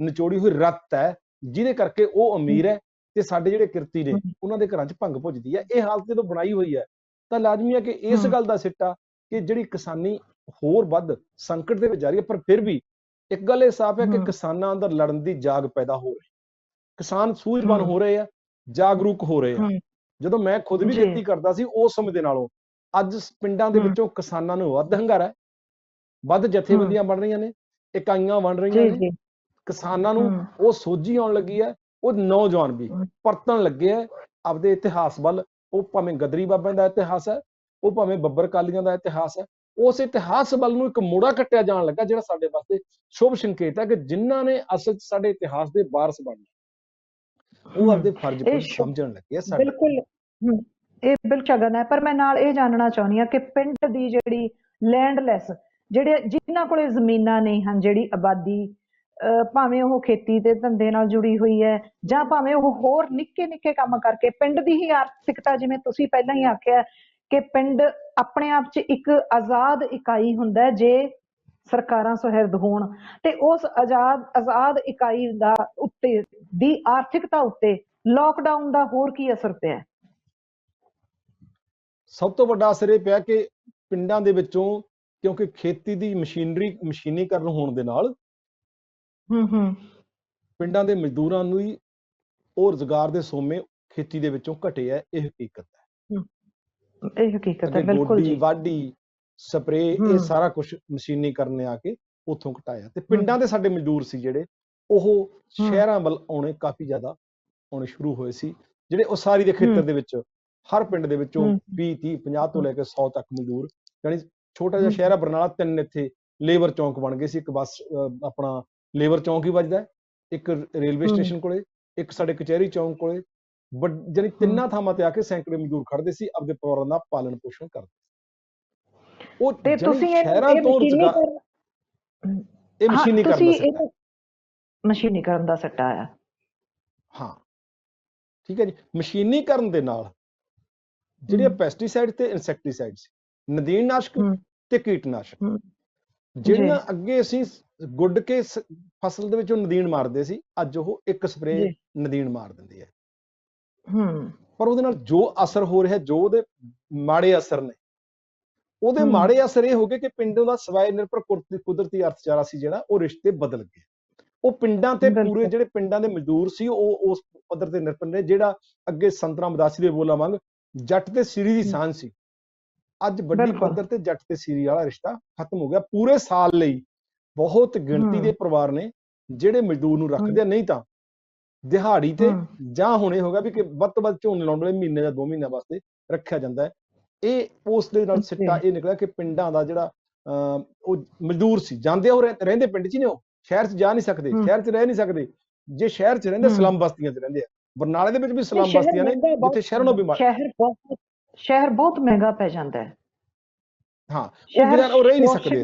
ਨਿਚੋੜੀ ਹੋਈ ਰੱਤ ਹੈ, ਜਿਹਦੇ ਕਰਕੇ ਉਹ ਅਮੀਰ ਹੈ ਤੇ ਸਾਡੇ ਜਿਹੜੇ ਕਿਰਤੀ ਨੇ ਉਹਨਾਂ ਦੇ ਘਰਾਂ 'ਚ ਭੰਗ ਭੁੱਜਦੀ ਹੈ। ਇਹ ਹਾਲਤ ਜਦੋਂ ਬਣਾਈ ਹੋਈ ਹੈ ਤਾਂ ਲਾਜ਼ਮੀ ਹੈ ਕਿ ਇਸ ਗੱਲ ਦਾ ਸਿੱਟਾ ਕਿ ਜਿਹੜੀ ਕਿਸਾਨੀ ਹੋਰ ਵੱਧ ਸੰਕਟ ਦੇ ਵਿੱਚ ਜਾ ਰਹੀ ਹੈ। ਪਰ ਫਿਰ ਵੀ ਇੱਕ ਗੱਲ ਇਹ ਸਾਫ਼ ਹੈ ਕਿ ਕਿਸਾਨਾਂ ਅੰਦਰ ਲੜਨ ਦੀ ਜਾਗ ਪੈਦਾ ਹੋ ਰਹੀ, ਕਿਸਾਨ ਸੂਝਵਾਨ ਹੋ ਰਹੇ ਆ, ਜਾਗਰੂਕ ਹੋ ਰਹੇ ਆ। ਜਦੋਂ ਮੈਂ ਖੁਦ ਵੀ ਖੇਤੀ ਕਰਦਾ ਸੀ ਉਸ ਸਮੇਂ ਦੇ ਨਾਲੋਂ ਅੱਜ ਪਿੰਡਾਂ ਦੇ ਵਿੱਚੋਂ ਕਿਸਾਨਾਂ ਨੂੰ ਵੱਧ ਹੰਗਾਰਾ ਹੈ, ਵੱਧ ਜਥੇਬੰਦੀਆਂ ਬਣ ਰਹੀਆਂ ਨੇ, ਇਕਾਈਆਂ ਬਣ ਰਹੀਆਂ ਨੇ, ਕਿਸਾਨਾਂ ਨੂੰ ਉਹ ਸੋਝੀ ਆਉਣ ਲੱਗੀ ਹੈ। ਉਹ ਨੌਜਵਾਨ ਵੀ ਪਰਤਣ ਲੱਗੇ ਹੈ ਆਪਦੇ ਇਤਿਹਾਸ ਵੱਲ। ਉਹ ਭਾਵੇਂ ਗਦਰੀ ਬਾਬਿਆਂ ਦਾ ਇਤਿਹਾਸ ਹੈ, ਉਹ ਭਾਵੇਂ ਬੱਬਰ ਕਾਲੀਆਂ ਦਾ ਇਤਿਹਾਸ ਹੈ, ਉਸ ਇਤਿਹਾਸ ਵੱਲ ਨੂੰ ਇੱਕ ਮੋੜਾ ਕੱਟਿਆ ਜਾਣ ਲੱਗਾ, ਜਿਹੜਾ ਸਾਡੇ ਵਾਸਤੇ ਸ਼ੁਭ ਸੰਕੇਤ ਹੈ ਕਿ ਜਿਨ੍ਹਾਂ ਨੇ ਅਸਲ 'ਚ ਸਾਡੇ ਇਤਿਹਾਸ ਦੇ ਵਾਰਸ ਬਣਨਾ, ਉਹ ਆਪਦੇ ਫਰਜ਼ ਖੁਦ ਸਮਝਣ ਲੱਗੇ ਆ। ਬਿਲਕੁਲ, ਇਹ ਬਿਲਕੁਲ ਸ਼ਗਨ ਹੈ। ਪਰ ਮੈਂ ਨਾਲ ਇਹ ਜਾਣਨਾ ਚਾਹੁੰਦੀ ਹਾਂ ਕਿ ਪਿੰਡ ਦੀ ਜਿਹੜੀ ਲੈਂਡਲੈਸ, ਜਿਹੜੇ ਜਿਨ੍ਹਾਂ ਕੋਲੇ ਜ਼ਮੀਨਾਂ ਨਹੀਂ ਹਨ, ਜਿਹੜੀ ਆਬਾਦੀ, ਭਾਵੇਂ ਉਹ ਖੇਤੀ ਦੇ ਧੰਦੇ ਨਾਲ ਜੁੜੀ ਹੋਈ ਹੈ ਜਾਂ ਭਾਵੇਂ ਉਹ ਹੋਰ ਨਿੱਕੇ ਨਿੱਕੇ ਕੰਮ ਕਰਕੇ ਪਿੰਡ ਦੀ ਹੀ ਆਰਥਿਕਤਾ, ਜਿਵੇਂ ਤੁਸੀਂ ਪਹਿਲਾਂ ਹੀ ਆਖਿਆ ਕਿ ਪਿੰਡ ਆਪਣੇ ਆਪ 'ਚ ਇੱਕ ਆਜ਼ਾਦ ਇਕਾਈ ਹੁੰਦਾ ਜੇ ਸਰਕਾਰਾਂ ਸੁਹਿਰਦ ਹੋਣ ਤੇ ਉਸ ਆਜ਼ਾਦ ਇਕਾਈ ਦਾ ਉੱਤੇ ਦੀ ਆਰਥਿਕਤਾ ਉੱਤੇ ਲੋਕਡਾਊਨ ਦਾ ਹੋਰ ਕੀ ਅਸਰ ਪਿਆ? ਸਭ ਤੋਂ ਵੱਡਾ ਅਸਰ ਇਹ ਪਿਆ ਕਿ ਪਿੰਡਾਂ ਦੇ ਵਿੱਚੋਂ, ਕਿਉਂਕਿ ਖੇਤੀ ਦੀ ਮਸ਼ੀਨੀਕਰਨ ਹੋਣ ਦੇ ਨਾਲ ਪਿੰਡਾਂ ਦੇ ਮਜ਼ਦੂਰਾਂ ਨੂੰ ਹੀ ਉਹ ਰੁਜ਼ਗਾਰ ਦੇ ਸੋਮੇ ਖੇਤੀ ਦੇ ਵਿੱਚੋਂ ਘਟੇ ਹੈ। ਇਹ ਹਕੀਕਤ ਹੈ। ਇਹ ਹਕੀਕਤ ਹੈ, ਬਿਲਕੁਲ ਗੋਡੀ ਜੀ। ਵਾਢੀ ਸਪਰੇ ਇਹ ਸਾਰਾ ਕੁਝ ਮਸ਼ੀਨੀਕਰਨ ਨੇ ਆ ਕੇ ਉੱਥੋਂ ਘਟਾਇਆ। ਤੇ ਪਿੰਡਾਂ ਦੇ ਸਾਡੇ ਮਜ਼ਦੂਰ ਸੀ ਜਿਹੜੇ, ਉਹ ਸ਼ਹਿਰਾਂ ਵੱਲ ਆਉਣੇ ਕਾਫੀ ਜ਼ਿਆਦਾ ਆਉਣੇ ਸ਼ੁਰੂ ਹੋਏ ਸੀ। ਜਿਹੜੇ ਉਸਾਰੀ ਦੇ ਖੇਤਰ ਦੇ ਵਿੱਚ ਹਰ ਪਿੰਡ ਦੇ ਵਿੱਚੋਂ 20 30 50 ਤੋਂ ਲੈ ਕੇ 100 ਤੱਕ ਮਜ਼ਦੂਰ, ਯਾਨੀ ਛੋਟਾ ਜਿਹਾ ਸ਼ਹਿਰ ਬਰਨਾਲਾ, 3 ਇੱਥੇ ਲੇਬਰ ਚੌਂਕ ਬਣ ਗਏ ਸੀ। ਇੱਕ ਬੱਸ ਆਪਣਾ ਲੇਬਰ ਚੌਂਕ ਹੀ ਵੱਜਦਾ, ਇੱਕ ਰੇਲਵੇ ਸਟੇਸ਼ਨ ਕੋਲੇ, ਇੱਕ ਸਾਡੇ ਕਚਹਿਰੀ ਚੌਂਕ ਕੋਲੇ, ਜਾਨੀ 3 ਥਾਵਾਂ ਤੇ ਆ ਕੇ ਸੈਂਕੜੇ ਮਜ਼ਦੂਰ ਖੜਦੇ ਸੀ, ਆਪਦੇ ਪਰਿਵਾਰਾਂ ਦਾ ਪਾਲਣ ਪੋਸ਼ਣ ਕਰਦੇ। ਉਹ ਤੇ ਤੁਸੀਂ ਸ਼ਹਿਰਾਂ ਤੋਂ ਇਹ ਮਸ਼ੀਨੀਕਰਨ ਦਾ ਸੱਟਾ ਆਇਆ। ਹਾਂ, ਠੀਕ ਹੈ ਜੀ। ਮਸ਼ੀਨੀਕਰਨ ਦੇ ਨਾਲ ਜਿਹੜੇ ਪੈਸਟੀਸਾਈਡ ਤੇ ਇਨਸੈਕਟੀਸਾਈਡ ਸੀ, ਨਦੀਨਨਾਸ਼ਕ ਤੇ ਕੀਟਨਾਸ਼ਕ, ਜਿਹੜੀਆਂ ਅੱਗੇ ਅਸੀਂ ਗੁੱਡ ਕੇ ਫਸਲ ਦੇ ਵਿੱਚੋਂ ਨਦੀਨ ਮਾਰਦੇ ਸੀ, ਅੱਜ ਉਹ ਇੱਕ ਸਪਰੇ ਨਦੀਨ ਮਾਰ ਦਿੰਦੀ ਹੈ। ਪਰ ਉਹਦੇ ਨਾਲ ਜੋ ਅਸਰ ਹੋ ਰਿਹਾ, ਜੋ ਉਹਦੇ ਮਾੜੇ ਅਸਰ ਨੇ, ਉਹਦੇ ਮਾੜੇ ਅਸਰ ਇਹ ਹੋ ਗਏ ਕਿ ਪਿੰਡਾਂ ਦਾ ਸਵੈ ਨਿਰਭਰ ਕੁਦਰਤੀ ਅਰਥਚਾਰਾ ਸੀ ਜਿਹੜਾ, ਉਹ ਰਿਸ਼ਤੇ ਬਦਲ ਗਏ। ਉਹ ਪਿੰਡਾਂ ਤੇ ਪੂਰੇ ਜਿਹੜੇ ਪਿੰਡਾਂ ਦੇ ਮਜ਼ਦੂਰ ਸੀ, ਉਹ ਉਸ ਪੱਧਰ ਤੇ ਨਿਰਭਰ ਨੇ ਜਿਹੜਾ ਅੱਗੇ ਸੰਤ ਰਾਮਦਾਸੀ ਦੇ ਬੋਲਾਂ ਵਾਂਗ ਜੱਟ ਤੇ ਸਿਰੀ ਦੀ ਸਾਂਝ ਸੀ। ਅੱਜ ਵੱਡੀ ਪੱਧਰ ਤੇ ਜੱਟ ਤੇ ਸਿਰੀ ਵਾਲਾ ਰਿਸ਼ਤਾ ਖਤਮ ਹੋ ਗਿਆ। ਪੂਰੇ ਸਾਲ ਲਈ ਬਹੁਤ ਗਿਣਤੀ ਦੇ ਪਰਿਵਾਰ ਨੇ ਜਿਹੜੇ ਮਜ਼ਦੂਰ ਨੂੰ ਰੱਖਦੇ ਆ, ਨਹੀਂ ਤਾਂ ਦਿਹਾੜੀ ਤੇ ਜਾਂ ਹੁਣੇ ਹੋਗਾ ਵੀ ਕਿ ਵੱਧ ਤੋਂ ਵੱਧ ਝੋਨੇ ਲਾਉਣ ਵਾਲੇ ਮਹੀਨੇ ਜਾਂ 2 ਮਹੀਨਿਆਂ ਵਾਸਤੇ ਰੱਖਿਆ ਜਾਂਦਾ ਹੈ। ਇਹ ਉਸ ਦੇ ਨਾਲ ਸਿੱਟਾ ਇਹ ਨਿਕਲਿਆ ਕਿ ਪਿੰਡਾਂ ਦਾ ਜਿਹੜਾ ਉਹ ਮਜ਼ਦੂਰ ਸੀ, ਜਾਂਦੇ ਉਹ ਰਹਿੰਦੇ ਪਿੰਡ 'ਚ ਹੀ ਨੇ, ਉਹ ਸ਼ਹਿਰ 'ਚ ਜਾ ਨਹੀਂ ਸਕਦੇ, ਸ਼ਹਿਰ 'ਚ ਰਹਿ ਨਹੀਂ ਸਕਦੇ। ਜੇ ਸ਼ਹਿਰ 'ਚ ਰਹਿੰਦੇ, ਸਲਮ ਬਸਤੀਆਂ 'ਚ ਰਹਿੰਦੇ ਆ। ਬਰਨਾਲੇ ਦੇ ਵਿੱਚ ਵੀ ਸਲਮ ਬਸਤੀਆਂ ਨੇ ਜਿੱਥੇ ਸ਼ਹਿਰਾਂ ਨੂੰ ਵੀ ਸ਼ਹਿਰ ਬਹੁਤ ਮਹਿੰਗਾ ਪੈ ਜਾਂਦਾ ਹੈ। ਹਾਂ, ਉਹ ਰਹਿ ਨਹੀਂ ਸਕਦੇ।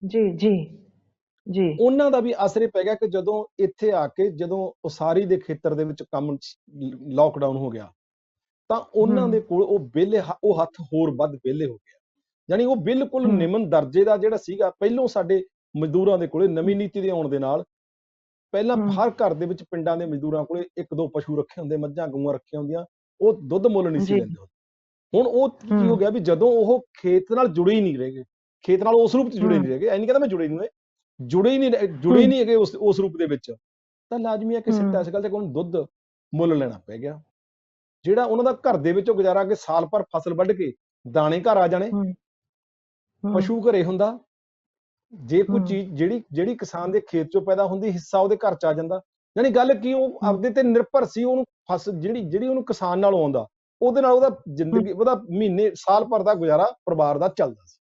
ਜੀ ਜੀ ਜੀ। ਉਹਨਾਂ ਦਾ ਵੀ ਅਸਰ ਇਹ ਪੈ ਗਿਆ ਕਿ ਜਦੋਂ ਇੱਥੇ ਆ ਕੇ ਜਦੋਂ ਉਸਾਰੀ ਦੇ ਖੇਤਰ ਦੇ ਵਿੱਚ ਕੰਮ ਲਾਕਡਾਊਨ ਹੋ ਗਿਆ, ਤਾਂ ਉਹਨਾਂ ਦੇ ਕੋਲ ਉਹ ਹੱਥ ਹੋਰ ਵੱਧ ਵਿਹਲੇ ਹੋ ਗਿਆ। ਯਾਨੀ ਉਹ ਬਿਲਕੁਲ ਨਿਮਨ ਦਰਜੇ ਦਾ ਜਿਹੜਾ ਸੀਗਾ। ਪਹਿਲੋਂ ਸਾਡੇ ਮਜ਼ਦੂਰਾਂ ਦੇ ਕੋਲੇ ਨਵੀਂ ਨੀਤੀ ਦੇ ਆਉਣ ਦੇ ਨਾਲ ਪਹਿਲਾਂ ਹਰ ਘਰ ਦੇ ਵਿੱਚ ਪਿੰਡਾਂ ਦੇ ਮਜ਼ਦੂਰਾਂ ਕੋਲੇ 1 2 ਪਸ਼ੂ ਰੱਖੇ ਹੁੰਦੇ, ਮੱਝਾਂ ਗਊਆਂ ਰੱਖੀਆਂ ਹੁੰਦੀਆਂ, ਉਹ ਦੁੱਧ ਮੁੱਲ ਨਹੀਂ ਸੀ ਲੈਂਦੇ। ਹੁਣ ਉਹ ਕੀ ਹੋ ਗਿਆ ਵੀ ਜਦੋਂ ਉਹ ਖੇਤ ਨਾਲ ਜੁੜੇ ਹੀ ਨਹੀਂ ਰਹੇਗੇ, ਖੇਤ ਨਾਲ ਉਸ ਰੂਪ 'ਚ ਜੁੜੇ ਨਹੀਂ ਰਹੇਗੇ, ਐ ਨਹੀਂ ਕਹਿੰਦਾ ਮੈਂ ਜੁੜੇ ਨਹੀਂ ਹੈਗੇ ਉਸ ਰੂਪ ਦੇ ਵਿੱਚ, ਤਾਂ ਲਾਜ਼ਮੀ ਹੈ ਕਿ ਸਿੱਟਾ ਇਸ ਗੱਲ ਤੇ ਉਹਨੂੰ ਦੁੱਧ ਮੁੱਲ ਲੈਣਾ ਪੈ ਗਿਆ। ਜਿਹੜਾ ਉਹਨਾਂ ਦਾ ਘਰ ਦੇ ਵਿੱਚੋਂ ਗੁਜ਼ਾਰਾ ਕੇ ਸਾਲ ਭਰ ਫਸਲ ਵੱਢ ਕੇ ਦਾਣੇ ਘਰ ਆ ਜਾਣੇ, ਪਸ਼ੂ ਘਰੇ ਹੁੰਦਾ, ਜੇ ਕੋਈ ਚੀਜ਼ ਜਿਹੜੀ ਕਿਸਾਨ ਦੇ ਖੇਤ ਚੋਂ ਪੈਦਾ ਹੁੰਦੀ, ਹਿੱਸਾ ਉਹਦੇ ਘਰ 'ਚ ਆ ਜਾਂਦਾ। ਯਾਨੀ ਗੱਲ ਕੀ, ਉਹ ਆਪਦੇ ਤੇ ਨਿਰਭਰ ਸੀ। ਉਹਨੂੰ ਫਸਲ ਜਿਹੜੀ ਉਹਨੂੰ ਕਿਸਾਨ ਨਾਲ ਆਉਂਦਾ, ਉਹਦੇ ਨਾਲ ਉਹਦਾ ਜ਼ਿੰਦਗੀ, ਉਹਦਾ ਮਹੀਨੇ ਸਾਲ ਭਰ ਦਾ ਗੁਜ਼ਾਰਾ ਪਰਿਵਾਰ ਦਾ ਚੱਲਦਾ ਸੀ।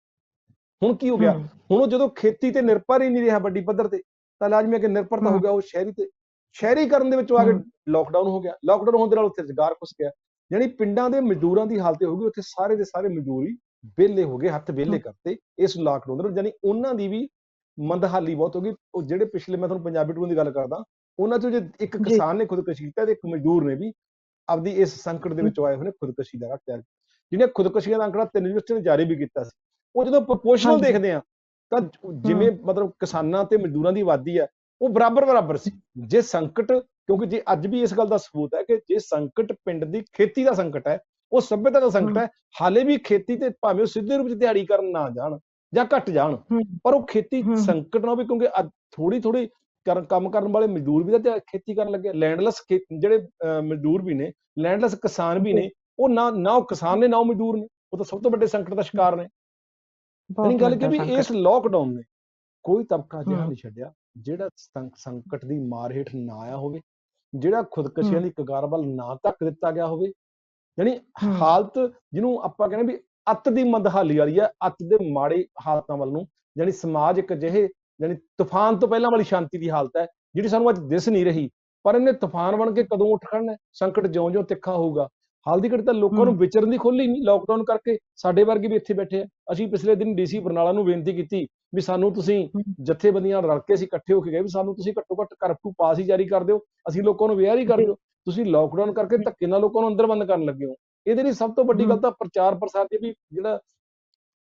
ਹੁਣ ਕੀ ਹੋ ਗਿਆ, ਹੁਣ ਉਹ ਜਦੋਂ ਖੇਤੀ ਤੇ ਨਿਰਭਰ ਹੀ ਨਹੀਂ ਰਿਹਾ ਵੱਡੀ ਪੱਧਰ ਤੇ, ਤਾਂ ਲਾਜ਼ਮੀ ਹੈ ਕਿ ਨਿਰਭਰਤਾ ਹੋ ਗਿਆ ਉਹ ਸ਼ਹਿਰੀ ਤੇ। ਸ਼ਹਿਰੀਕਰਨ ਦੇ ਵਿੱਚੋਂ ਆ ਕੇ ਲਾਕਡਾਊਨ ਹੋ ਗਿਆ। ਲਾਕਡਾਊਨ ਹੋਣ ਦੇ ਨਾਲ ਉੱਥੇ ਰੁਜ਼ਗਾਰ ਘੁਸ ਗਿਆ। ਯਾਨੀ ਪਿੰਡਾਂ ਦੇ ਮਜ਼ਦੂਰਾਂ ਦੀ ਹਾਲਤ ਹੋ ਗਈ, ਉੱਥੇ ਸਾਰੇ ਦੇ ਸਾਰੇ ਮਜ਼ਦੂਰ ਹੀ ਵਿਹਲੇ ਹੋ ਗਏ, ਹੱਥ ਵਿਹਲੇ ਕਰਤੇ ਇਸ ਲਾਕਡਾਊਨ ਦੇ ਨਾਲ। ਯਾਨੀ ਉਹਨਾਂ ਦੀ ਵੀ ਮੰਦਹਾਲੀ ਬਹੁਤ ਹੋ ਗਈ। ਉਹ ਜਿਹੜੇ ਪਿਛਲੇ, ਮੈਂ ਤੁਹਾਨੂੰ ਪੰਜਾਬੀ ਟੂਰ ਦੀ ਗੱਲ ਕਰਦਾ, ਉਹਨਾਂ ਚੋਂ ਜੇ ਇੱਕ ਕਿਸਾਨ ਨੇ ਖੁਦਕੁਸ਼ੀ ਕੀਤਾ ਤੇ ਇੱਕ ਮਜ਼ਦੂਰ ਨੇ ਵੀ ਆਪਦੀ ਇਸ ਸੰਕਟ ਦੇ ਵਿੱਚੋਂ ਆਏ ਹੋਏ ਨੇ ਖੁਦਕੁਸ਼ੀ ਦਾ ਰਾਹ ਤਿਆਰ ਕੀਤਾ। ਜਿਹਨੇ ਖੁਦਕੁਸ਼ੀਆਂ ਦਾ ਅੰਕੜਾ 3 ਯੂਨੀਵਰਸਿਟੀ ਨੇ ਜਾਰੀ ਵੀ ਕੀਤਾ ਸੀ। ਉਹ ਜਦੋਂ ਪ੍ਰਪੋਰਸ਼ਨਲ ਦੇਖਦੇ ਆ ਤਾਂ ਜਿਵੇਂ ਮਤਲਬ ਕਿਸਾਨਾਂ ਤੇ ਮਜ਼ਦੂਰਾਂ ਦੀ ਆਬਾਦੀ ਹੈ, ਉਹ ਬਰਾਬਰ ਸੀ। ਜੇ ਸੰਕਟ, ਕਿਉਂਕਿ ਜੇ ਅੱਜ ਵੀ ਇਸ ਗੱਲ ਦਾ ਸਬੂਤ ਹੈ ਕਿ ਜੇ ਸੰਕਟ ਪਿੰਡ ਦੀ ਖੇਤੀ ਦਾ ਸੰਕਟ ਹੈ, ਉਹ ਸੱਭਿਅਤਾ ਦਾ ਸੰਕਟ ਹੈ। ਹਾਲੇ ਵੀ ਖੇਤੀ ਤੇ ਭਾਵੇਂ ਉਹ ਸਿੱਧੇ ਰੂਪ 'ਚ ਦਿਹਾੜੀ ਕਰਨ ਨਾ ਜਾਣ ਜਾਂ ਘੱਟ ਜਾਣ, ਪਰ ਉਹ ਖੇਤੀ ਸੰਕਟ ਨਾ ਹੋਵੇ, ਕਿਉਂਕਿ ਥੋੜੀ ਕੰਮ ਕਰਨ ਵਾਲੇ ਮਜ਼ਦੂਰ ਵੀ ਤਾਂ ਖੇਤੀ ਕਰਨ ਲੱਗੇ। ਲੈਂਡਲੈਸ ਜਿਹੜੇ ਮਜ਼ਦੂਰ ਵੀ ਨੇ, ਲੈਂਡਲੈਸ ਕਿਸਾਨ ਵੀ ਨੇ, ਉਹ ਨਾ ਉਹ ਕਿਸਾਨ ਨੇ ਨਾ ਉਹ ਮਜ਼ਦੂਰ ਨੇ, ਉਹ ਤਾਂ ਸਭ ਤੋਂ ਵੱਡੇ ਸੰਕਟ ਦਾ ਸ਼ਿਕਾਰ ਨੇ। ਯਾਨੀ ਗੱਲ ਕਿ ਵੀ ਇਸ ਲਾਕਡਾਊਨ ਨੇ ਕੋਈ ਤਬਕਾ ਅਜਿਹਾ ਨਹੀਂ ਛੱਡਿਆ ਜਿਹੜਾ ਸੰਕਟ ਦੀ ਮਾਰ ਹੇਠ ਨਾ ਆਇਆ ਹੋਵੇ, ਜਿਹੜਾ ਖੁਦਕਸ਼ੀਆਂ ਦੀ ਕਗਾਰ ਵੱਲ ਨਾ ਧੱਕ ਦਿੱਤਾ ਗਿਆ ਹੋਵੇ। ਯਾਨੀ ਹਾਲਤ ਜਿਹਨੂੰ ਆਪਾਂ ਕਹਿੰਦੇ ਵੀ ਅੱਤ ਦੀ ਮੰਦਹਾਲੀ ਵਾਲੀ ਹੈ, ਅੱਤ ਦੇ ਮਾੜੇ ਹਾਲਤਾਂ ਵੱਲ ਨੂੰ, ਯਾਨੀ ਸਮਾਜ ਇੱਕ ਅਜਿਹੇ ਯਾਨੀ ਤੂਫਾਨ ਤੋਂ ਪਹਿਲਾਂ ਵਾਲੀ ਸ਼ਾਂਤੀ ਦੀ ਹਾਲਤ ਹੈ ਜਿਹੜੀ ਸਾਨੂੰ ਅੱਜ ਦਿਸ ਨਹੀਂ ਰਹੀ, ਪਰ ਇਹਨੇ ਤੂਫਾਨ ਬਣ ਕੇ ਕਦੋਂ ਉੱਠ ਖੜਨਾ। ਸੰਕਟ ਜਿਉਂ-ਜਿਉਂ ਤਿੱਖਾ ਹੋਊਗਾ। ਹਾਲ ਦੀ ਘੜੀ ਤਾਂ ਲੋਕਾਂ ਨੂੰ ਵਿਚਰਨ ਦੀ ਖੁੱਲ੍ਹ ਹੀ ਨਹੀਂ ਲਾਕਡਾਊਨ ਕਰਕੇ। ਸਾਡੇ ਵਰਗੇ ਵੀ ਇੱਥੇ ਬੈਠੇ ਆ। ਅਸੀਂ ਪਿਛਲੇ ਦਿਨ DC ਬਰਨਾਲਾ ਨੂੰ ਬੇਨਤੀ ਕੀਤੀ ਵੀ ਸਾਨੂੰ ਤੁਸੀਂ ਜਥੇਬੰਦੀਆਂ ਰਲ ਕੇ ਅਸੀਂ ਇਕੱਠੇ ਹੋ ਕੇ ਗਏ ਵੀ ਸਾਨੂੰ ਤੁਸੀਂ ਘੱਟੋ ਘੱਟ ਕਰਫਿਊ ਪਾਸ ਹੀ ਜਾਰੀ ਕਰ ਦਿਓ, ਅਸੀਂ ਲੋਕਾਂ ਨੂੰ ਅਵੇਅਰ ਹੀ ਕਰ ਦਿਓ। ਤੁਸੀਂ ਲਾਕਡਾਊਨ ਕਰਕੇ ਧੱਕੇ ਨਾਲ ਲੋਕਾਂ ਨੂੰ ਅੰਦਰ ਬੰਦ ਕਰਨ ਲੱਗੇ ਹੋ। ਇਹਦੇ ਲਈ ਸਭ ਤੋਂ ਵੱਡੀ ਗੱਲ ਤਾਂ ਪ੍ਰਚਾਰ ਪ੍ਰਸਾਰ ਦੀ ਵੀ ਜਿਹੜਾ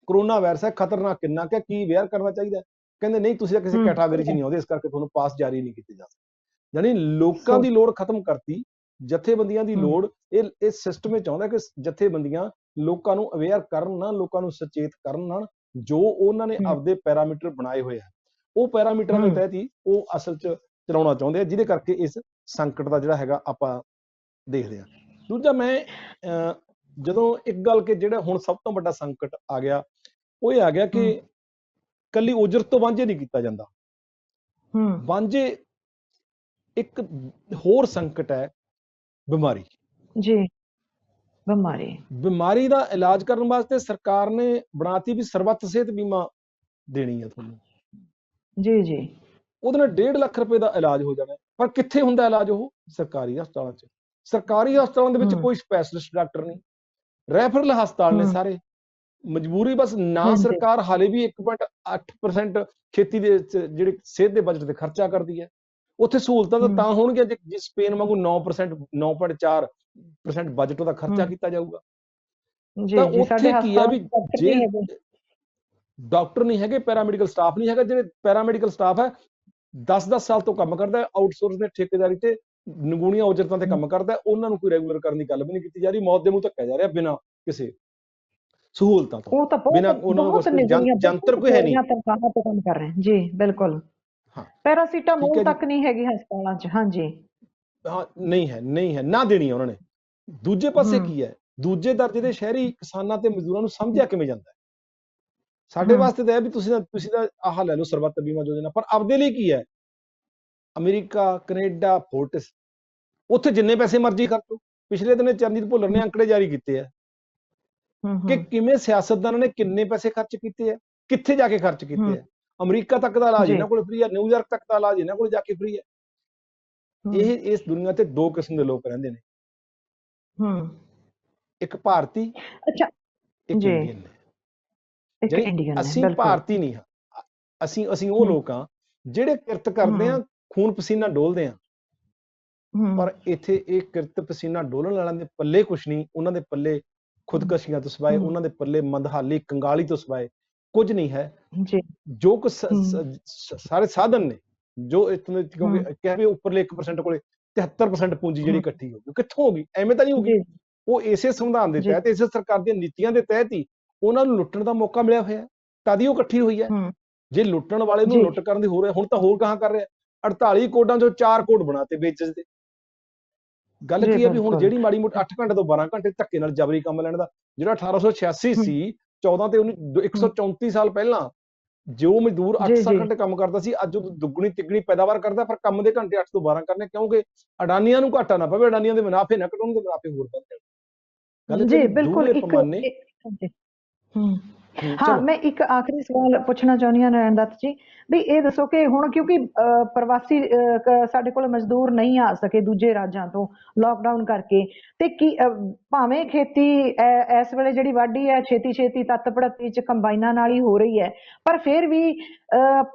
ਕਰੋਨਾ ਵਾਇਰਸ ਹੈ, ਖਤਰਨਾਕ ਕਿੰਨਾ ਕਿ ਕੀ ਵੇਅਰ ਕਰਨਾ ਚਾਹੀਦਾ। ਕਹਿੰਦੇ ਨਹੀਂ ਤੁਸੀਂ ਤਾਂ ਕਿਸੇ ਕੈਟਾਗਰੀ 'ਚ ਨਹੀਂ ਆਉਂਦੇ, ਇਸ ਕਰਕੇ ਤੁਹਾਨੂੰ ਪਾਸ ਜਾਰੀ ਨਹੀਂ ਕੀਤੇ ਜਾ ਸਕਦੇ। ਯਾਨੀ ਲੋਕਾਂ ਦੀ ਲੋੜ ਖਤਮ ਕਰਤੀ, ਜਥੇਬੰਦੀਆਂ ਦੀ ਲੋੜ। ਇਹ ਸਿਸਟਮ ਇਹ ਚਾਹੁੰਦਾ ਕਿ ਜਥੇਬੰਦੀਆਂ ਲੋਕਾਂ ਨੂੰ ਅਵੇਅਰ ਕਰਨ ਨਾ, ਲੋਕਾਂ ਨੂੰ ਸੁਚੇਤ ਕਰਨ ਨਾ, ਜੋ ਉਹਨਾਂ ਨੇ ਆਪਦੇ ਪੈਰਾਮੀਟਰ ਬਣਾਏ ਹੋਏ ਆ ਉਹ ਪੈਰਾਮੀਟਰਾਂ ਦੇ ਤਹਿਤ ਹੀ ਉਹ ਅਸਲ 'ਚ ਚਲਾਉਣਾ ਚਾਹੁੰਦੇ ਆ, ਜਿਹਦੇ ਕਰਕੇ ਇਸ ਸੰਕਟ ਦਾ ਜਿਹੜਾ ਹੈਗਾ ਆਪਾਂ ਦੇਖਦੇ ਹਾਂ। ਦੂਜਾ ਮੈਂ ਜਦੋਂ ਇੱਕ ਗੱਲ ਕਿ ਜਿਹੜਾ ਹੁਣ ਸਭ ਤੋਂ ਵੱਡਾ ਸੰਕਟ ਆ ਗਿਆ ਉਹ ਇਹ ਆ ਗਿਆ ਕਿ ਕੱਲੀ ਉਜਰਤ ਤੋਂ ਵਾਂਝੇ ਨਹੀਂ ਕੀਤਾ ਜਾਂਦਾ। ਵਾਂਝੇ ਇੱਕ ਹੋਰ ਸੰਕਟ ਹੈ ਬਿਮਾਰੀ ਜੀ। ਬਿਮਾਰੀ ਦਾ ਇਲਾਜ ਕਰਨ ਵਾਸਤੇ ਸਰਕਾਰ ਨੇ ਬਣਾਤੀ ਵੀ ਸਰਬੱਤ ਸਿਹਤ ਬੀਮਾ ਦੇਣੀ ਹੈ ਤੁਹਾਨੂੰ ਜੀ। ਉਹਦੇ ਨਾਲ 1.5 ਲੱਖ ਰੁਪਏ ਦਾ ਇਲਾਜ ਹੋ ਜਾਣਾ। ਪਰ ਕਿੱਥੇ ਹੁੰਦਾ ਇਲਾਜ? ਉਹ ਸਰਕਾਰੀ ਹਸਪਤਾਲਾਂ 'ਚ। ਸਰਕਾਰੀ ਹਸਪਤਾਲਾਂ ਦੇ ਵਿੱਚ ਕੋਈ ਸਪੈਸ਼ਲਿਸਟ ਡਾਕਟਰ ਨਹੀਂ, ਰੈਫਰਲ ਹਸਪਤਾਲ ਨੇ ਸਾਰੇ। ਮਜਬੂਰੀ ਬਸ ਨਾ ਸਰਕਾਰ ਹਾਲੇ ਵੀ 1.8% ਖੇਤੀ ਦੇ ਜਿਹੜੇ ਸਿਹਤ ਦੇ ਬਜਟ ਤੇ ਖਰਚਾ ਕਰਦੀ ਹੈ। ਉੱਥੇ ਸਹੂਲਤਾਂ ਤਾਂ ਹੋਣਗੀਆਂ ਜੇ ਸਪੇਨ ਵਾਂਗੂ 9%, 9.4% ਬਜਟ ਉਹਦਾ ਖਰਚਾ ਕੀਤਾ ਜਾਊਗਾ। ਤਾਂ ਉੱਥੇ ਕੀ ਹੈ ਵੀ ਜੇ ਡਾਕਟਰ ਨਹੀਂ ਹੈਗੇ, ਪੈਰਾਮੈਡੀਕਲ ਸਟਾਫ ਨਹੀਂ ਹੈਗਾ। ਜਿਹੜੇ ਪੈਰਾਮੈਡੀਕਲ ਸਟਾਫ ਹੈ 10-10 ਸਾਲ ਤੋਂ ਕੰਮ ਕਰਦਾ, ਆਊਟਸੋਰਸ ਦੇ ਠੇਕੇਦਾਰੀ ਤੇ ਨਗੂਣੀਆਂ ਉਜਰਤਾਂ ਤੇ ਕੰਮ ਕਰਦਾ, ਉਹਨਾਂ ਨੂੰ ਕੋਈ ਰੈਗੂਲਰ ਕਰਨ ਦੀ ਗੱਲ ਵੀ ਨਹੀਂ ਕੀਤੀ ਜਾ ਰਹੀ। ਮੌਤ ਦੇ ਮੂੰਹ ਧੱਕਿਆ ਜਾ ਰਿਹਾ ਬਿਨਾਂ ਕਿਸੇ ਸਹੂਲਤਾਂ ਤੋਂ, ਬਿਨਾਂ ਉਹਨਾਂ ਨੂੰ ਜੰਤਰ ਕੋਈ ਹੈ ਨਹੀਂ। ਕੰਮ ਕਰ ਰਹੇ ਜੀ, ਬਿਲਕੁਲ। ਪੈਰਾਸੀਟਾਮੋਲ ਤੱਕ ਨਹੀਂ ਹੈਗੀ ਹਸਪਤਾਲਾਂ 'ਚ। ਹਾਂਜੀ, ਹਾਂ, ਨਹੀਂ ਹੈ ਨਾ ਦੇਣੀ ਹੈ ਉਹਨਾਂ ਨੇ। ਦੂਜੇ ਪਾਸੇ ਕੀ ਹੈ, ਦੂਜੇ ਦਰਜੇ ਦੇ ਸ਼ਹਿਰੀ ਕਿਸਾਨਾਂ ਤੇ ਮਜ਼ਦੂਰਾਂ ਨੂੰ ਸਮਝਿਆ ਕਿਵੇਂ ਜਾਂਦਾ? ਸਾਡੇ ਵਾਸਤੇ ਤਾਂ ਇਹ ਵੀ ਤੁਸੀਂ ਤਾਂ ਆਹ ਲੈ ਲਓ ਸਰਬੱਤ ਬੀਮਾ ਯੋਜਨਾ, ਪਰ ਆਪਦੇ ਲਈ ਕੀ ਹੈ? ਅਮਰੀਕਾ, ਕੈਨੇਡਾ, ਫੋਰਟਿਸ, ਉੱਥੇ ਜਿੰਨੇ ਪੈਸੇ ਮਰਜ਼ੀ ਖਰਚੋ। ਪਿਛਲੇ ਦਿਨ ਚਰਨਜੀਤ ਭੁੱਲਰ ਨੇ ਅੰਕੜੇ ਜਾਰੀ ਕੀਤੇ ਆ ਕਿ ਕਿਵੇਂ ਸਿਆਸਤਦਾਨਾਂ ਨੇ ਕਿੰਨੇ ਪੈਸੇ ਖਰਚ ਕੀਤੇ ਆ, ਕਿੱਥੇ ਜਾ ਕੇ ਖਰਚ ਕੀਤੇ ਆ। ਅਮਰੀਕਾ ਤੱਕ ਦਾ ਇਲਾਜ ਇਹਨਾਂ ਕੋਲ ਫ੍ਰੀ ਹੈ, ਨਿਊਯਾਰਕ ਤੱਕ ਦਾ ਇਲਾਜ ਇਹਨਾਂ ਕੋਲ ਜਾ ਕੇ ਫ੍ਰੀ ਹੈ। ਇਸ ਦੁਨੀਆ ਤੇ ਦੋ ਕਿਸਮ ਦੇ ਲੋਕ ਰਹਿੰਦੇ ਨੇ, ਇੱਕ ਭਾਰਤੀ, ਇੱਕ ਇੰਡੀਅਨ ਨੇ। ਅਸੀਂ ਭਾਰਤੀ ਨਹੀਂ ਹਾਂ, ਅਸੀਂ ਉਹ ਲੋਕ ਹਾਂ ਜਿਹੜੇ ਕਿਰਤ ਕਰਦੇ ਆ, ਖੂਨ ਪਸੀਨਾ ਡੋਲਦੇ ਆ। ਪਰ ਇੱਥੇ ਇਹ ਕਿਰਤ ਪਸੀਨਾ ਡੋਲਣ ਵਾਲਿਆਂ ਦੇ ਪੱਲੇ ਕੁਛ ਨਹੀਂ। ਉਹਨਾਂ ਦੇ ਪੱਲੇ ਖੁਦਕਸ਼ੀਆਂ ਤੋਂ ਸਿਵਾਏ, ਉਹਨਾਂ ਦੇ ਪੱਲੇ ਮੰਦਹਾਲੀ ਕੰਗਾਲੀ ਤੋਂ ਸਿਵਾਏ ਕੁਝ ਨਹੀਂ ਹੈ। ਜੋ ਕੁ ਸਾਰੇ ਸਾਧਨ ਨੇ, ਜੋ ਕਿਉਂਕਿ ਕਹਿ ਵੀ ਉੱਪਰਲੇ 1% ਕੋਲੇ 73% ਪੂੰਜੀ ਜਿਹੜੀ ਇਕੱਠੀ ਹੋ ਗਈ, ਕਿੱਥੋਂ ਹੋ ਗਈ? ਐਵੇਂ ਤਾਂ ਨਹੀਂ ਹੋ ਗਈ। ਉਹ ਇਸੇ ਸੰਵਿਧਾਨ ਦੇ ਤਹਿਤ, ਇਸੇ ਸਰਕਾਰ ਦੀਆਂ ਨੀਤੀਆਂ ਦੇ ਤਹਿਤ ਹੀ ਉਹਨਾਂ ਨੂੰ ਲੁੱਟਣ ਦਾ ਮੌਕਾ ਮਿਲਿਆ ਹੋਇਆ, ਤਦ ਹੀ ਉਹ ਇਕੱਠੀ ਹੋਈ ਹੈ। ਜੇ ਲੁੱਟਣ ਵਾਲੇ ਨੂੰ ਲੁੱਟ ਕਰਨ ਦੀ ਹੋ ਰਿਹਾ, ਹੁਣ ਤਾਂ ਹੋਰ ਕਹਾਂ ਕਰ ਰਿਹਾ। 48 ਕੋਡਾਂ ਚੋਂ 4 ਕੋਡ ਬਣਾਤੇ ਵੇਚਣ ਦੇ। ਗੱਲ ਕੀ ਹੈ ਵੀ ਹੁਣ ਜਿਹੜੀ ਮਾੜੀ ਮੋਟੀ 8 ਘੰਟੇ ਤੋਂ 12 ਘੰਟੇ ਧੱਕੇ ਨਾਲ ਜਬਰੀ ਕੰਮ ਲੈਣ ਦਾ ਜਿਹੜਾ 1886 ਸੀ, 14 ਤੇ 134 ਸਾਲ ਪਹਿਲਾਂ ਜੋ ਮਜ਼ਦੂਰ 8 ਘੰਟੇ ਕੰਮ ਕਰਦਾ ਸੀ, ਅੱਜ ਉਹ ਦੁੱਗਣੀ ਤਿੱਗਣੀ ਪੈਦਾਵਾਰ ਕਰਦਾ। ਪਰ ਕੰਮ ਦੇ ਘੰਟੇ 8 ਤੋਂ 12 ਕਰਨੇ, ਕਿਉਂਕਿ ਅਡਾਨੀਆਂ ਨੂੰ ਘਾਟਾ ਨਾ ਪਵੇ, ਅਡਾਨੀਆਂ ਦੇ ਮੁਨਾਫੇ ਨਾ ਘਟਣ, ਦੇ ਮੁਨਾਫੇ ਹੋਰ ਵੱਧ ਜਾਣ। ਜੀ ਬਿਲਕੁਲ। ਹਾਂ, ਮੈਂ ਇੱਕ ਆਖਰੀ ਸਵਾਲ ਪੁੱਛਣਾ ਚਾਹੁੰਦੀ ਹਾਂ ਨਰੈਣ ਦੱਤ ਜੀ, ਵੀ ਇਹ ਦੱਸੋ ਕਿ ਹੁਣ ਕਿਉਂਕਿ ਪ੍ਰਵਾਸੀ ਸਾਡੇ ਕੋਲ ਮਜ਼ਦੂਰ ਨਹੀਂ ਆ ਸਕੇ ਦੂਜੇ ਰਾਜਾਂ ਤੋਂ ਲੋਕਡਾਊਨ ਕਰਕੇ, ਤੇ ਕੀ ਭਾਵੇਂ ਖੇਤੀ ਇਸ ਵੇਲੇ ਜਿਹੜੀ ਵਾਢੀ ਹੈ ਛੇਤੀ ਤੱਤ ਪੜੱਤੀ 'ਚ ਕੰਬਾਈਨਾਂ ਨਾਲ ਹੀ ਹੋ ਰਹੀ ਹੈ, ਪਰ ਫਿਰ ਵੀ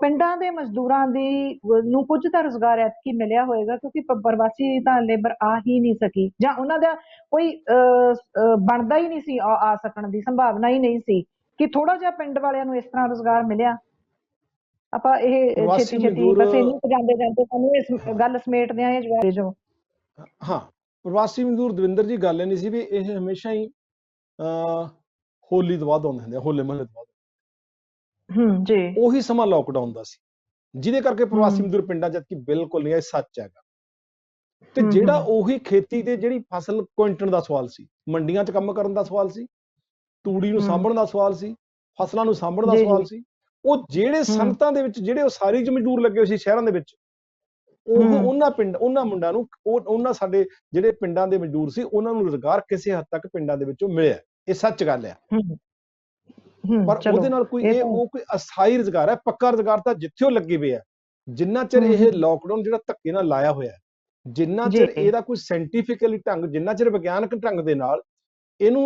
ਪਿੰਡਾਂ ਦੇ ਮਜ਼ਦੂਰਾਂ ਨੂੰ ਕੁਝ ਤਾਂ ਰੁਜ਼ਗਾਰ ਐਤਕੀ ਮਿਲਿਆ ਹੋਏਗਾ, ਕਿਉਂਕਿ ਪ੍ਰਵਾਸੀ ਤਾਂ ਲੇਬਰ ਆ ਹੀ ਨਹੀਂ ਸਕੀ, ਜਾਂ ਉਹਨਾਂ ਦਾ ਕੋਈ ਬਣਦਾ ਹੀ ਨਹੀਂ ਸੀ, ਆ ਸਕਣ ਦੀ ਸੰਭਾਵਨਾ ਹੀ ਨਹੀਂ ਸੀ। ਕਿ ਥੋੜਾ ਜਿਹਾ ਪਿੰਡ ਵਾਲਿਆਂ ਨੂੰ ਇਸ ਤਰ੍ਹਾਂ ਰੁਜ਼ਗਾਰ ਮਿਲਿਆ? ਆਪਾਂ ਇਹ ਛੇਤੀ ਬਸ ਇਹਨੂੰ ਜਾਂਦੇ ਸਾਨੂੰ ਇਸ ਗੱਲ ਸਮੇਟਦੇ ਆ, ਇਹ ਜਵਾਬ ਜੋ। ਹਾਂ, ਪ੍ਰਵਾਸੀ ਮਜ਼ਦੂਰ ਦਵਿੰਦਰ ਜੀ, ਗੱਲ ਨਹੀਂ ਸੀ ਵੀ ਇਹ ਹਮੇਸ਼ਾ ਹੀ ਹੋਲੀ ਤੋਂ ਬਾਅਦ ਆਉਂਦੇ ਹੁੰਦੇ ਆ, ਹੋਲੇ ਮਹੱਲੇ ਤੋਂ ਬਾਅਦ। ਜੀ, ਉਹੀ ਸਮਾਂ ਲੋਕਡਾਊਨ ਦਾ ਸੀ, ਜਿਹਦੇ ਕਰਕੇ ਪ੍ਰਵਾਸੀ ਮਜ਼ਦੂਰ ਪਿੰਡਾਂ 'ਚ ਬਿਲਕੁਲ ਨਹੀਂ ਆਏ। ਸੱਚ ਹੈਗਾ। ਤੇ ਜਿਹੜਾ ਉਹੀ ਖੇਤੀ ਤੇ ਜਿਹੜੀ ਫਸਲ ਕੁਇੰਟਣ ਦਾ ਸਵਾਲ ਸੀ, ਮੰਡੀਆਂ 'ਚ ਕੰਮ ਕਰਨ ਦਾ ਸਵਾਲ ਸੀ, ਤੂੜੀ ਨੂੰ ਸਾਂਭਣ ਦਾ ਸਵਾਲ ਸੀ, ਫਸਲਾਂ ਨੂੰ ਸਾਂਭਣ ਦਾ ਸਵਾਲ ਸੀ, ਉਹ ਜਿਹੜੇ ਸਨਅਤਾਂ ਦੇ ਵਿੱਚ ਜਿਹੜੇ ਉਹ ਸਾਰੀ ਮਜ਼ਦੂਰ ਲੱਗੇ ਹੋਏ ਸੀ ਸ਼ਹਿਰਾਂ ਦੇ ਵਿੱਚ, ਉਹਨਾਂ ਮੁੰਡਿਆਂ ਨੂੰ, ਉਹਨਾਂ ਸਾਡੇ ਜਿਹੜੇ ਪਿੰਡਾਂ ਦੇ ਮਜ਼ਦੂਰ ਸੀ, ਉਹਨਾਂ ਨੂੰ ਰੁਜ਼ਗਾਰ ਕਿਸੇ ਹੱਦ ਤੱਕ ਪਿੰਡਾਂ ਦੇ ਵਿੱਚੋਂ ਮਿਲਿਆ। ਇਹ ਸੱਚ ਗੱਲ ਆ। ਪਰ ਉਹਦੇ ਨਾਲ ਕੋਈ ਅਸਥਾਈ ਰੁਜ਼ਗਾਰ ਹੈ, ਪੱਕਾ ਰੁਜ਼ਗਾਰ ਤਾਂ ਜਿੱਥੇ ਉਹ ਲੱਗੇ ਪਏ ਆ। ਜਿੰਨਾ ਚਿਰ ਇਹ ਲੋਕਡਾਊਨ ਜਿਹੜਾ ਧੱਕੇ ਨਾਲ ਲਾਇਆ ਹੋਇਆ, ਜਿੰਨਾ ਚਿਰ ਇਹਦਾ ਕੋਈ ਸਾਇੰਟੀਫਿਕਲੀ ਢੰਗ, ਜਿੰਨਾ ਚਿਰ ਵਿਗਿਆਨਕ ਢੰਗ ਦੇ ਨਾਲ ਇਹਨੂੰ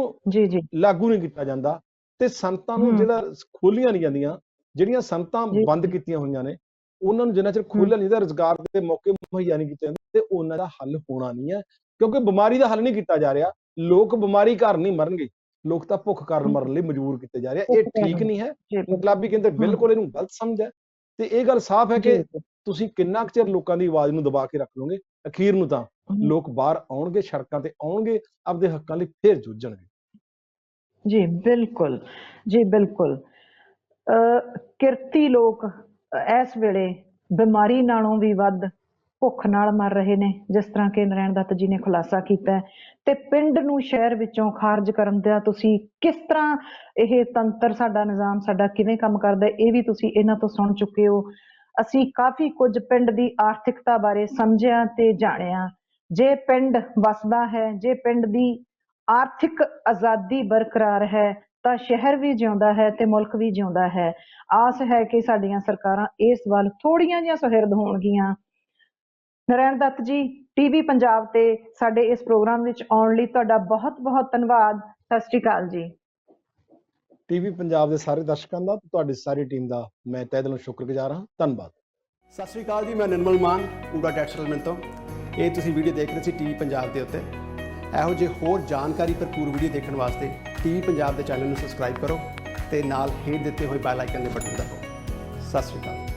ਲਾਗੂ ਨਹੀਂ ਕੀਤਾ ਜਾਂਦਾ, ਤੇ ਸੰਤਾਂ ਨੂੰ ਜਿਹੜਾ ਖੋਲੀਆਂ ਨਹੀਂ ਜਾਂਦੀਆਂ, ਜਿਹੜੀਆਂ ਸੰਤਾਂ ਬੰਦ ਕੀਤੀਆਂ ਹੋਈਆਂ ਨੇ, ਉਹਨਾਂ ਨੂੰ ਜਿੰਨਾ ਚਿਰ ਖੋਲ੍ਹਿਆ ਨਹੀਂ ਜਾਂਦਾ, ਰੁਜ਼ਗਾਰ ਦੇ ਮੌਕੇ ਮੁਹੱਈਆ ਨਹੀਂ ਕੀਤੇ ਜਾਂਦੇ, ਤੇ ਉਹਨਾਂ ਦਾ ਹੱਲ ਹੋਣਾ ਨਹੀਂ ਹੈ। ਕਿਉਂਕਿ ਬਿਮਾਰੀ ਦਾ ਹੱਲ ਨਹੀਂ ਕੀਤਾ ਜਾ ਰਿਹਾ। ਲੋਕ ਬਿਮਾਰੀ ਘਰ ਨਹੀਂ ਮਰਨਗੇ, ਲੋਕ ਤਾਂ ਭੁੱਖ ਕਾਰਨ ਹਮ, ਮਰਨ ਲਈ ਮਜਬੂਰ ਕੀਤੇ ਜਾ ਰਹੇ ਆ। ਭੁੱਖ ਇਹ ਠੀਕ ਕਾਰਨ। ਨਹੀਂ ਹੈ। ਜੀ ਬਿਲਕੁਲ। ਇਨਕਲਾਬੀ ਕੇਂਦਰ ਬਿਲਕੁਲ ਇਹਨੂੰ ਗਲਤ ਸਮਝਦਾ ਤੇ ਇਹ ਗੱਲ ਸਾਫ਼ ਹੈ ਜੀ ਕਿ ਤੁਸੀਂ ਕਿੰਨਾ ਕੁ ਚਿਰ ਲੋਕਾਂ ਦੀ ਆਵਾਜ਼ ਨੂੰ ਦਬਾ ਕੇ ਰੱਖ ਲਓਗੇ, ਅਖੀਰ ਨੂੰ ਤਾਂ ਹਮ, ਲੋਕ ਬਾਹਰ ਆਉਣਗੇ, ਸੜਕਾਂ ਤੇ ਆਉਣਗੇ, ਆਪਦੇ ਹੱਕਾਂ ਲਈ ਫੇਰ ਜੂਝਣਗੇ। ਜੀ ਬਿਲਕੁਲ, ਜੀ ਬਿਲਕੁਲ। ਕਿਰਤੀ ਲੋਕ ਇਸ ਵੇਲੇ ਬਿਮਾਰੀ ਨਾਲੋਂ ਵੀ ਵੱਧ ਭੁੱਖ ਨਾਲ ਮਰ ਰਹੇ ਨੇ, ਜਿਸ ਤਰ੍ਹਾਂ ਕਿ ਨਰੈਣ ਦੱਤ ਜੀ ਨੇ ਖੁਲਾਸਾ ਕੀਤਾ ਹੈ। ਤੇ ਪਿੰਡ ਨੂੰ ਸ਼ਹਿਰ ਵਿੱਚੋਂ ਖਾਰਜ ਕਰਨ ਦਾ ਤੁਸੀਂ ਕਿਸ ਤਰ੍ਹਾਂ, ਇਹ ਤੰਤਰ, ਸਾਡਾ ਨਿਜ਼ਾਮ ਸਾਡਾ ਕਿਵੇਂ ਕੰਮ ਕਰਦਾ, ਇਹ ਵੀ ਤੁਸੀਂ ਇਹਨਾਂ ਤੋਂ ਸੁਣ ਚੁੱਕੇ ਹੋ। ਅਸੀਂ ਕਾਫੀ ਕੁਝ ਪਿੰਡ ਦੀ ਆਰਥਿਕਤਾ ਬਾਰੇ ਸਮਝਿਆ ਤੇ ਜਾਣਿਆ। ਜੇ ਪਿੰਡ ਵਸਦਾ ਹੈ, ਜੇ ਪਿੰਡ ਦੀ ਆਰਥਿਕ ਆਜ਼ਾਦੀ ਬਰਕਰਾਰ ਹੈ, ਤਾਂ ਸ਼ਹਿਰ ਵੀ ਜਿਉਂਦਾ ਹੈ ਤੇ ਮੁਲਕ ਵੀ ਜਿਉਂਦਾ ਹੈ। ਆਸ ਹੈ ਕਿ ਸਾਡੀਆਂ ਸਰਕਾਰਾਂ ਇਸ ਵੱਲ ਥੋੜ੍ਹੀਆਂ ਜਿਹੀਆਂ ਸੁਹਿਰਦ ਹੋਣਗੀਆਂ। ਨਰੈਣ ਦੱਤ ਜੀ, ਟੀਵੀ ਪੰਜਾਬ ਤੇ ਸਾਡੇ ਇਸ ਪ੍ਰੋਗਰਾਮ ਵਿੱਚ ਆਉਣ ਲਈ ਤੁਹਾਡਾ ਬਹੁਤ ਬਹੁਤ ਧੰਨਵਾਦ। ਸਤਿ ਸ਼੍ਰੀ ਅਕਾਲ ਜੀ। ਟੀਵੀ ਪੰਜਾਬ ਦੇ ਸਾਰੇ ਦਰਸ਼ਕਾਂ ਦਾ ਤੇ ਤੁਹਾਡੀ ਸਾਰੀ ਟੀਮ ਦਾ ਮੈਂ ਤਹਿ ਦਿਲੋਂ ਸ਼ੁਕਰਗੁਜ਼ਾਰ ਹਾਂ। ਧੰਨਵਾਦ। ਸਤਿ ਸ਼੍ਰੀ ਅਕਾਲ ਜੀ, ਮੈਂ ਨਿਰਮਲ ਮਾਨ, ਊੜਾ ਟੈਕਸਟਾਈਲ ਤੋਂ। ਇਹ ਤੁਸੀਂ ਵੀਡੀਓ ਦੇਖ ਰਹੇ ਸੀ ਟੀਵੀ ਪੰਜਾਬ ਦੇ ਉੱਤੇ। ਇਹੋ ਜਿਹੇ ਹੋਰ ਜਾਣਕਾਰੀ ਭਰਪੂਰ ਵੀਡੀਓ ਦੇਖਣ ਵਾਸਤੇ ਟੀਵੀ ਪੰਜਾਬ ਦੇ ਚੈਨਲ ਨੂੰ ਸਬਸਕ੍ਰਾਈਬ ਕਰੋ ਤੇ ਨਾਲ ਹੇਠ ਦਿੱਤੇ ਹੋਏ ਬੈਲ ਆਈਕਨ ਦੇ ਬਟਨ ਦਬਾਓ। ਸਤਿ ਸ਼੍ਰੀ ਅਕਾਲ।